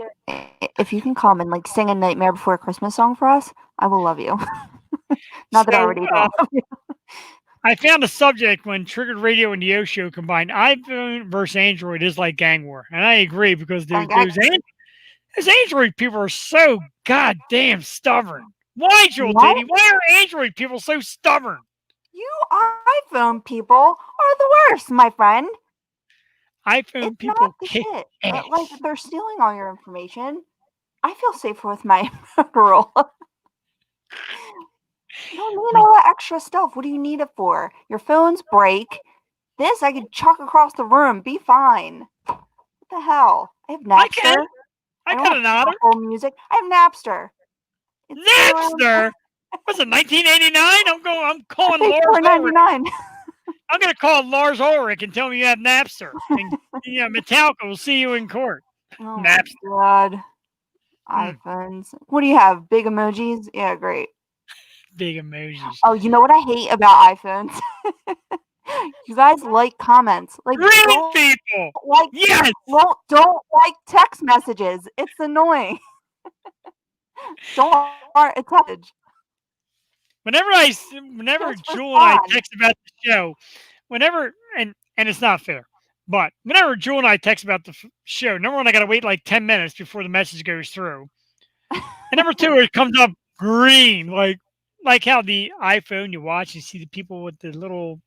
if you can come and like sing a Nightmare Before Christmas song for us, I will love you. Not that I already love you. I found a subject when Triggered Radio and the O Show combined. iPhone versus Android is like gang war. And I agree because those Android people are so goddamn stubborn. Why, Joel Teddy? Why are Android people so stubborn? You iPhone people are the worst, my friend. iPhone people kick ass. Like they're stealing all your information. I feel safer with my Motorola. You don't need all that extra stuff. What do you need it for? Your phones break. This I could chuck across the room. Be fine. What the hell? I have Napster. I got an Otter. Music. I have Napster. Napster? Was it 1989? I'm calling Lars Ulrich. I'm going to call Lars Ulrich and tell him you have Napster. And Metallica will see you in court. Oh Napster. My God. iPhones. What do you have? Big emojis? Yeah, great. Big emojis. Oh, you know what I hate about iPhones? You guys like comments. Like real people. Like yes. Don't like text messages. It's annoying. Don't attach. Whenever Jewel and I text about the show, and it's not fair, but whenever Jewel and I text about the show, number one, I got to wait like 10 minutes before the message goes through. And number two, it comes up green, like how the iPhone you watch, you see the people with the little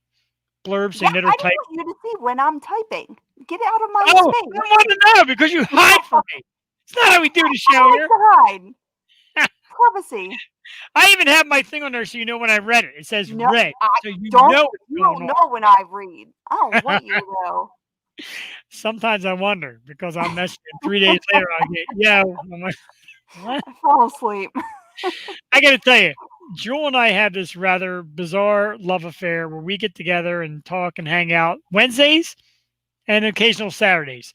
blurbs saying that are typing. I want you to see when I'm typing. Get out of my space. I want to know because you hide from me. It's not how we do the show here. Hide. Privacy. I even have my thing on there so you know when I read it. It says read. So you don't know when I read. I don't want you to know. Sometimes I wonder because I'm messaging 3 days later. I get, I'm like, what? I fall asleep. I got to tell you, Jewel and I have this rather bizarre love affair where we get together and talk and hang out Wednesdays and occasional Saturdays.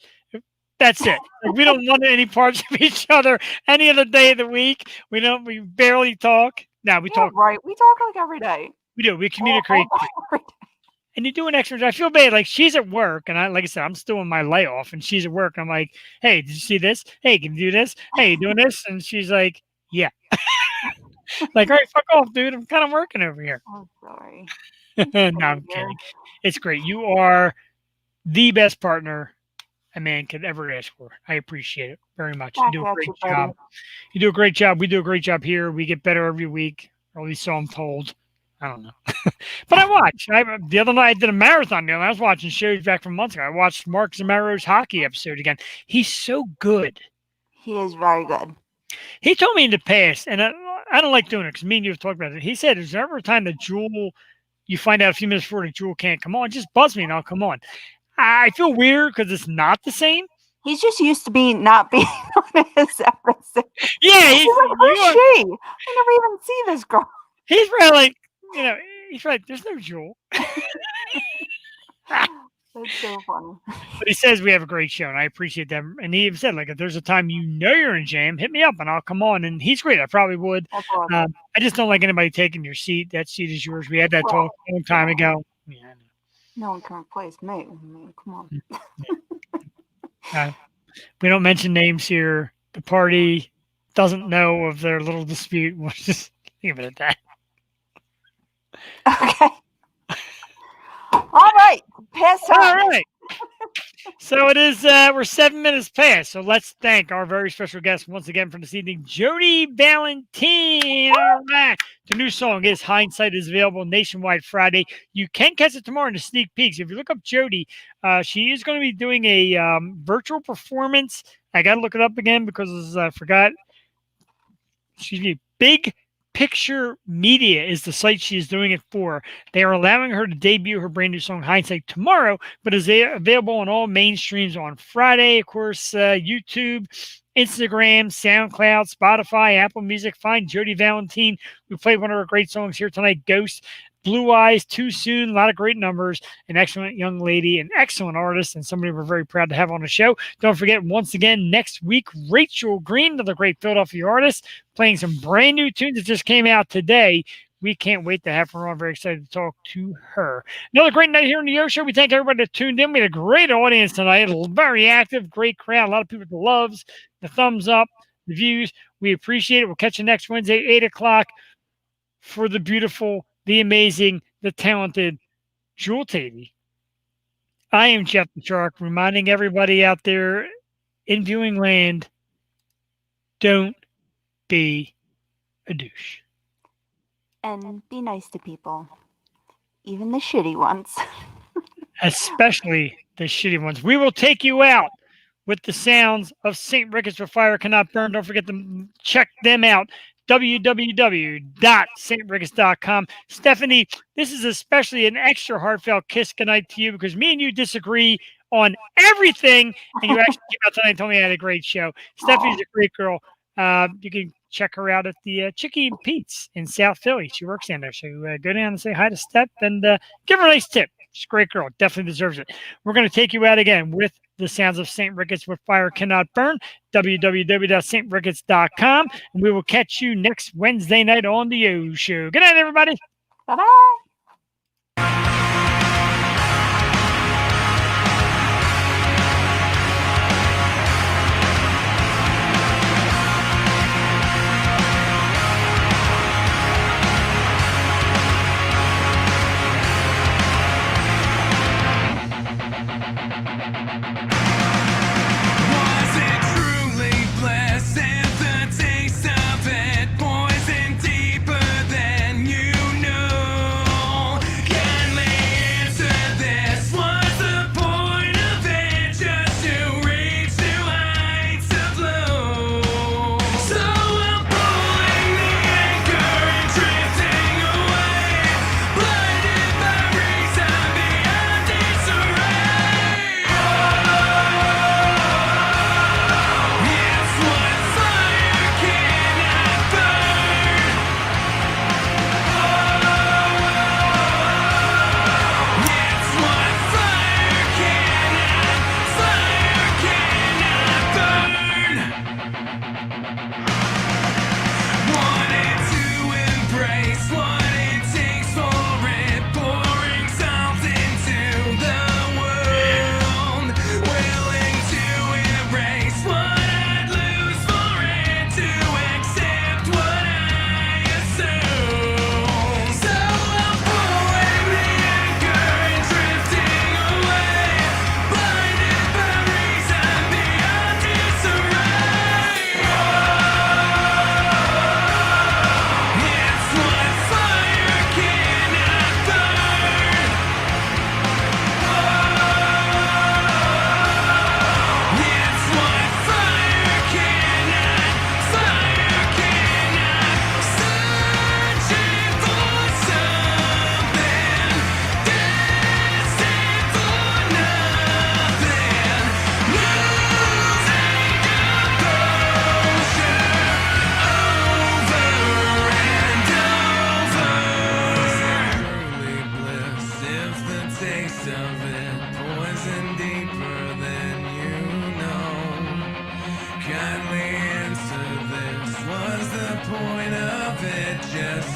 That's it. We don't want any parts of each other any other day of the week. We barely talk. No, we talk. Right. We talk like every day. We do. We communicate. And you do an extra. I feel bad. Like she's at work, and like I said, I'm still in my layoff, and she's at work. And I'm like, hey, did you see this? Hey, can you do this? Hey, you doing this? And she's like, yeah. Like, all right, fuck off, dude. I'm kind of working over here. Oh, sorry. No, I'm kidding. It's great. You are the best partner a man could ever ask for. I appreciate it very much. You do a great job. You do a great job. We do a great job here. We get better every week, or at least so I'm told. I don't know. But I watch. The other night I did a marathon deal. I was watching shows back from months ago. I watched Mark Zamaro's hockey episode again. He's so good. He is very good. He told me in the past, and I don't like doing it because me and you have talked about it. He said, "Is there ever a time that Jewel, you find out a few minutes before that Jewel can't come on? Just buzz me and I'll come on." I feel weird because it's not the same. He's just used to not being on his episode. Yeah, he's like, who's she? I never even see this girl. He's probably like, he's right. There's no Jewel. That's so funny. But he says we have a great show, and I appreciate that. And he even said, like, if there's a time you're in jam, hit me up, and I'll come on. And he's great. I probably would. I just don't like anybody taking your seat. That seat is yours. We had that talk a long time ago. Yeah, no one can replace me. I mean, come on. We don't mention names here. The party doesn't know of their little dispute. We'll just leave it at that. Okay. All right. Pass time. All right. So it is, we're 7 minutes past. So let's thank our very special guest once again for this evening, Jodi Valentin. All right. The new song is Hindsight is available nationwide Friday. You can catch it tomorrow in the sneak peeks. If you look up Jodi, she is going to be doing a virtual performance. I got to look it up again because I forgot. Excuse me. Big Picture Media is the site she is doing it for. They are allowing her to debut her brand new song Hindsight tomorrow, but is available on all mainstreams on Friday. Of course, YouTube, Instagram, SoundCloud, Spotify, Apple Music. Find Jodi Valentin. We played one of her great songs here tonight, Ghost. Blue Eyes, Too Soon, a lot of great numbers, an excellent young lady, an excellent artist, and somebody we're very proud to have on the show. Don't forget, once again, next week, Rachel Green, another great Philadelphia artist, playing some brand new tunes that just came out today. We can't wait to have her on. Very excited to talk to her. Another great night here on the Yo Show. We thank everybody that tuned in. We had a great audience tonight, very active, great crowd, a lot of people with the loves, the thumbs up, the views. We appreciate it. We'll catch you next Wednesday, 8 o'clock for the beautiful, the amazing, the talented Jewel Tavy. I am Jeff the Shark, reminding everybody out there in viewing land, don't be a douche. And be nice to people, even the shitty ones. Especially the shitty ones. We will take you out with the sounds of St. Ricketts Where Fire Cannot Burn. Don't forget to check them out. www.stricketts.com. Stephanie, this is especially an extra heartfelt kiss goodnight to you because me and you disagree on everything, and you actually came out tonight and told me I had a great show. Stephanie's a great girl. You can check her out at the Chicky and Pete's in South Philly. She works in there, so go down and say hi to Steph and give her a nice tip. She's a great girl. Definitely deserves it. We're going to take you out again with the sounds of St. Ricketts Where Fire Cannot Burn, www.stricketts.com, and we will catch you next Wednesday night on the Yo Show. Good night, everybody. Bye-bye.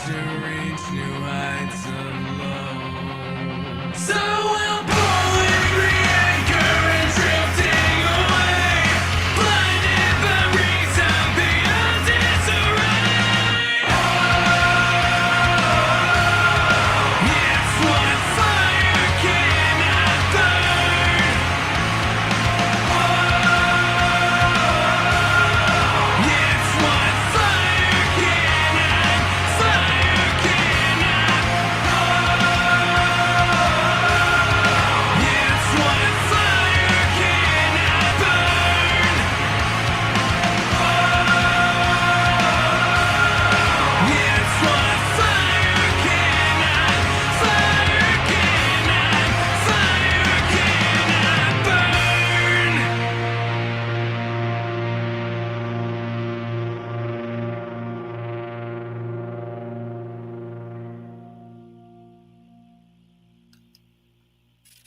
to reach new heights of low. So